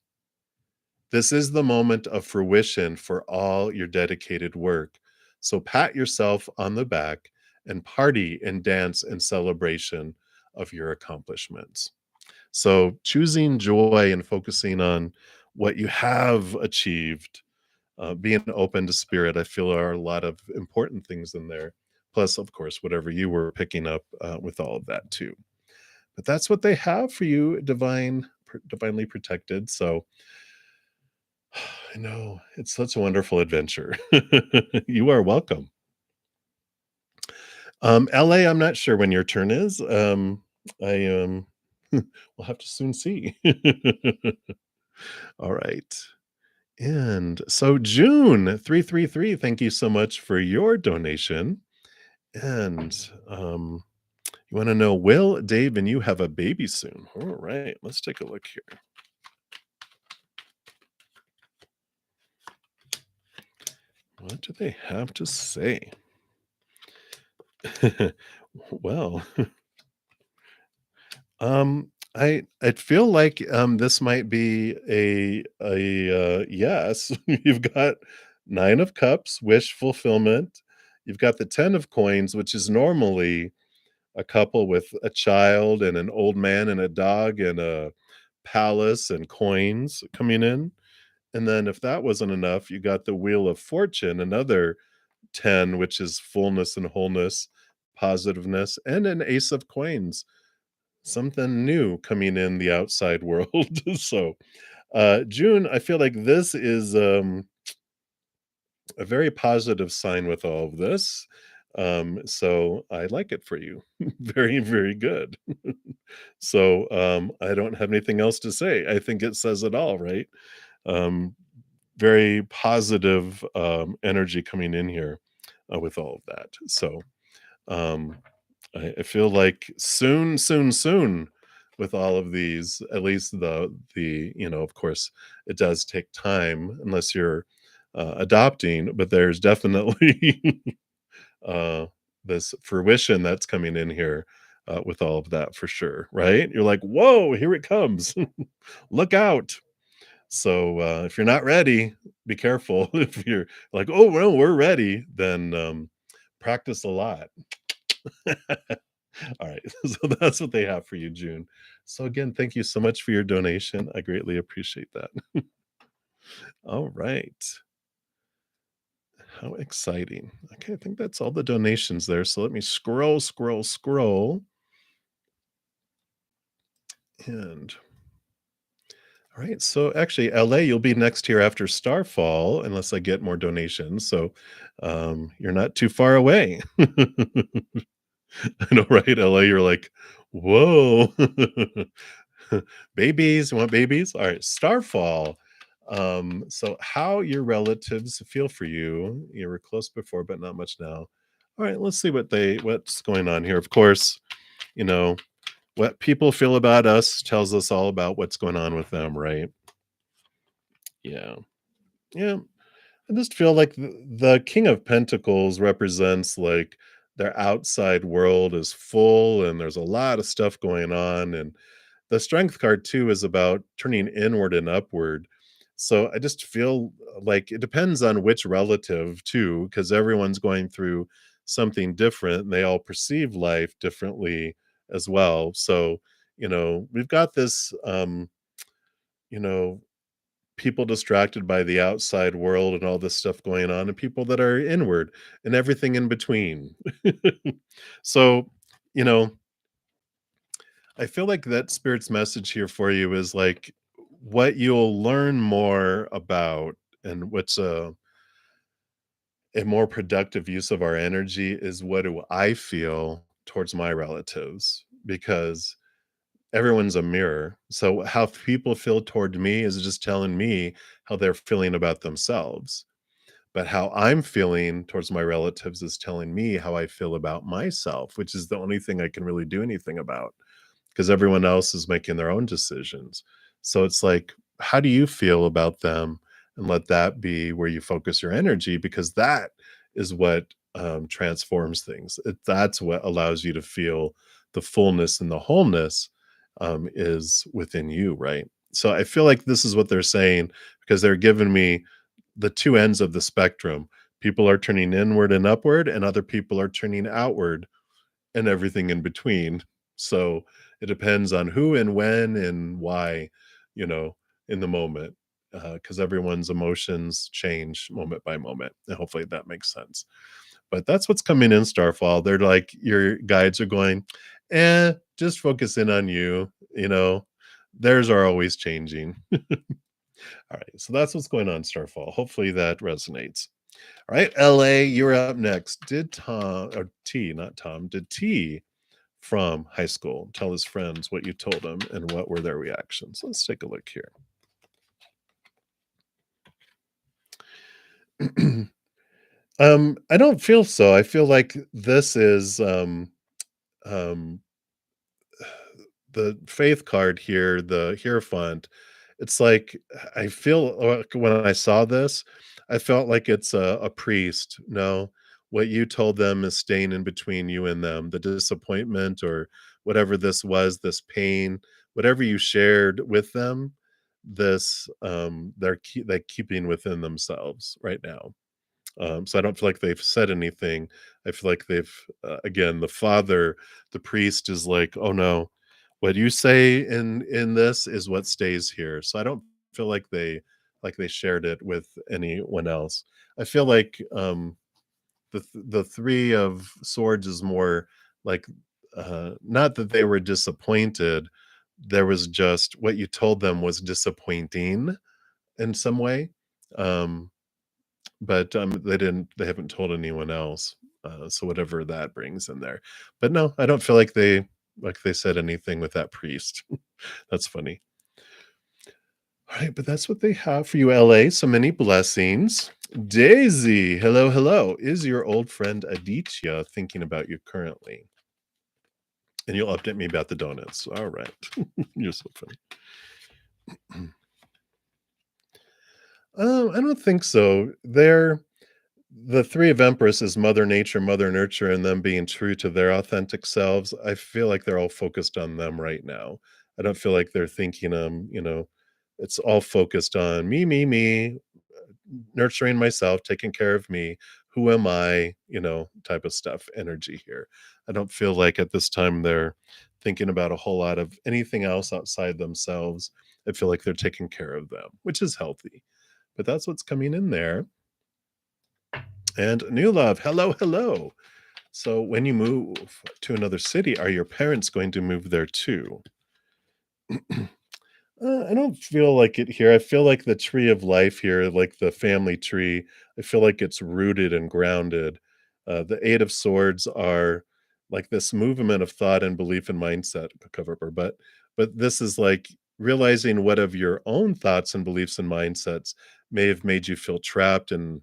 This is the moment of fruition for all your dedicated work. So pat yourself on the back and party and dance in celebration of your accomplishments. So choosing joy and focusing on what you have achieved, being open to spirit, I feel are a lot of important things in there. Plus, of course, whatever you were picking up with all of that too. But that's what they have for you, divinely protected. So I know it's such a wonderful adventure. You are welcome. LA, I'm not sure when your turn is. I we'll have to soon see. All right. And so June 333, thank you so much for your donation. And you want to know, will Dave and you have a baby soon? All right, let's take a look here. What do they have to say? Well, I feel like this might be a yes. You've got 9 of cups, wish fulfillment. You've got the 10 of coins, which is normally a couple with a child and an old man and a dog and a palace and coins coming in. And then if that wasn't enough, you got the Wheel of Fortune, another 10, which is fullness and wholeness, positiveness, and an Ace of Coins, something new coming in the outside world. So, June, I feel like this is a very positive sign with all of this. So I like it for you. Very, very good. So I don't have anything else to say. I think it says it all, right? Um, very positive energy coming in here with all of that. So um, I feel like soon, soon, soon with all of these, at least of course, it does take time unless you're adopting, but there's definitely uh, this fruition that's coming in here with all of that for sure, right? You're like, whoa, here it comes. Look out. So if you're not ready, be careful. If you're like, oh, no, we're ready, then practice a lot. All right. So that's what they have for you, June. So again, thank you so much for your donation. I greatly appreciate that. All right. How exciting. Okay, I think that's all the donations there. So let me scroll, scroll, scroll. And all right. So actually, LA, you'll be next here after Starfall, unless I get more donations. So you're not too far away. I know, right? LA, you're like, whoa. Babies, you want babies? All right, Starfall. So how your relatives feel for you. You were close before, but not much now. All right, let's see what's going on here. Of course, you know, what people feel about us tells us all about what's going on with them, right? Yeah. Yeah. I just feel like the King of Pentacles represents like their outside world is full and there's a lot of stuff going on. And the Strength card too is about turning inward and upward. So I just feel like it depends on which relative too, because everyone's going through something different and they all perceive life differently as well. So, we've got this, you know, people distracted by the outside world and all this stuff going on, and people that are inward and everything in between. So, you know, I feel like that spirit's message here for you is like what you'll learn more about and what's a more productive use of our energy is what do I feel towards my relatives because everyone's a mirror. So how people feel toward me is just telling me how they're feeling about themselves. But how I'm feeling towards my relatives is telling me how I feel about myself, which is the only thing I can really do anything about because everyone else is making their own decisions. So it's like, how do you feel about them? And let that be where you focus your energy because that is what transforms things. That's what allows you to feel the fullness and the wholeness is within you, right? So I feel like this is what they're saying because they're giving me the two ends of the spectrum. People are turning inward and upward, and other people are turning outward and everything in between. So it depends on who and when and why, you know, in the moment, because everyone's emotions change moment by moment. And hopefully that makes sense. But that's what's coming in Starfall. They're like, your guides are going, just focus in on you, theirs are always changing. All right. So that's what's going on, Starfall. Hopefully that resonates. All right, LA, you're up next. Did Tom, or T, not Tom, did T from high school tell his friends what you told him and what were their reactions? Let's take a look here. I don't feel so. I feel like this is um the faith card here, the Hierophant. It's like I feel like when I saw this, I felt like it's a priest. No, what you told them is staying in between you and them. The disappointment or whatever this was, this pain, whatever you shared with them, this they're keeping within themselves right now. So I don't feel like they've said anything. I feel like they've again the father, the priest is like, oh no, What you say in this is what stays here. So I don't feel like they shared it with anyone else. I feel like the 3 of swords is more like not that they were disappointed, there was just what you told them was disappointing in some way. Um but they haven't told anyone else. So whatever that brings in there. But no, I don't feel like they said anything with that priest. That's funny. All right, but that's what they have for you, LA. So many blessings. Daisy, hello, hello. Is your old friend Aditya thinking about you currently? And you'll update me about the donuts. All right. You're so funny. I don't think so. They're the 3 of Empress is Mother Nature, Mother Nurture, and them being true to their authentic selves. I feel like they're all focused on them right now. I don't feel like they're thinking, it's all focused on me, nurturing myself, taking care of me. Who am I? Type of stuff, energy here. I don't feel like at this time they're thinking about a whole lot of anything else outside themselves. I feel like they're taking care of them, which is healthy. But that's what's coming in there. And new love, hello, hello. So when you move to another city, are your parents going to move there too? I don't feel like it here. I feel like the tree of life here, like the family tree, I feel like it's rooted and grounded. The 8 of Swords are like this movement of thought and belief and mindset cover, but this is like realizing what of your own thoughts and beliefs and mindsets may have made you feel trapped and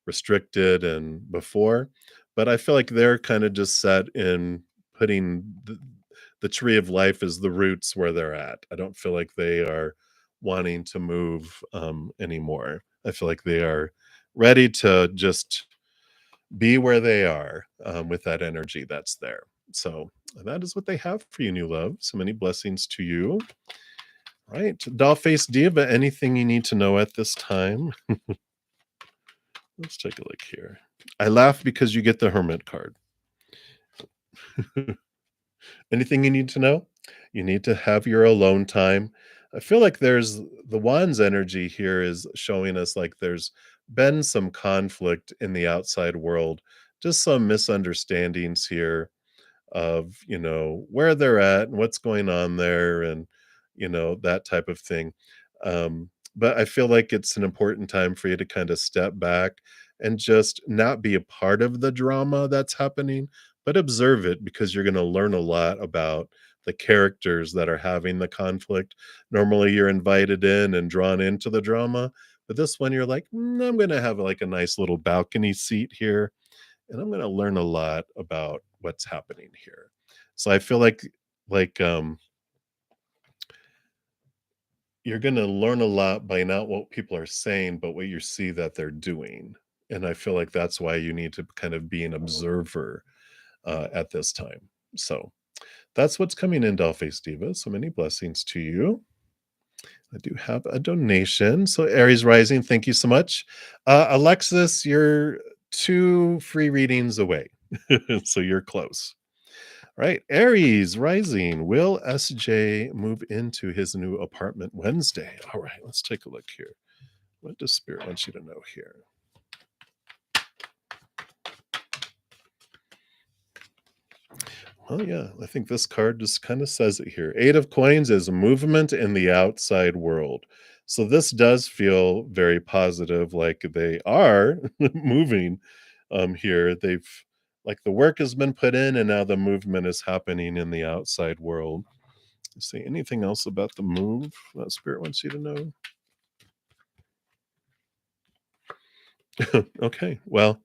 restricted and before. But I feel like they're kind of just set in putting the tree of life is the roots where they're at. I don't feel like they are wanting to move anymore. I feel like they are ready to just be where they are with that energy that's there. So that is what they have for you, new love. So many blessings to you. Right. Doll face diva, anything you need to know at this time? Let's take a look here. I laugh because you get the hermit card. Anything you need to know? You need to have your alone time. I feel like there's the Wands energy here is showing us like there's been some conflict in the outside world, just some misunderstandings here of, where they're at and what's going on there and, that type of thing. But I feel like it's an important time for you to kind of step back and just not be a part of the drama that's happening, but observe it because you're going to learn a lot about the characters that are having the conflict. Normally, you're invited in and drawn into the drama, but this one, you're like, I'm going to have like a nice little balcony seat here and I'm going to learn a lot about what's happening here. So I feel like you're going to learn a lot by not what people are saying, but what you see that they're doing. And I feel like that's why you need to kind of be an observer at this time. So that's what's coming in, Dollface Diva. So many blessings to you. I do have a donation. So Aries Rising, thank you so much. Alexis, you're 2 free readings away. So you're close. Right. Aries Rising. Will SJ move into his new apartment Wednesday? All right, let's take a look here. What does Spirit want you to know here? Oh, yeah, I think this card just kind of says it here. 8 of Coins is movement in the outside world. So this does feel very positive, like they are moving here. They've like the work has been put in and now the movement is happening in the outside world. Let's see anything else about the move that Spirit wants you to know? Okay, well,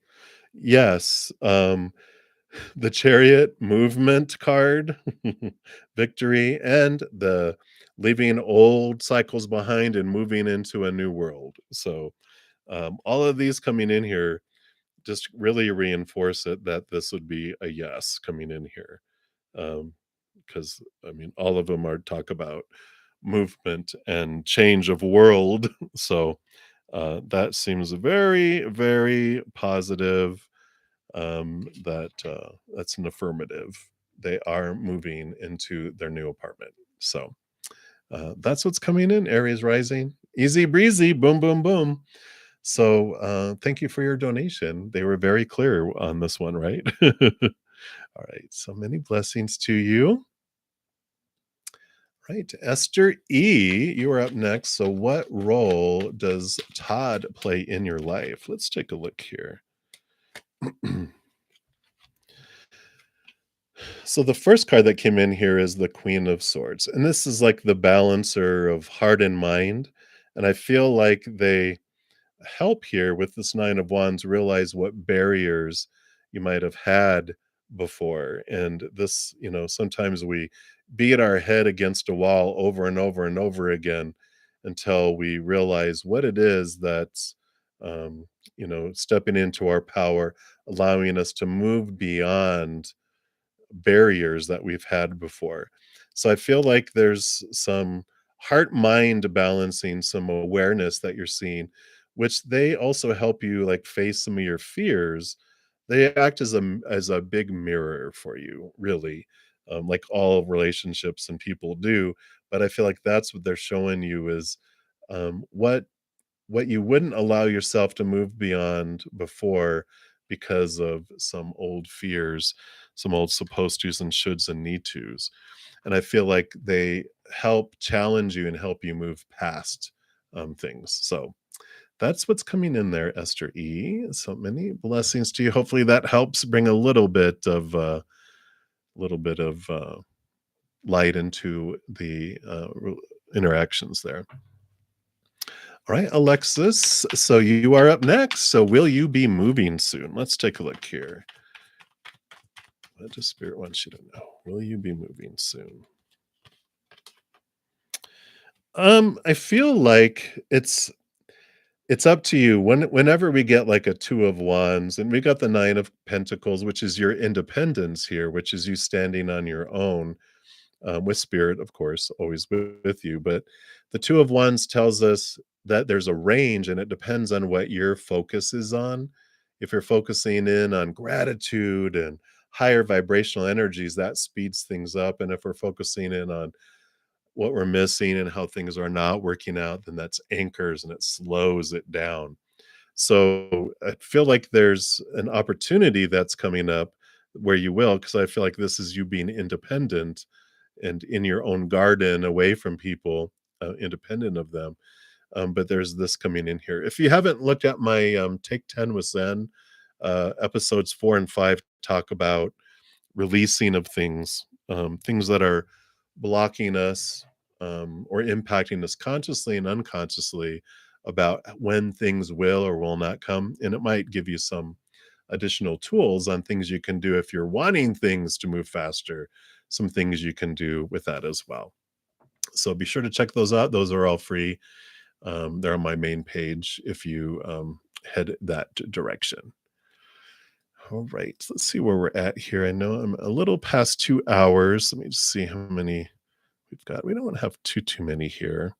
yes. The Chariot movement card, victory, and the leaving old cycles behind and moving into a new world. So, all of these coming in here just really reinforce it that this would be a yes coming in here. Because I mean, all of them are talk about movement and change of world. So, that seems very, very positive. That's an affirmative they are moving into their new apartment. So that's what's coming in, Aries rising. Easy breezy, boom, boom, boom. So thank you for your donation. They were very clear on this one, right? All right. So many blessings to you. Right. Esther E., you are up next. So, what role does Todd play in your life? Let's take a look here. So, the first card that came in here is the Queen of Swords. And this is like the balancer of heart and mind. And I feel like they help here with this Nine of Wands realize what barriers you might have had before. And this, sometimes we beat our head against a wall over and over and over again until we realize what it is that's, stepping into our power, allowing us to move beyond barriers that we've had before. So I feel like there's some heart mind balancing, some awareness that you're seeing, which they also help you like face some of your fears. They act as a big mirror for you, really, like all relationships and people do. But I feel like that's what they're showing you is what you wouldn't allow yourself to move beyond before because of some old fears, some old supposed tos and shoulds and need tos. And I feel like they help challenge you and help you move past things. So that's what's coming in there, Esther E. So many blessings to you. Hopefully that helps bring a little bit of light into the interactions there. All right, Alexis. So you are up next. So will you be moving soon? Let's take a look here. What does Spirit want you to know? Will you be moving soon? I feel like it's up to you. Whenever we get like a Two of Wands, and we got the Nine of Pentacles, which is your independence here, which is you standing on your own, with Spirit, of course, always with you. But the Two of Wands tells us that there's a range, and it depends on what your focus is on. If you're focusing in on gratitude and higher vibrational energies, that speeds things up. And if we're focusing in on what we're missing and how things are not working out, then that's anchors and it slows it down. So I feel like there's an opportunity that's coming up where you will, because I feel like this is you being independent and in your own garden, away from people, independent of them. But there's this coming in here. If you haven't looked at my Take 10 with Zen, episodes 4 and 5 talk about releasing of things that are blocking us or impacting us consciously and unconsciously about when things will or will not come. And it might give you some additional tools on things you can do if you're wanting things to move faster, some things you can do with that as well. So be sure to check those out. Those are all free. They're on my main page if you head that direction. All right, let's see where we're at here. I know I'm a little past 2 hours. Let me just see how many we've got. We don't want to have too many here.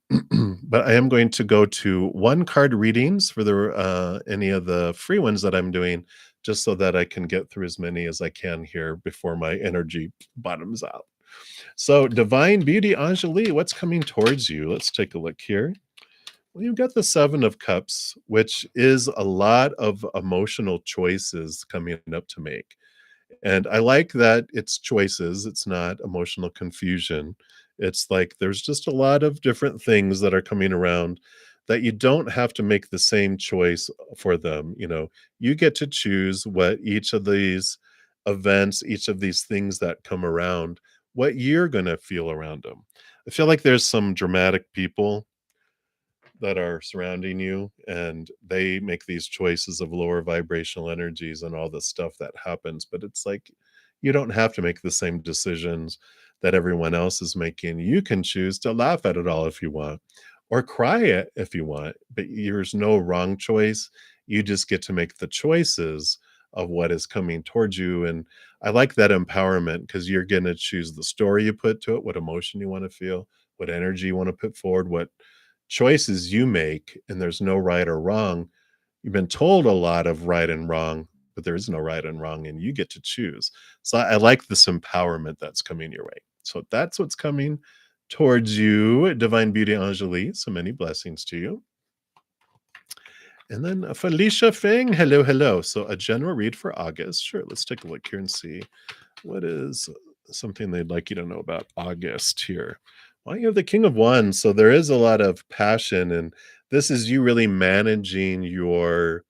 But I am going to go to one card readings for the any of the free ones that I'm doing, just so that I can get through as many as I can here before my energy bottoms out. So, Divine Beauty Anjali, what's coming towards you? Let's take a look here. Well, you've got the Seven of Cups, which is a lot of emotional choices coming up to make. And I like that it's choices, it's not emotional confusion. It's like there's just a lot of different things that are coming around that you don't have to make the same choice for them. You get to choose what each of these events, each of these things that come around, what you're going to feel around them. I feel like there's some dramatic people that are surrounding you, and they make these choices of lower vibrational energies and all the stuff that happens. But it's like you don't have to make the same decisions that everyone else is making. You can choose to laugh at it all if you want, or cry it if you want, but there's no wrong choice. You just get to make the choices of what is coming towards you. And I like that empowerment, because you're going to choose the story you put to it, what emotion you want to feel, what energy you want to put forward, what choices you make, and there's no right or wrong. You've been told a lot of right and wrong, but there is no right and wrong, and you get to choose. So I like this empowerment that's coming your way. So that's what's coming towards you, Divine Beauty Angeli. So many blessings to you. And then Felicia Feng, hello, hello. So a general read for August. Sure, let's take a look here and see what is something they'd like you to know about August here. Well, you have the King of Wands, so there is a lot of passion, and this is you really managing your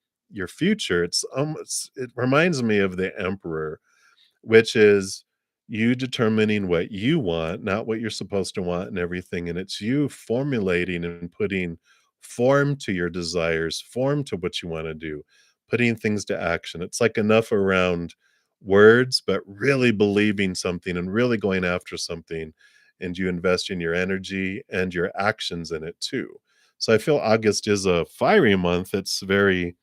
future. It reminds me of the Emperor, which is you determining what you want, not what you're supposed to want and everything. And it's you formulating and putting form to your desires, form to what you want to do, putting things to action. It's like enough around words, but really believing something and really going after something. And you invest in your energy and your actions in it too. So I feel August is a fiery month. It's very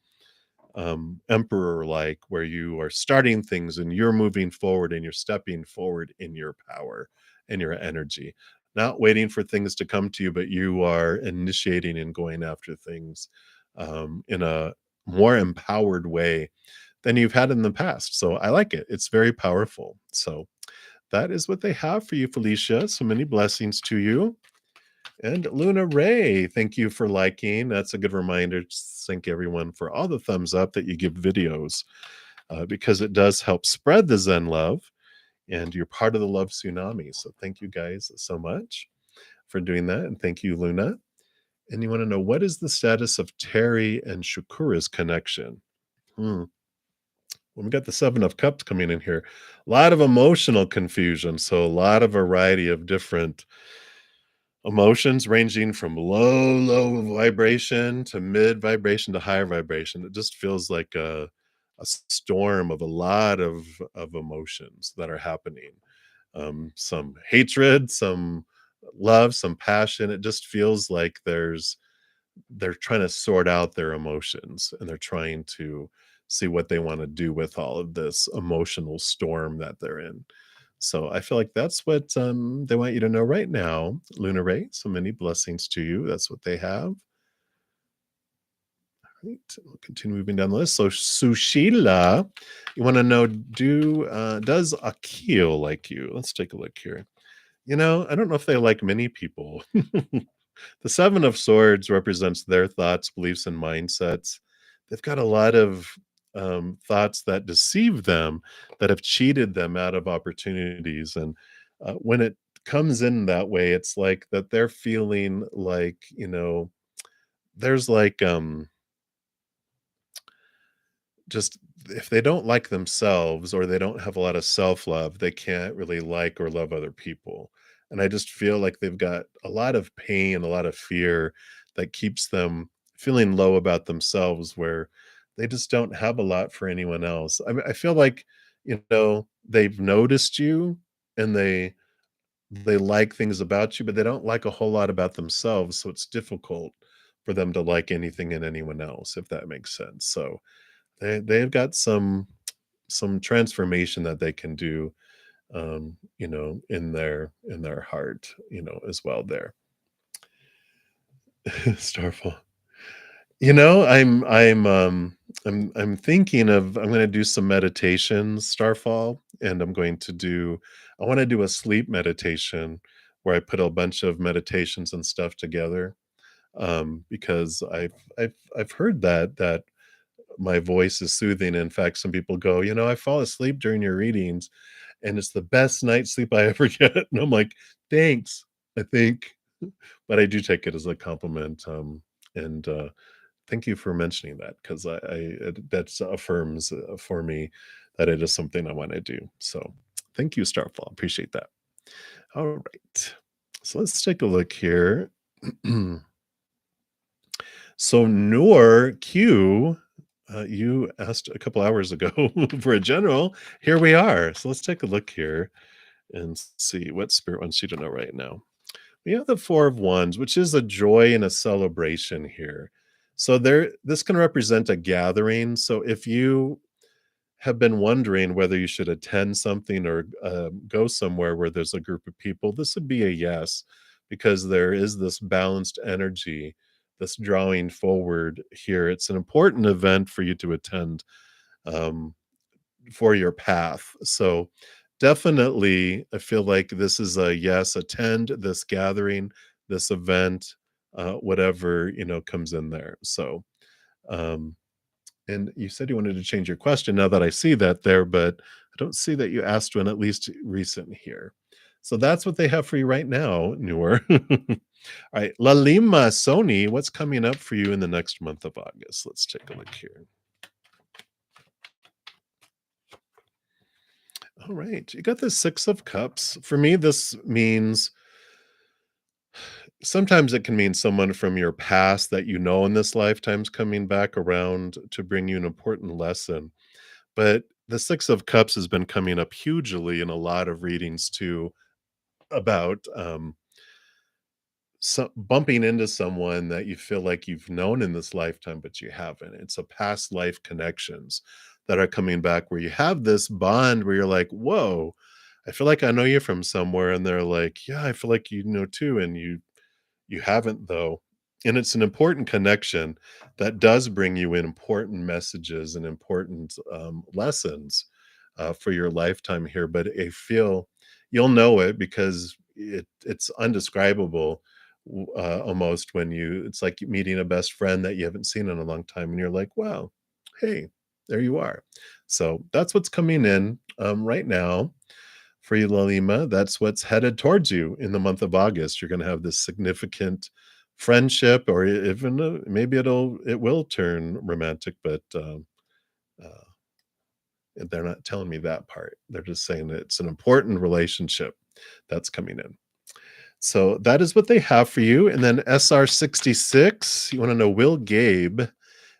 emperor like, where you are starting things and you're moving forward and you're stepping forward in your power and your energy, not waiting for things to come to you, but you are initiating and going after things in a more empowered way than you've had in the past. So I like it. It's very powerful. So that is what they have for you, Felicia. So many blessings to you. And Luna Ray, thank you for liking. That's a good reminder to thank everyone for all the thumbs up that you give videos, because it does help spread the Zen love, and you're part of the love tsunami. So thank you guys so much for doing that. And thank you, Luna. And you want to know, what is the status of Terry and Shakura's connection? Hmm. Well, we got the Seven of Cups coming in here. A lot of emotional confusion. So a lot of variety of different emotions ranging from low vibration to mid vibration to higher vibration. It just feels like a storm of a lot of emotions that are happening. Some hatred, some love, some passion. It just feels like they're trying to sort out their emotions, and they're trying to see what they want to do with all of this emotional storm that they're in. So I feel like that's what they want you to know right now, Luna Ray. So many blessings to you. That's what they have. Right. We'll continue moving down the list. So Sushila, you want to know, does Akil like you? Let's take a look here. I don't know if they like many people. The Seven of Swords represents their thoughts, beliefs, and mindsets. They've got a lot of thoughts that deceive them, that have cheated them out of opportunities. And when it comes in that way, it's like that they're feeling like, there's like, just if they don't like themselves or they don't have a lot of self-love, they can't really like or love other people. And I just feel like they've got a lot of pain, a lot of fear that keeps them feeling low about themselves, where they just don't have a lot for anyone else. I feel like, they've noticed you, and they like things about you, but they don't like a whole lot about themselves. So it's difficult for them to like anything in anyone else, if that makes sense. So they've got some transformation that they can do, in their heart, as well there. Starfall. I'm thinking of, I'm gonna do some meditations, Starfall, and I want to do a sleep meditation where I put a bunch of meditations and stuff together. Because I've heard that my voice is soothing. In fact, some people go, I fall asleep during your readings, and it's the best night's sleep I ever get. And I'm like, thanks, I think. But I do take it as a compliment. And thank you for mentioning that, because that affirms for me that it is something I want to do. So thank you, Starfall. Appreciate that. All right. So let's take a look here. So Noor Q, you asked a couple hours ago for a general. Here we are. So let's take a look here and see what Spirit wants you to know right now. We have the Four of Wands, which is a joy and a celebration here. So this can represent a gathering. So if you have been wondering whether you should attend something or go somewhere where there's a group of people, this would be a yes, because there is this balanced energy, this drawing forward here. It's an important event for you to attend. um, for your path. So definitely, I feel like this is a yes, attend this gathering, this event, whatever, comes in there. So, um, and you said you wanted to change your question now that I see that there, but I don't see that you asked one at least recent here. So that's what they have for you right now, newer. All right. La Lima Sony, what's coming up for you in the next month of August? Let's take a look here. All right. You got the Six of Cups. For me, this means sometimes it can mean someone from your past that you know in this lifetime's coming back around to bring you an important lesson. But the Six of Cups has been coming up hugely in a lot of readings too about bumping into someone that you feel like you've known in this lifetime, but you haven't. It's a past life connections that are coming back where you have this bond where you're like, whoa, I feel like I know you from somewhere. And they're like, yeah, I feel like you know too. And you haven't though. And it's an important connection that does bring you in important messages and important lessons for your lifetime here. But I feel you'll know it because it's undescribable almost when it's like meeting a best friend that you haven't seen in a long time, and you're like, wow, hey, there you are. So that's what's coming in right now for you, Lalima. That's what's headed towards you in the month of August. You're going to have this significant friendship, or even maybe it will turn romantic, but uh, they're not telling me that part. They're just saying that it's an important relationship that's coming in. So that is what they have for you. And then SR66, you want to know, will Gabe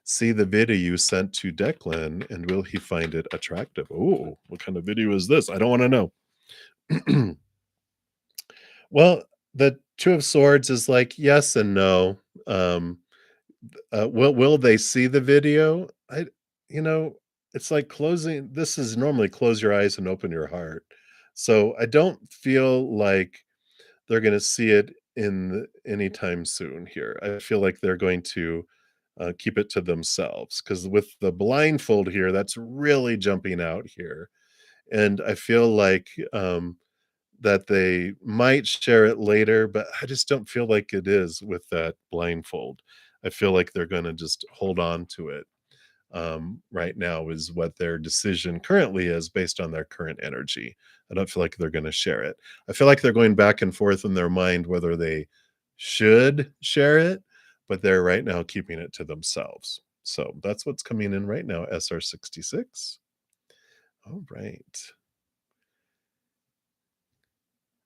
see the video you sent to Declan and will he find it attractive? Oh, what kind of video is this? I don't want to know. Well, the Two of Swords is like yes and no. Um, will they see the video? You know, it's like closing. This is normally close your eyes and open your heart. So I don't feel like they're going to see it anytime soon. Here, I feel like they're going to keep it to themselves because with the blindfold here, that's really jumping out here, and I feel like that they might share it later, but I just don't feel like it is with that blindfold. I feel like they're gonna just hold on to it, right now is what their decision currently is based on their current energy. I don't feel like they're gonna share it. I feel like they're going back and forth in their mind whether they should share it, but they're right now keeping it to themselves. So that's what's coming in right now, SR66. All right.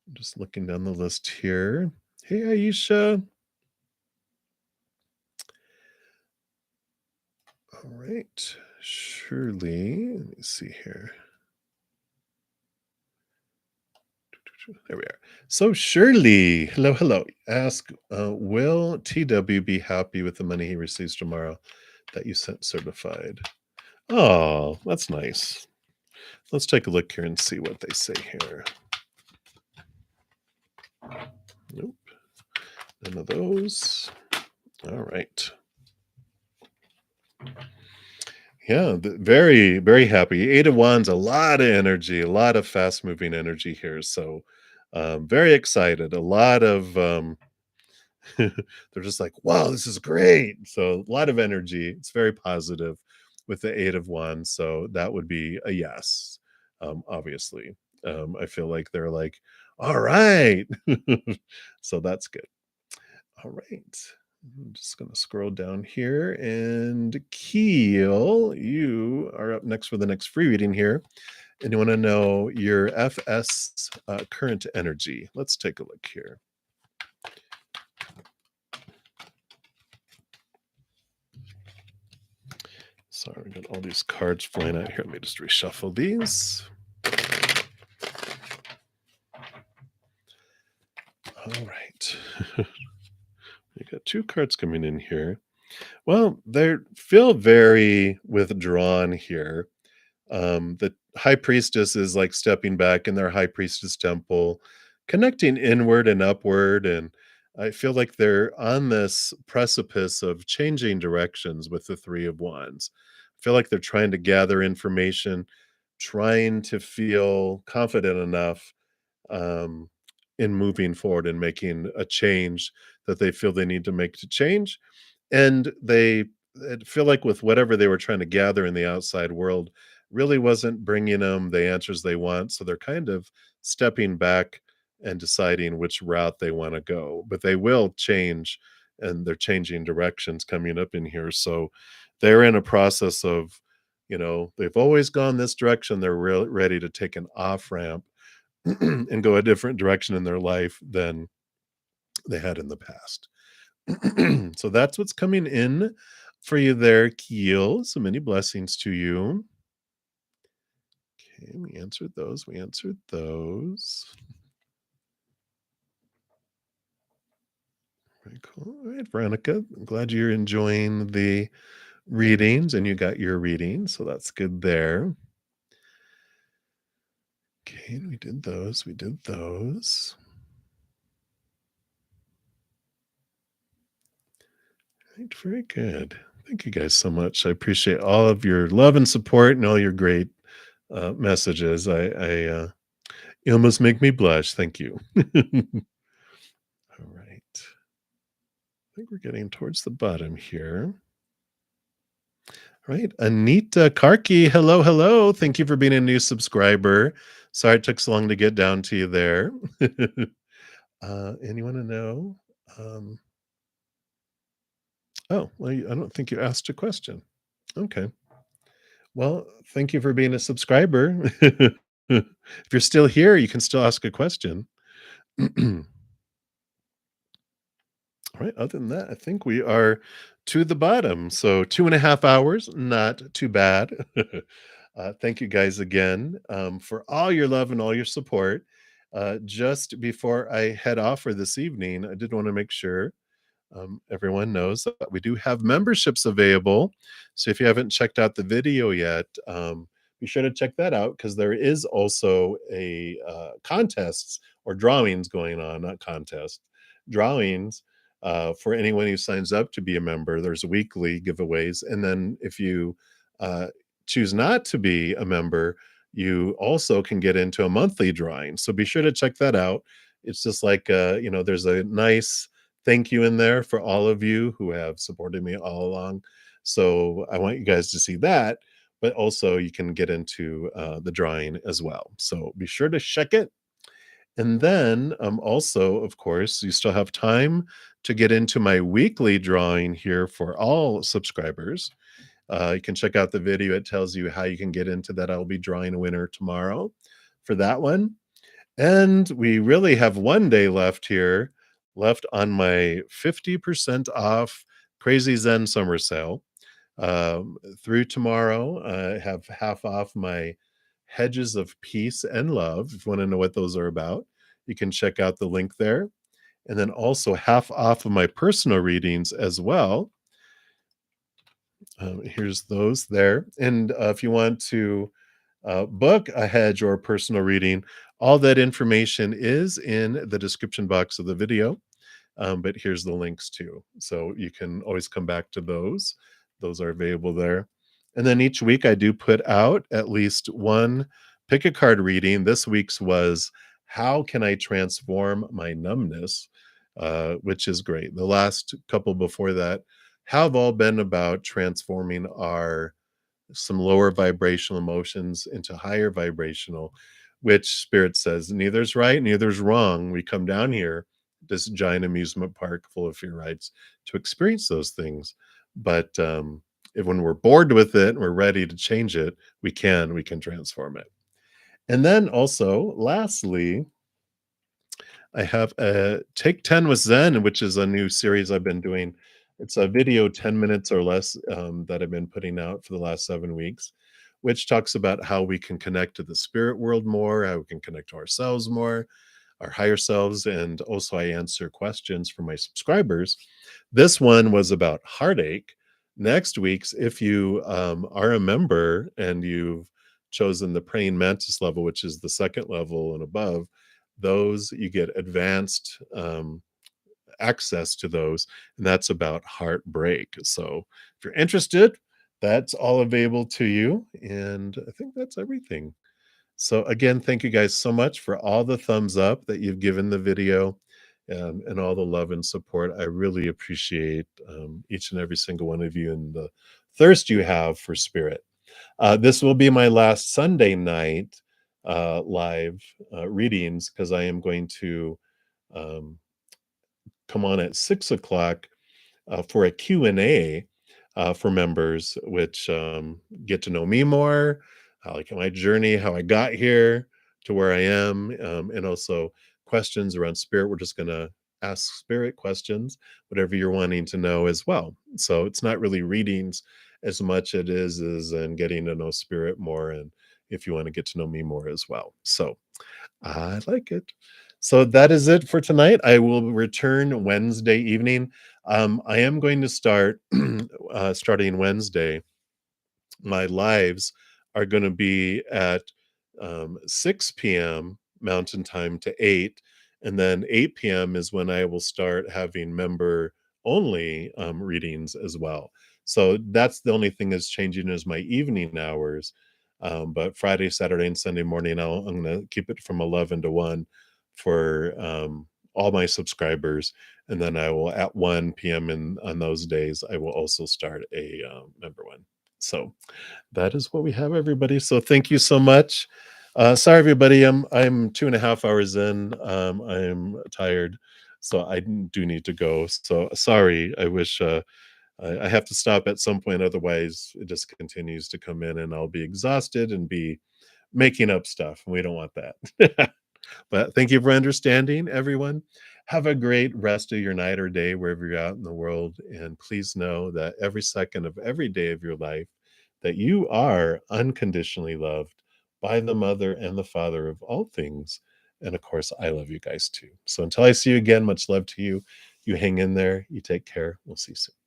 I'm just looking down the list here. Hey, Aisha. All right. Shirley, let me see here. There we are. So Shirley, hello, hello. Ask, will TW be happy with the money he receives tomorrow that you sent certified? Oh, that's nice. Let's take a look here and see what they say here. Nope, none of those. All right. Yeah, very, very happy. Eight of Wands, a lot of energy, a lot of fast moving energy here. So, very excited. A lot of, they're just like, wow, this is great. So, a lot of energy. It's very positive with the Eight of Wands. So, that would be a yes, obviously. I feel like they're like, all right. So, that's good. All right. I'm just going to scroll down here. And Keel, you are up next for the next free reading here. And you want to know your FS current energy. Let's take a look here. Sorry, we got all these cards flying out here. Let me just reshuffle these. All right. We got two cards coming in here. Well, they feel very withdrawn here. The high priestess is like stepping back in their high priestess temple, connecting inward and upward. And I feel like they're on this precipice of changing directions with the Three of Wands. feel like they're trying to gather information, trying to feel confident enough um, in moving forward and making a change that they feel they need to make to change. And they feel like with whatever they were trying to gather in the outside world really wasn't bringing them the answers they want. So they're kind of stepping back and deciding which route they want to go. But they will change and they're changing directions coming up in here. So they're in a process of, they've always gone this direction. They're ready to take an off ramp and go a different direction in their life than they had in the past. So that's what's coming in for you there, Keel. So many blessings to you. Okay, we answered those. We answered those. Very cool. All right, Veronica. I'm glad you're enjoying the readings and you got your reading. So that's good there. Okay, we did those. We did those. Right, very good. Thank you guys so much. I appreciate all of your love and support and all your great messages. You almost make me blush. Thank you. All right. I think we're getting towards the bottom here. All right. Anita Karki. Hello, hello. Thank you for being a new subscriber. Sorry it took so long to get down to you there. Anyone to know? Oh, well, I don't think you asked a question. Okay. Well, thank you for being a subscriber. If you're still here, you can still ask a question. All right. Other than that, I think we are to the bottom. So 2.5 hours, not too bad. Thank you guys again for all your love and all your support. Just before I head off for this evening, I did want to make sure everyone knows that we do have memberships available. So if you haven't checked out the video yet, be sure to check that out because there is also a contests or drawings going on, not contests, drawings for anyone who signs up to be a member. There's weekly giveaways, and then if you uh, choose not to be a member, you also can get into a monthly drawing. So be sure to check that out. It's just like there's a nice thank you in there for all of you who have supported me all along. So I want you guys to see that, but also you can get into the drawing as well. So be sure to check it. And then also, of course, you still have time to get into my weekly drawing here for all subscribers. You can check out the video. It tells you how you can get into that. I'll be drawing a winner tomorrow for that one. And we really have 1 day left here, left on my 50% off Crazy Zen summer sale. Through tomorrow, I have half off my Hedges of Peace and Love. If you want to know what those are about, you can check out the link there. And then also half off of my personal readings as well. Here's those there. And if you want to book a hedge or a personal reading, all that information is in the description box of the video. But here's the links too. So you can always come back to those. Those are available there. And then each week I do put out at least one pick a card reading. This week's was How Can I Transform My Numbness? Which is great. The last couple before that have all been about transforming our some lower vibrational emotions into higher vibrational, which spirit says neither's right, neither's wrong. We come down here, this giant amusement park full of fear rides, to experience those things. But when we're bored with it and we're ready to change it, we can transform it. And then also, lastly, I have a Take 10 with Zen, which is a new series I've been doing. It's a video 10 minutes or less that I've been putting out for the last 7 weeks, which talks about how we can connect to the spirit world more, how we can connect to ourselves more, our higher selves. And also, I answer questions from my subscribers. This one was about heartache. Next week's, if you are a member and you've chosen the praying mantis level, which is the second level and above, those you get advanced access to those, and that's about heartbreak. So if you're interested, that's all available to you, and I think that's everything. So again, thank you guys so much for all the thumbs up that you've given the video, and all the love and support. I really appreciate each and every single one of you and the thirst you have for spirit. This will be my last Sunday night live readings because I am going to um, come on at 6 o'clock for a Q&A for members, which get to know me more, like my journey, how I got here to where I am, and also questions around spirit. We're just going to ask spirit questions, whatever you're wanting to know as well. So it's not really readings as much it is and getting to know spirit more, and if you want to get to know me more as well. So I like it. So that is it for tonight. I will return Wednesday evening. I am going to start starting Wednesday. My lives are going to be at 6 p.m. Mountain Time to 8, and then 8 p.m. is when I will start having member only readings as well. So that's the only thing that's changing is my evening hours. But Friday, Saturday, and Sunday morning, I'm going to keep it from 11 to 1 for all my subscribers. And then I will, at 1 p.m. On those days, I will also start a member one. So that is what we have, everybody. So thank you so much. Sorry, everybody. I'm 2.5 hours in. I'm tired, so I do need to go. So sorry. I wish I have to stop at some point. Otherwise, it just continues to come in, and I'll be exhausted and be making up stuff. And we don't want that. But thank you for understanding, everyone. Have a great rest of your night or day wherever you're out in the world. And please know that every second of every day of your life, that you are unconditionally loved by the mother and the father of all things. And of course, I love you guys too. So until I see you again, much love to you. You hang in there. You take care. We'll see you soon.